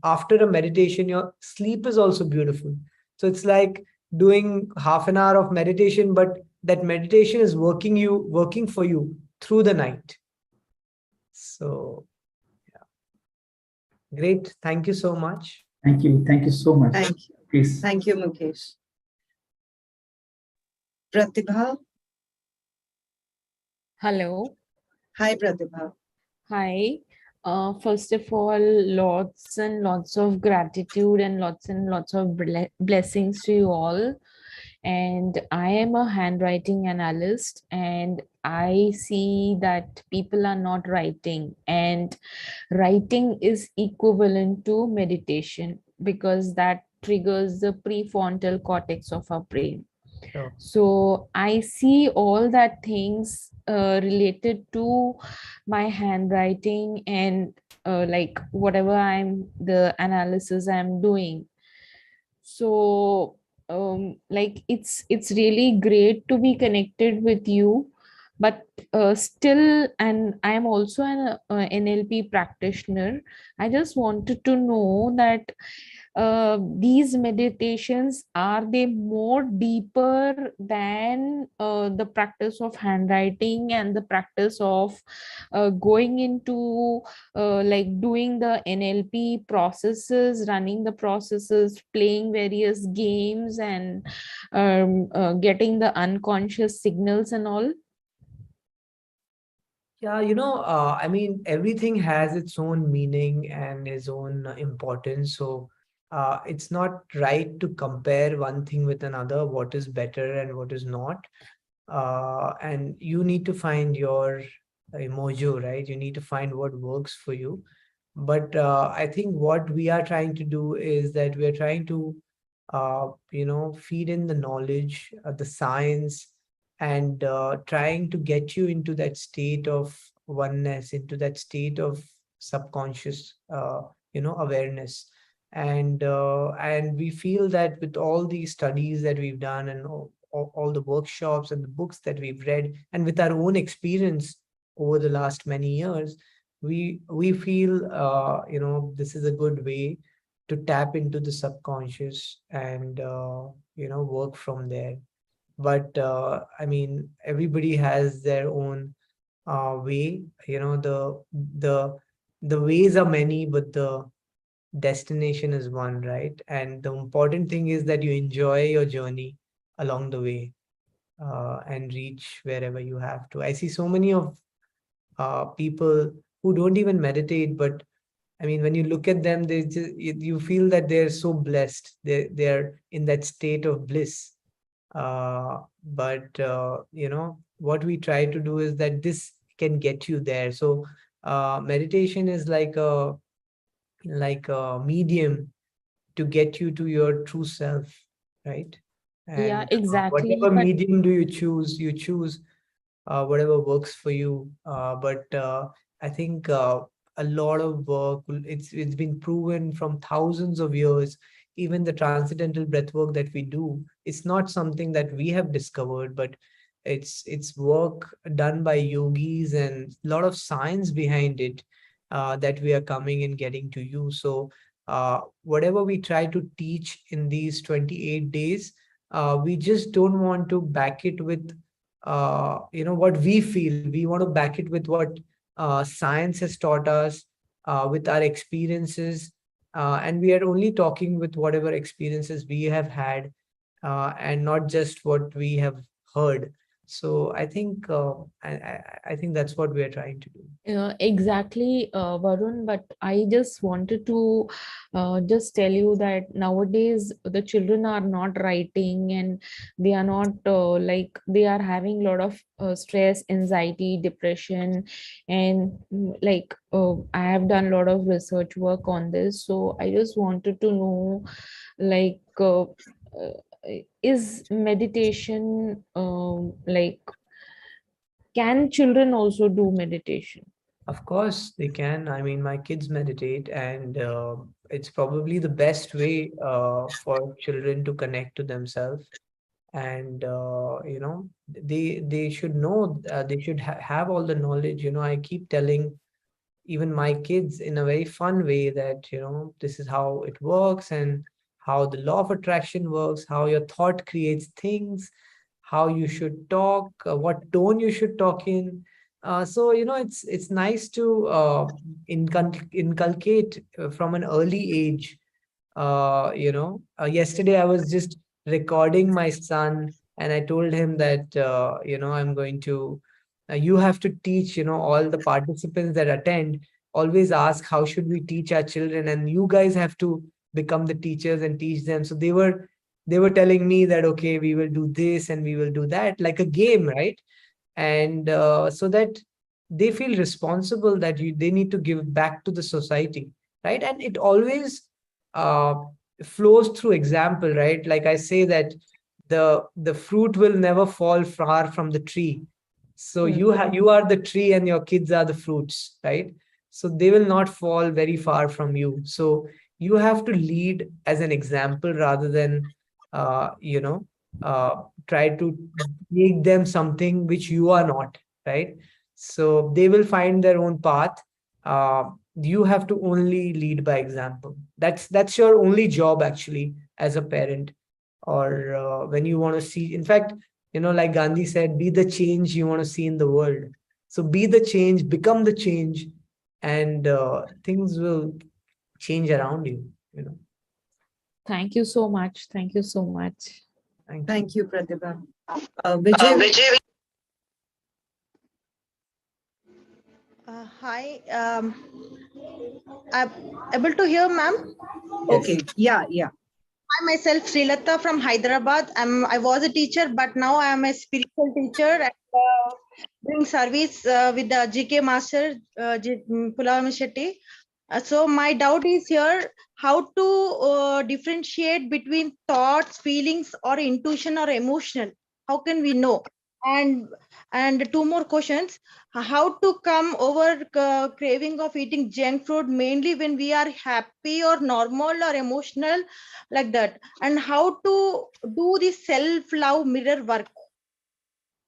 after a meditation, your sleep is also beautiful. So it's like doing half an hour of meditation, but that meditation is working for you through the night. So yeah, great. Thank you so much. Thank you. Thank you so much. Thank you. Please. Thank you, Mukesh. Pratibha. Hello. Hi, Pratibha. Hi. First of all, lots and lots of gratitude and lots of blessings to you all. And I am a handwriting analyst, and I see that people are not writing, and writing is equivalent to meditation, because that triggers the prefrontal cortex of our brain. Sure. So I see all that things related to my handwriting, and like whatever the analysis I'm doing. So like it's really great to be connected with you, but still, and I am also an NLP practitioner. I just wanted to know that these meditations, are they more deeper than the practice of handwriting and the practice of going into like doing the NLP processes, running the processes, playing various games, and getting the unconscious signals and all? Yeah, I mean, everything has its own meaning and its own importance. So it's not right to compare one thing with another, what is better and what is not. And you need to find your mojo, right? You need to find what works for you. But I think what we are trying to do is that we are trying to, feed in the knowledge, the science, and trying to get you into that state of oneness, into that state of subconscious, awareness. And we feel that with all these studies that we've done, and all the workshops and the books that we've read, and with our own experience over the last many years, we feel this is a good way to tap into the subconscious and work from there. But I mean, everybody has their own way. The ways are many, but the destination is one, right? And the important thing is that you enjoy your journey along the way, and reach wherever you have to. I see so many of people who don't even meditate, but I mean, when you look at them, they just, you feel that they're so blessed. They're in that state of bliss. But what we try to do is that this can get you there. So meditation is like a medium to get you to your true self, right? Yeah, And exactly. whatever But medium do you choose whatever works for you. But I think a lot of work, it's been proven from thousands of years. Even the transcendental breath work that we do, it's not something that we have discovered, but it's work done by yogis, and a lot of science behind it, that we are coming and getting to you. So whatever we try to teach in these 28 days, we just don't want to back it with what we feel. We want to back it with what science has taught us, with our experiences, and we are only talking with whatever experiences we have had, and not just what we have heard. So I think I think that's what we are trying to do. Exactly, Varun. But I just wanted to just tell you that nowadays the children are not writing, and they are not like they are having a lot of stress, anxiety, depression, and like I have done a lot of research work on this. So I just wanted to know, like, is meditation like, can children also do meditation? Of course, they can. I mean, my kids meditate, and it's probably the best way for children to connect to themselves. And they should know, they should have all the knowledge. I keep telling even my kids in a very fun way that this is how it works, and how the law of attraction works, how your thought creates things, how you should talk, what tone you should talk in. So it's nice to inculcate from an early age. Yesterday I was just recording my son, and I told him that I'm going to you have to teach all the participants that attend, always ask how should we teach our children, and you guys have to become the teachers and teach them. So they were telling me that, okay, we will do this and we will do that, like a game, right? And so that they feel responsible, that they need to give back to the society, right? And it always uh, flows through example, right? Like I say that the fruit will never fall far from the tree. So you are the tree and your kids are the fruits, right? So they will not fall very far from you. So you have to lead as an example rather than uh, you know try to make them something which you are not, right? So they will find their own path. You have to only lead by example. That's your only job actually as a parent, or when you want to see. In fact, like Gandhi said, be the change you want to see in the world. So be the change, become the change, and things will change around you. Thank you so much. Thank you so much. Thank you. Thank you, Pratibha. Vijay, Hi, I'm able to hear, ma'am. okay, yeah. I myself, Srilata from Hyderabad. I was a teacher, but now I am a spiritual teacher and doing service with the GK Master, Pulavam Shetty. So my doubt is here, how to differentiate between thoughts, feelings, or intuition or emotional? How can we know? And two more questions. How to come over craving of eating junk food, mainly when we are happy or normal or emotional, like that? And how to do the self-love mirror work?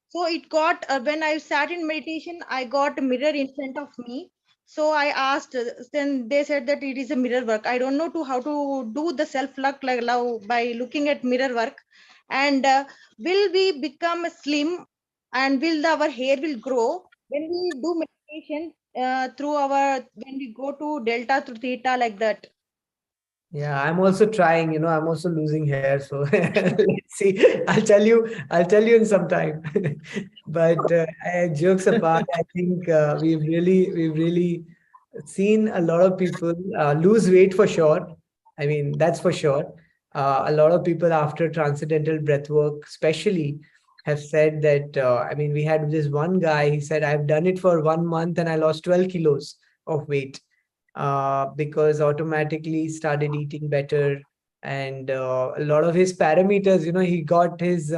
So it got when I sat in meditation, I got a mirror in front of me. So I asked, then they said that it is a mirror work. I don't know how to do the self love like love by looking at mirror work. And will we become slim, and will our hair will grow when we do meditation through our when we go to delta through theta, like that? Yeah, I'm also trying, I'm also losing hair. So let's see. I'll tell you in some time. But jokes apart, I think we've really seen a lot of people lose weight for sure. I mean, that's for sure. A lot of people after transcendental breathwork, especially, have said that. I mean, we had this one guy. He said, "I've done it for 1 month and I lost 12 kilos of weight." Because automatically started eating better, and a lot of his parameters, he got his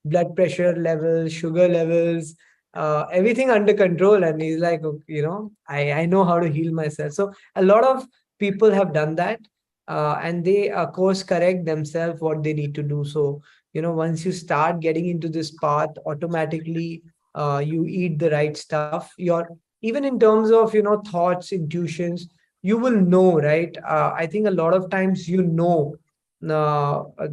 blood pressure levels, sugar levels, everything under control, and he's like, "Okay, I know how to heal myself." So a lot of people have done that, and they course correct themselves what they need to do. So once you start getting into this path, automatically you eat the right stuff. Your Even in terms of thoughts, intuitions, you will know, right? I think a lot of times uh, uh,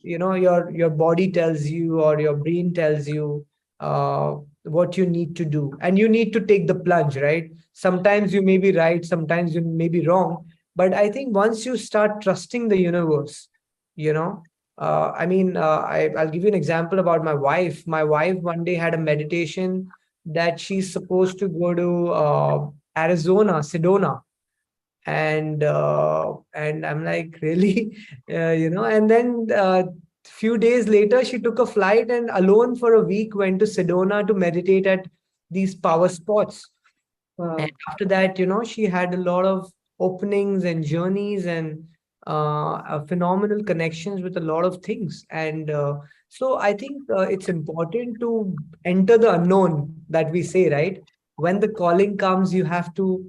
your body tells you, or your brain tells you what you need to do, and you need to take the plunge, right? Sometimes you may be right, sometimes you may be wrong, But I think once you start trusting the universe, you know, I'll give you an example about my wife. My wife one day had a meditation that she's supposed to go to Arizona, Sedona, and I'm like, really, and then few days later she took a flight and alone for a week went to Sedona to meditate at these power spots. And after that, she had a lot of openings and journeys and phenomenal connections with a lot of things. And so I think it's important to enter the unknown, that we say, right? When the calling comes, you have to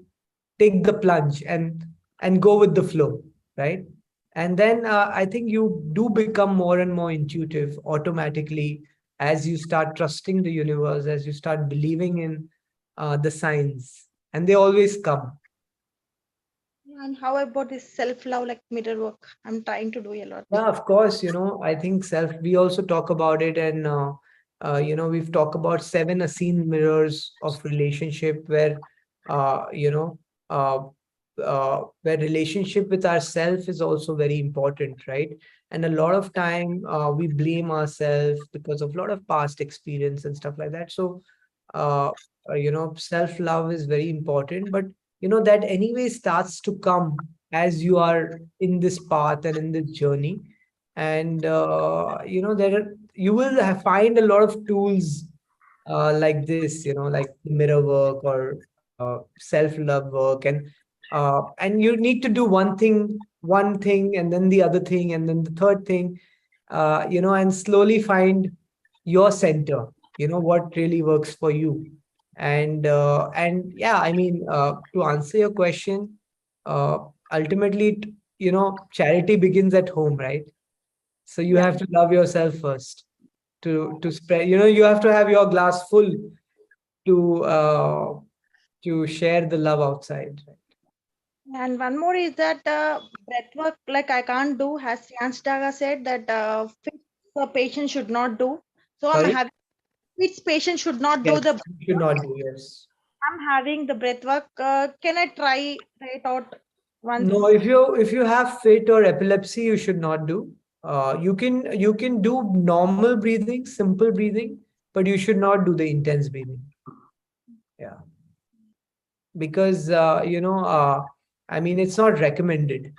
take the plunge and go with the flow, right? And then I think you do become more and more intuitive automatically as you start trusting the universe, as you start believing in the signs, and they always come. And how about this self-love, like mirror work? I'm trying to do a lot. Yeah, of course, I think we also talk about it, and we've talked about 7 unseen mirrors of relationship where uh, you know uh, where relationship with ourself is also very important, right? And a lot of time we blame ourselves because of a lot of past experience and stuff like that. So self-love is very important, but that anyway starts to come as you are in this path and in this journey. And you will find a lot of tools like this, like mirror work or self-love work, and you need to do one thing and then the other thing and then the third thing, and slowly find your center, what really works for you. And yeah, to answer your question, uh, ultimately, charity begins at home, right? So you have to love yourself first to spread, you have to have your glass full to share the love outside. And one more is that breath work, like I can't do, as Daga said, that the patient should not do. So I'm Sorry? having which patient should not Yes, do the. you should not do, yes. I'm having the breath work. Can I try it out once? No, if you have fit or epilepsy, you should not do. You can do normal breathing, simple breathing, but you should not do the intense breathing. Yeah, because it's not recommended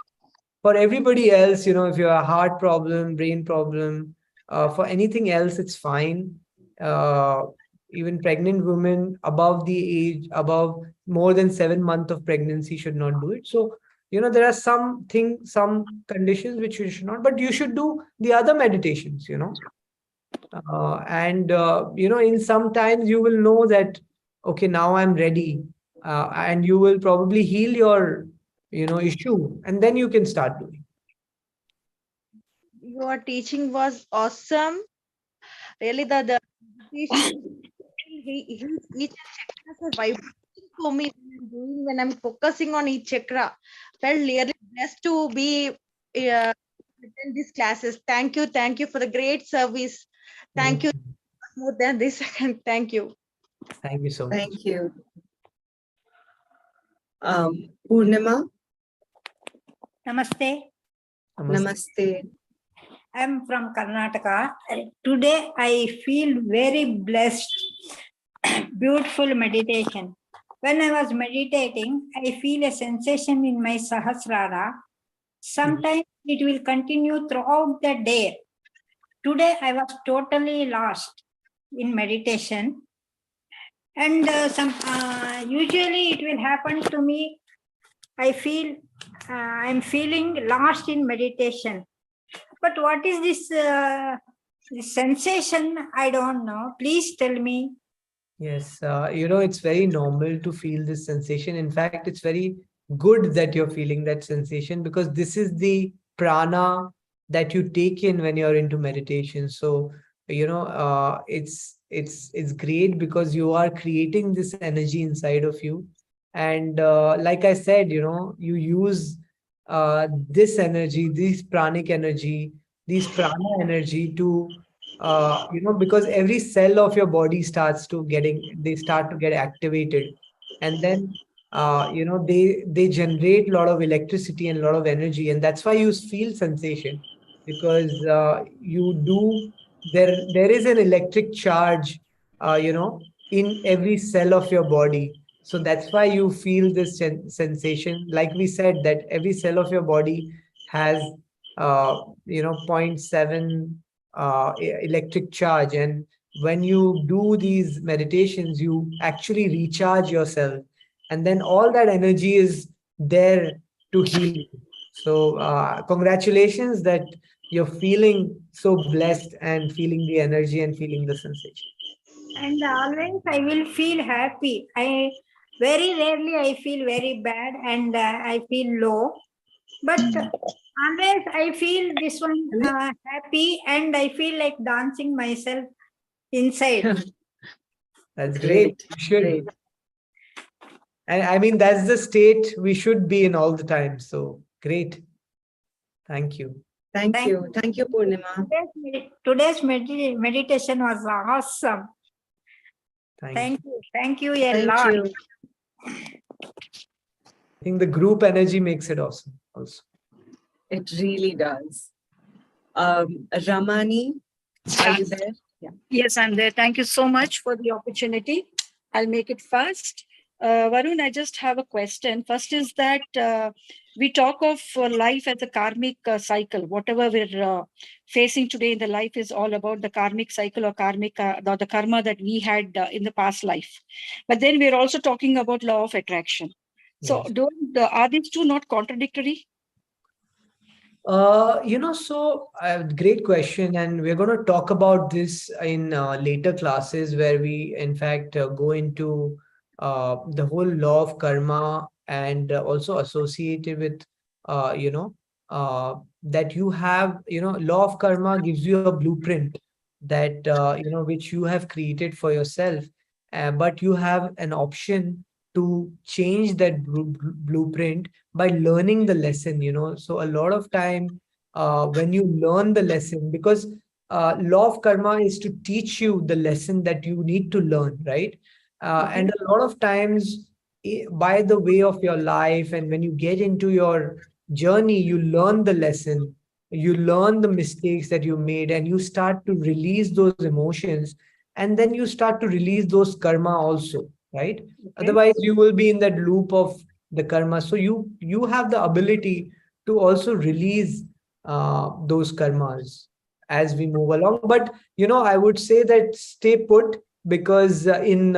for everybody else. If you have a heart problem, brain problem, for anything else, it's fine. Uh, Even pregnant women above more than 7 months of pregnancy should not do it. So, there are some conditions which you should not, but you should do the other meditations, in sometimes you will know that, okay, now I'm ready, and you will probably heal your, issue, and then you can start doing. Your teaching was awesome. Really, the each chakras are vibrating for me when I'm focusing on each chakra. Felt really blessed to be attend these classes. Thank you for the great service. Thank you more than this. Thank you. Thank you so much. Thank you. Purnima, Namaste. namaste. I'm from Karnataka. Today I feel very blessed. Beautiful meditation. When I was meditating, I feel a sensation in my Sahasrara. Sometimes it will continue throughout the day. Today I was totally lost in meditation. And usually it will happen to me. I feel I'm feeling lost in meditation. But what is this sensation? I don't know. Please tell me. Yes, it's very normal to feel this sensation. In fact, it's very good that you're feeling that sensation, because this is the prana that you take in when you're into meditation. So, it's great because you are creating this energy inside of you. And like I said, you use this energy, this pranic energy, this prana energy to because every cell of your body they start to get activated, and then they generate a lot of electricity and a lot of energy, and that's why you feel sensation, because there is an electric charge in every cell of your body. So that's why you feel this sensation. Like we said, that every cell of your body has zero point 0.7 electric charge, and when you do these meditations, you actually recharge yourself, and then all that energy is there to heal you. So congratulations that you're feeling so blessed and feeling the energy and feeling the sensation. And always I will feel happy. I very rarely I feel very bad and I feel low. But always I feel this one happy and I feel like dancing myself inside. That's great. You should. Great. And I mean, that's the state we should be in all the time. So great. Thank you. Thank you. Thank you, Purnima. Today's meditation was awesome. Thank you. Thank you a Thank lot. you. I think the group energy makes it awesome also. It really does. Ramani, are you there? Yeah. Yes, I'm there. Thank you so much for the opportunity. I'll make it fast. Varun, I just have a question. First is that we talk of life as a karmic cycle. Whatever we're facing today in the life is all about the karmic cycle or karmic, the karma that we had in the past life. But then we're also talking about law of attraction. So Yes. are these two not contradictory? Great question. And we're going to talk about this in later classes, where we, in fact, go into the whole law of karma, and also associated with, that you have, law of karma gives you a blueprint that, which you have created for yourself. But you have an option to change that blueprint by learning the lesson. So a lot of time when you learn the lesson, because law of karma is to teach you the lesson that you need to learn, right? And a lot of times, by the way of your life, and when you get into your journey, you learn the lesson, you learn the mistakes that you made, and you start to release those emotions, and then you start to release those karma also, right? Otherwise you will be in that loop of the karma. So you have the ability to also release those karmas as we move along. But I would say that stay put, because in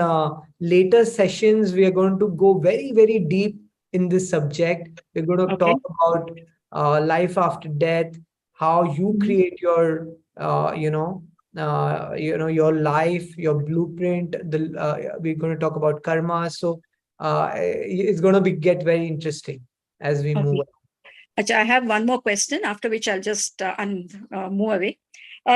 later sessions we are going to go very, very deep in this subject. We're going to talk about life after death, how you create your your life, your blueprint. We're going to talk about karma. So it's going to get very interesting as we move on. I have one more question, after which I'll just move away.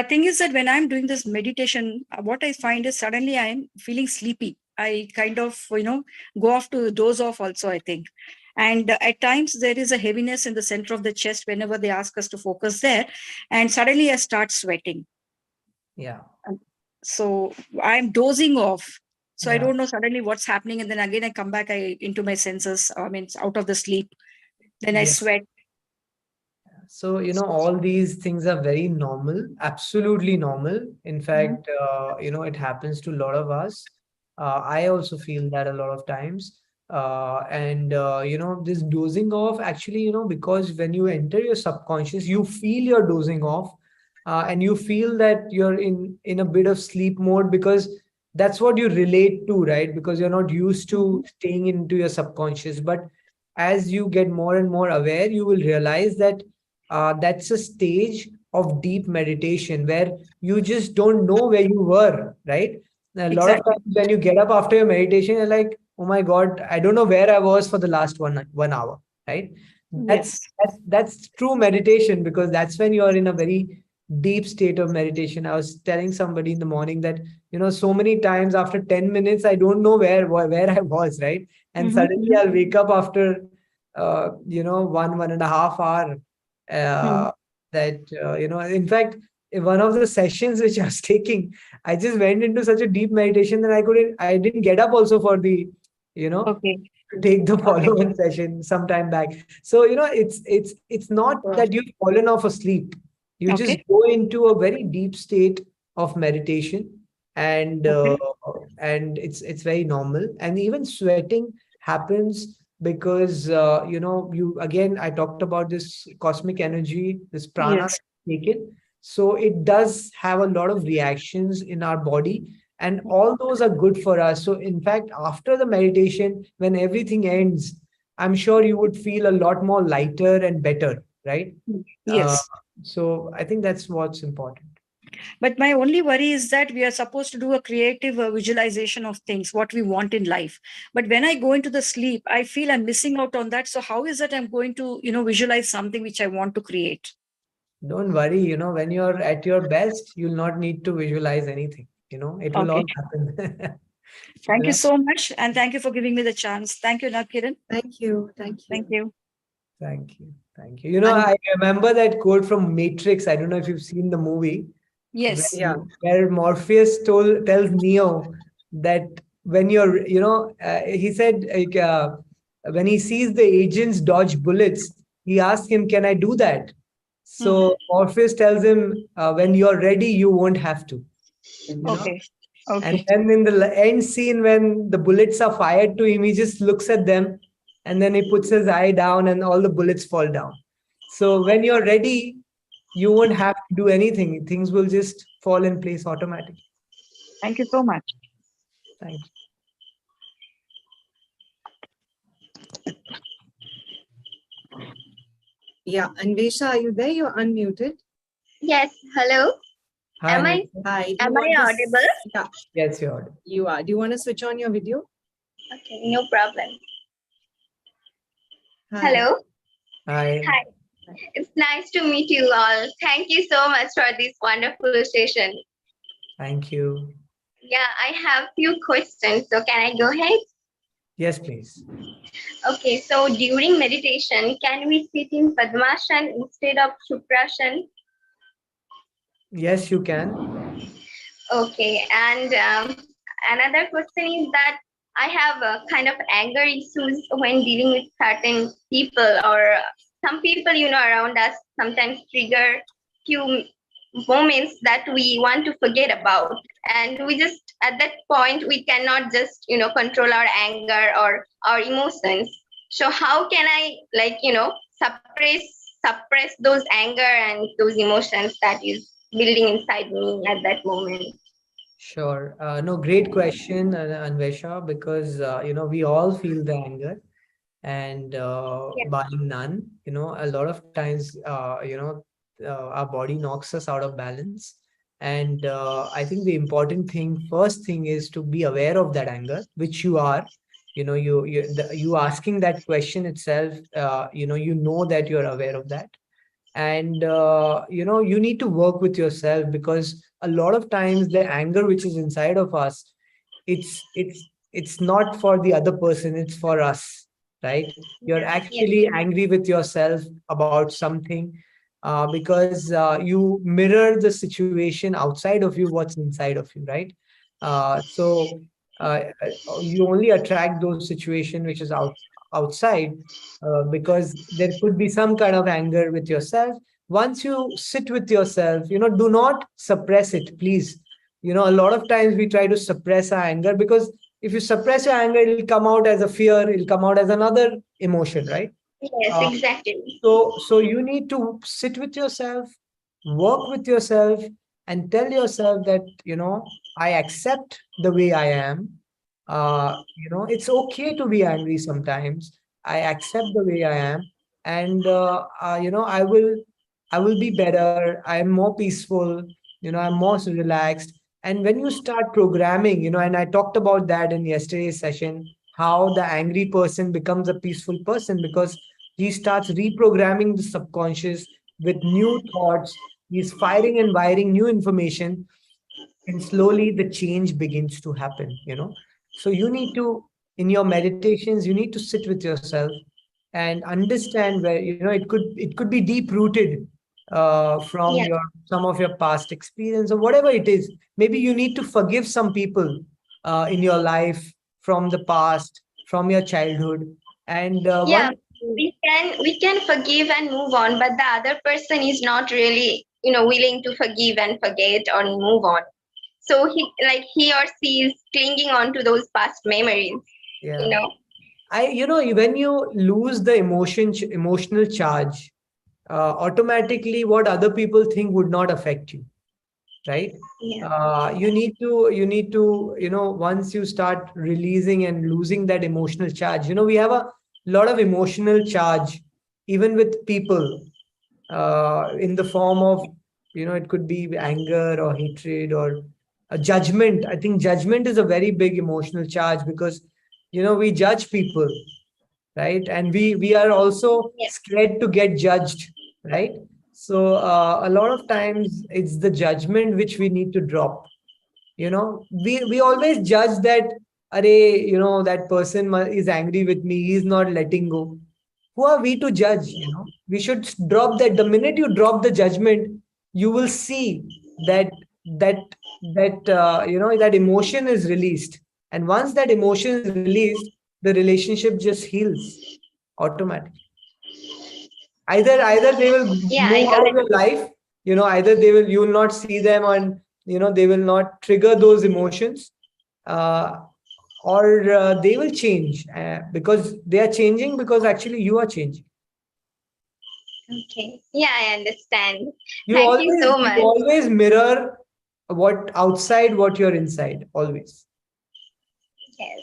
Thing is that when I'm doing this meditation, what I find is suddenly I'm feeling sleepy. I kind of, go off to doze off also, I think. And at times there is a heaviness in the center of the chest whenever they ask us to focus there. And suddenly I start sweating. Yeah. So I'm dozing off. So I don't know suddenly what's happening. And then again, I come back into my senses. I mean, out of the sleep. Then I sweat. So, all these things are very normal, absolutely normal. In fact, it happens to a lot of us. I also feel that a lot of times. This dozing off, actually, because when you enter your subconscious, you feel you're dozing off, and you feel that you're in a bit of sleep mode, because that's what you relate to, right? Because you're not used to staying into your subconscious. But as you get more and more aware, you will realize that that's a stage of deep meditation where you just don't know where you were, right? A lot of times when you get up after your meditation, you're like, oh my God, I don't know where I was for the last one hour, right? That's true meditation, because that's when you're in a very deep state of meditation. I was telling somebody in the morning that, so many times after 10 minutes, I don't know where I was, right? And suddenly I'll wake up after, 1.5 hour. In fact, in one of the sessions which I was taking, I just went into such a deep meditation that I didn't get up also for the, to take the follow-on session sometime back. So, it's not that you've fallen off asleep. You just Okay. go into a very deep state of meditation, and it's very normal. And even sweating happens because you again, I talked about this cosmic energy, this prana Yes. taken. So it does have a lot of reactions in our body, and all those are good for us. So in fact, after the meditation, when everything ends, I'm sure you would feel a lot more lighter and better, right? Uh, Yes. so I think that's what's important. But my only worry is that we are supposed to do a creative visualization of things, what we want in life. But when I go into the sleep, I feel I'm missing out on that. So how is it I'm going to, visualize something which I want to create? Don't worry, when you're at your best, you'll not need to visualize anything. It will Okay. all happen. Thank you Right? so much. And thank you for giving me the chance. Thank you, Nakiran. Thank you. Thank you. Thank you. Thank you. Thank you. I remember that quote from Matrix. I don't know if you've seen the movie. Yes. Yeah. Where Morpheus tells Neo that when he said, like, when he sees the agents dodge bullets, he asks him, "Can I do that?" So Morpheus tells him, "When you're ready, you won't have to." Okay. And Okay. then in the end scene, when the bullets are fired to him, he just looks at them, and then he puts his eye down, and all the bullets fall down. So when you're ready, you won't have to do anything. Things will just fall in place automatically. Thank you so much. Thank you. Yeah. Anvesha, are you there? You're unmuted. Yes, hello. Hi, Am I Anvesha. Hi. Do you am I want to audible? Yeah, Yes, you're audible. you are. Do you want to switch on your video? Okay, no problem. Hi. Hello. Hi. Hi. It's nice to meet you all. Thank you so much for this wonderful session. Thank you. Yeah, I have few questions. So can I go ahead? Yes, please. Okay, so during meditation, can we sit in Padmasana instead of Suprasana? Yes, you can. Okay, and another question is that I have a kind of anger issues when dealing with certain people, or some people, around us sometimes trigger few moments that we want to forget about. And we just, at that point, we cannot just, control our anger or our emotions. So how can I, suppress those anger and those emotions that is building inside me at that moment? Sure. No, great question, Anvesha, because we all feel the anger, and barring none, a lot of times, our body knocks us out of balance. And I think the important thing, first thing, is to be aware of that anger, which you are. You asking that question itself, that you're aware of that. And you need to work with yourself, because a lot of times the anger which is inside of us, it's not for the other person, it's for us, right? You're actually angry with yourself about something, because you mirror the situation outside of you, what's inside of you, right? So you only attract those situations which is outside, because there could be some kind of anger with yourself. Once you sit with yourself, do not suppress it, please. A lot of times we try to suppress our anger, because if you suppress your anger, it'll come out as a fear, it'll come out as another emotion, right? Yes, exactly. So you need to sit with yourself, work with yourself, and tell yourself that, I accept the way I am. It's okay to be angry sometimes. I accept the way I am, and I will be better. I'm more peaceful. I'm more relaxed. And when you start programming, and I talked about that in yesterday's session, how the angry person becomes a peaceful person, because he starts reprogramming the subconscious with new thoughts. He's firing and wiring new information, and slowly the change begins to happen. So you need to, in your meditations, you need to sit with yourself and understand where, it could be deep rooted, from Yes. your some of your past experience, or whatever it is. Maybe you need to forgive some people in your life, from the past, from your childhood. And Yeah, we can forgive and move on, but the other person is not really, willing to forgive and forget or move on. So he or she is clinging on to those past memories. yeah, when you lose the emotional charge, automatically what other people think would not affect you, right? Yeah. You need to once you start releasing and losing that emotional charge, we have a lot of emotional charge even with people, in the form of, it could be anger or hatred or a judgment. I think judgment is a very big emotional charge because we judge people, right? And we are also Yeah. scared to get judged, right? So a lot of times it's the judgment which we need to drop. We always judge that, that person is angry with me, he's not letting go. Who are we to judge? We should drop that. The minute you drop the judgment, you will see that that emotion is released. And once that emotion is released, the relationship just heals automatically. Either they will Yeah, I move got out it. of your life, either you will not see them, and they will not trigger those emotions, uh, or they will change, because they are changing, because actually you are changing. Okay. Yeah, I understand. You Thank you always so you much. always mirror what outside, what you're inside, always. Yes.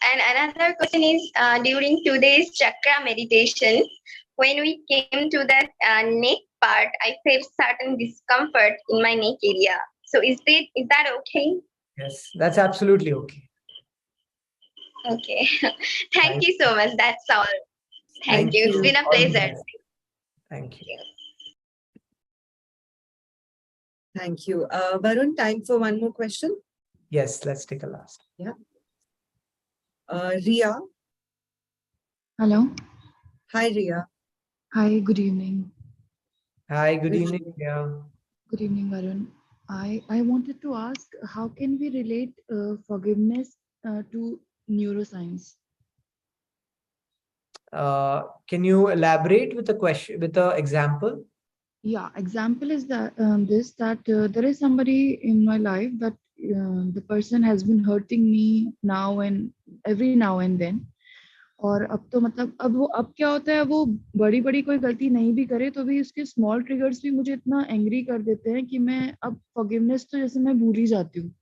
And another question is, during today's chakra meditation, when we came to that neck part, I felt certain discomfort in my neck area. So is that okay? Yes, that's absolutely okay. Okay. Thank Thank you so much. That's all. Thank thank you. It's you. been a All the pleasure. best. Thank you. Thank you. Varun, time for one more question. Yes, let's take a last. Yeah. Ria. Hello. Hi, Ria. Hi, good evening. Hi, good evening. Yeah. Good evening, Varun. I wanted to ask, how can we relate forgiveness to neuroscience? Can you elaborate with a question, with an example? Yeah, example is that there is somebody in my life that the person has been hurting me now and every now and then. और अब तो मतलब अब क्या होता है, वो बड़ी बड़ी कोई गलती नहीं भी करे तो भी उसके स्मॉल ट्रिगर्स भी मुझे इतना एंग्री कर देते हैं कि मैं अब फॉरगिवनेस तो जैसे मैं भूल ही जाती हूँ.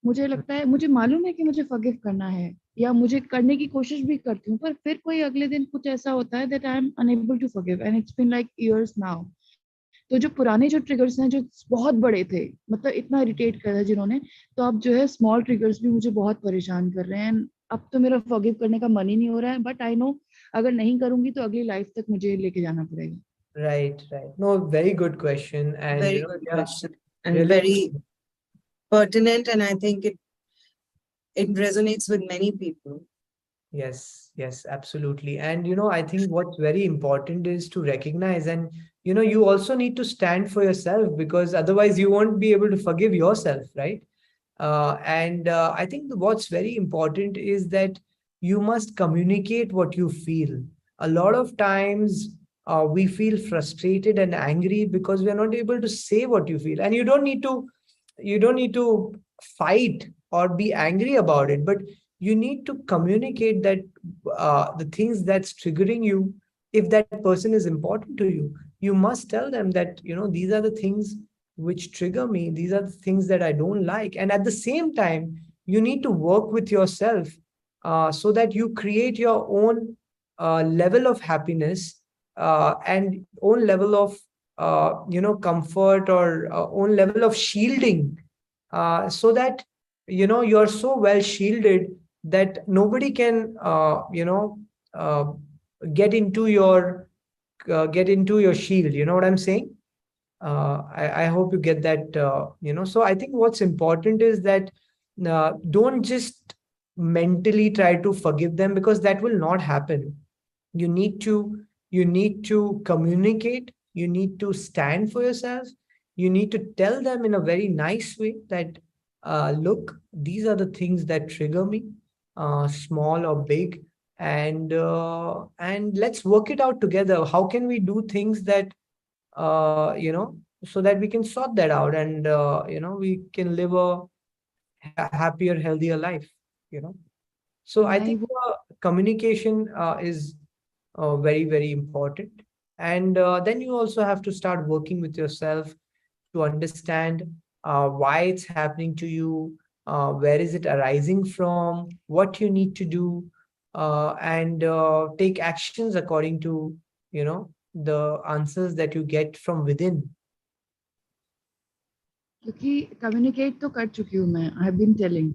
मुझे लगता है, मुझे मालूम है कि मुझे फॉरगिव करना है या मुझे करने की कोशिश भी करती हूँ, पर फिर कोई अगले दिन कुछ ऐसा होता है that I am unable to forgive and it's been like years now. तो जो पुराने जो ट्रिगर्स हैं जो बहुत बड़े थे, मतलब इतना इरिटेट कर रहा है जिन्होंने, तो अब जो है स्मॉल ट्रिगर्स भी मुझे बहुत परेशान कर रहे हैं. अब तो मेरा फॉरगिव करने का मन ही नहीं हो रहा है, बट आई नो अगर नहीं करूंगी तो अगली लाइफ तक मुझे लेके जाना पड़ेगा. Right. No, very good question. And Very good question. And really very pertinent. And I think it resonates with many people. Yes, absolutely. And I think what's very important is to recognize, and you also need to stand for yourself, because otherwise you won't be able to forgive yourself, right? And I think what's very important is that you must communicate what you feel. A lot of times we feel frustrated and angry because we are not able to say what you feel. And you don't need to fight or be angry about it, but you need to communicate that the things that's triggering you. If that person is important to you, you must tell them that these are the things which trigger me, these are the things that I don't like. And at the same time, you need to work with yourself, so that you create your own level of happiness, and own level of comfort, or own level of shielding, so that you're so well shielded that nobody can get into your shield. You know what I'm saying? I hope you get that. So I think what's important is that don't just mentally try to forgive them, because that will not happen. You need to communicate. You need to stand for yourself. You need to tell them in a very nice way that look, these are the things that trigger me. small or big, and let's work it out together. How can we do things that so that we can sort that out, and we can live a happier, healthier life. So I think communication is very, very important. And then you also have to start working with yourself to understand why it's happening to you, where is it arising from, what you need to do, and take actions according to, the answers that you get from within. क्योंकि communicate तो कर चुकी हूँ मैं, I have been telling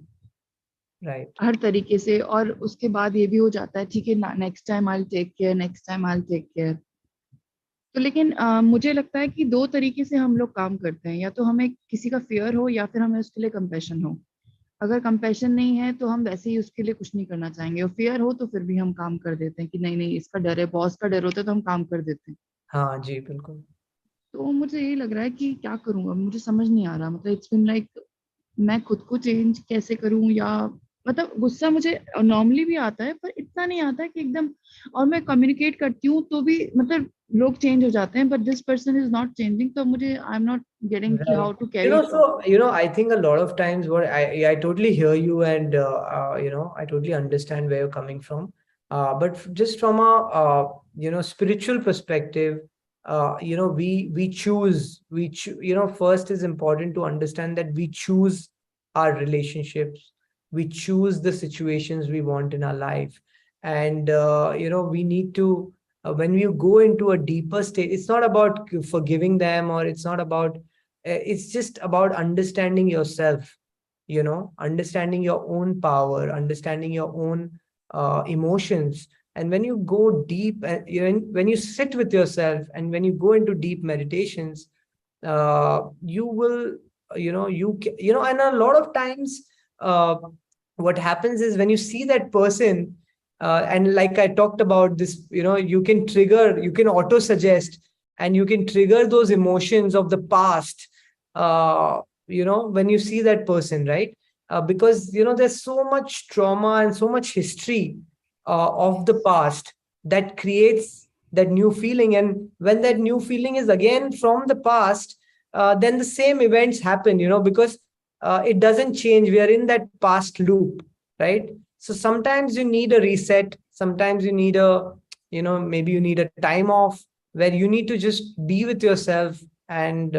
right, हर तरीके से, और उसके बाद ये भी हो जाता है ठीक है next time I will take care, next time I will take care. तो लेकिन मुझे लगता है कि दो तरीके से हम लोग काम करते हैं, या तो हमें किसी का फियर हो या फिर हमें उसके लिए कंपैशन हो। अगर कंपैशन नहीं है तो हम वैसे ही उसके लिए कुछ नहीं करना चाहेंगे, और फियर हो तो फिर भी हम काम कर देते हैं कि नहीं नहीं इसका डर है, बॉस का डर होता है तो हम काम कर देते हैं। हाँ जी, बिल्कुल। तो मुझे यही लग रहा है कि क्या करूँ, अब मुझे समझ नहीं आ रहा, मतलब इट्स बीन लाइक मैं खुद को चेंज कैसे करूँ, या मतलब गुस्सा मुझे नॉर्मली भी आता है पर इतना नहीं आता है कि एकदम, और मैं कम्युनिकेट करती हूँ तो भी मतलब लोग चेंज हो जाते हैं, but this person is not changing, तो मुझे I am not getting how to carry. So I think a lot of times what I totally hear you, and I totally understand where you're coming from, but just from a spiritual perspective, we choose, first is important to understand that we choose our relationships, we choose the situations we want in our life, and we need to when you go into a deeper state, it's not about forgiving them, or it's not about it's just about understanding yourself, understanding your own power, understanding your own emotions. And when you go deep, when you sit with yourself, and when you go into deep meditations, you will, and a lot of times, what happens is when you see that person, and like I talked about this, you can auto suggest, and you can trigger those emotions of the past, when you see that person, right? Because, there's so much trauma and so much history of the past that creates that new feeling. And when that new feeling is again from the past, then the same events happen, because it doesn't change. We are in that past loop, right? So sometimes you need a reset. Sometimes you need maybe you need a time off, where you need to just be with yourself and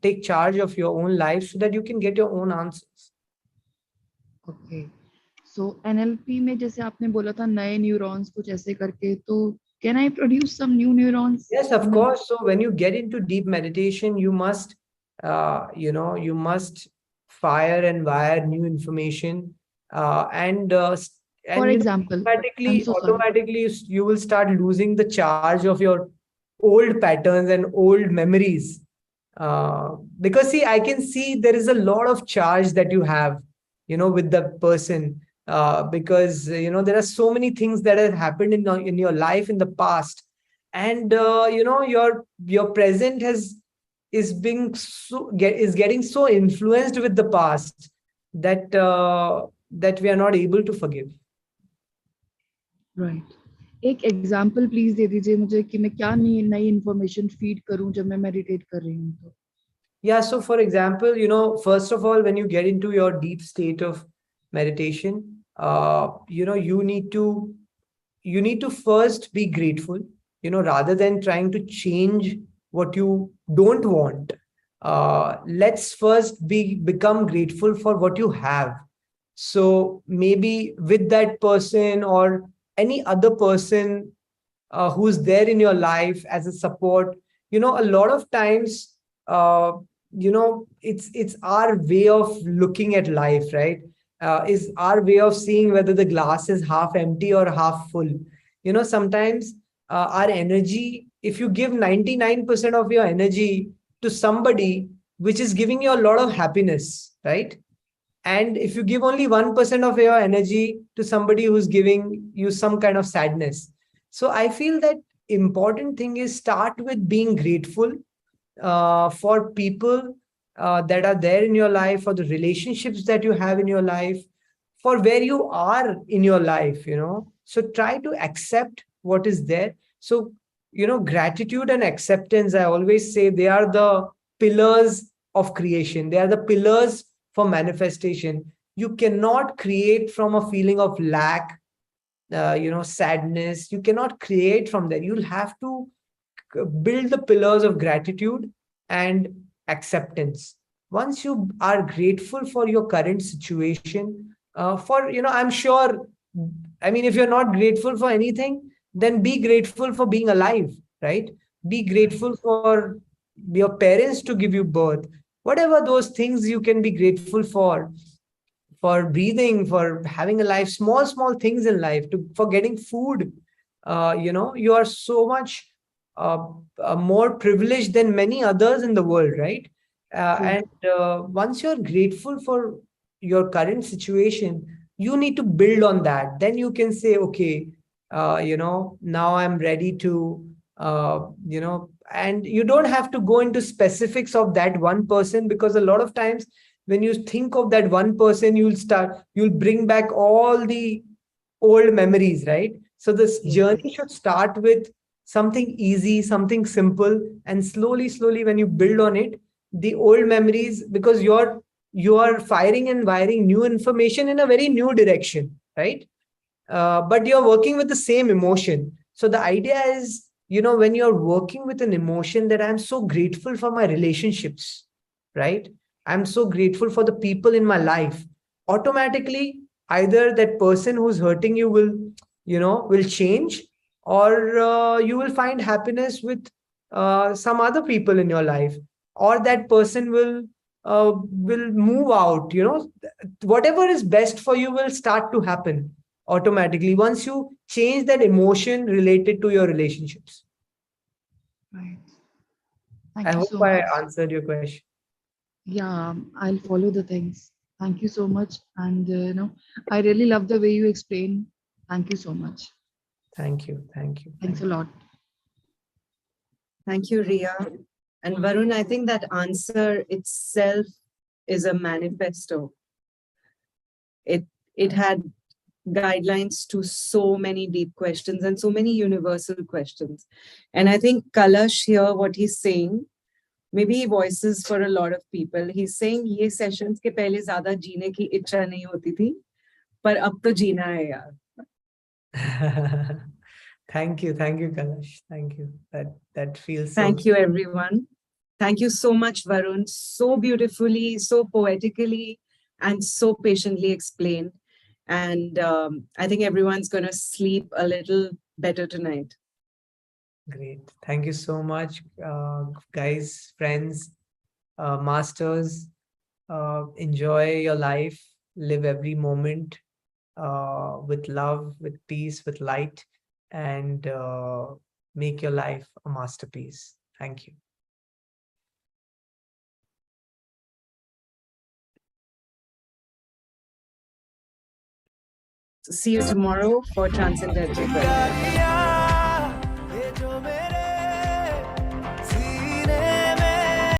take charge of your own life, so that you can get your own answers. Okay. So NLP में जैसे आपने बोला था नए neurons कुछ ऐसे करके, तो can I produce some new neurons? Yes, of course. So when you get into deep meditation, you must you must fire and wire new information, and for example, automatically you will start losing the charge of your old patterns and old memories, because see, I can see there is a lot of charge that you have, with the person, because there are so many things that have happened in your life in the past, and your present is getting so influenced with the past that that we are not able to forgive. Right. एक example please दे दीजिए मुझे कि मैं क्या नई information feed करूं जब मैं मेडिटेट कर रही हूं तो। Yeah, so for example, first of all, when you get into your deep state of meditation, you need to first be grateful, rather than trying to change what you don't want. Let's first become grateful for what you have. So maybe with that person or any other person who's there in your life as a support, a lot of times, it's our way of looking at life, right? Is our way of seeing whether the glass is half empty or half full. Sometimes our energy, if you give 99% of your energy to somebody which is giving you a lot of happiness, right? And if you give only 1% of your energy to somebody who's giving you some kind of sadness. So I feel that important thing is start with being grateful for people that are there in your life, for the relationships that you have in your life, for where you are in your life, So try to accept what is there. So, gratitude and acceptance, I always say they are the pillars of creation. They are the pillars for manifestation. You cannot create from a feeling of lack, sadness. You cannot create from there. You'll have to build the pillars of gratitude and acceptance. Once you are grateful for your current situation, I'm sure, if you're not grateful for anything, then be grateful for being alive, right? Be grateful for your parents to give you birth. Whatever those things you can be grateful for breathing, for having a life, small things in life, for getting food. You are so much more privileged than many others in the world, right? And once you're grateful for your current situation, you need to build on that. Then you can say, okay, now I'm ready to, and you don't have to go into specifics of that one person, because a lot of times when you think of that one person, you'll bring back all the old memories, right? So this journey should start with something easy, something simple, and slowly, when you build on it, the old memories, because you are firing and wiring new information in a very new direction, right? But you're working with the same emotion. So the idea is, when you're working with an emotion that I'm so grateful for my relationships, right? I'm so grateful for the people in my life. Automatically, either that person who's hurting you will change, or you will find happiness with some other people in your life, or that person will move out. Whatever is best for you will start to happen automatically once you change that emotion related to your relationships. Right. I Thank you hope so I much. answered your question. Yeah, I'll follow the things. Thank you so much. And I really love the way you explain. Thank you so much. Thank you. Thanks a lot. Thank you, Ria. And Varun, I think that answer itself is a manifesto. It had guidelines to so many deep questions and so many universal questions. And I think Kalash here, what he's saying, maybe he voices for a lot of people. He's saying ये sessions के पहले ज़्यादा जीने की इच्छा नहीं होती थी, पर अब तो जीना है यार. Thank you, Kalash. Thank you. That feels so. Thank you, everyone. Thank you so much, Varun. So beautifully, so poetically, and so patiently explained. And I think everyone's going to sleep a little better tonight. Great. Thank you so much, guys, friends, masters. Enjoy your life. Live every moment with love, with peace, with light, and make your life a masterpiece. Thank you. See you tomorrow for Transcendental.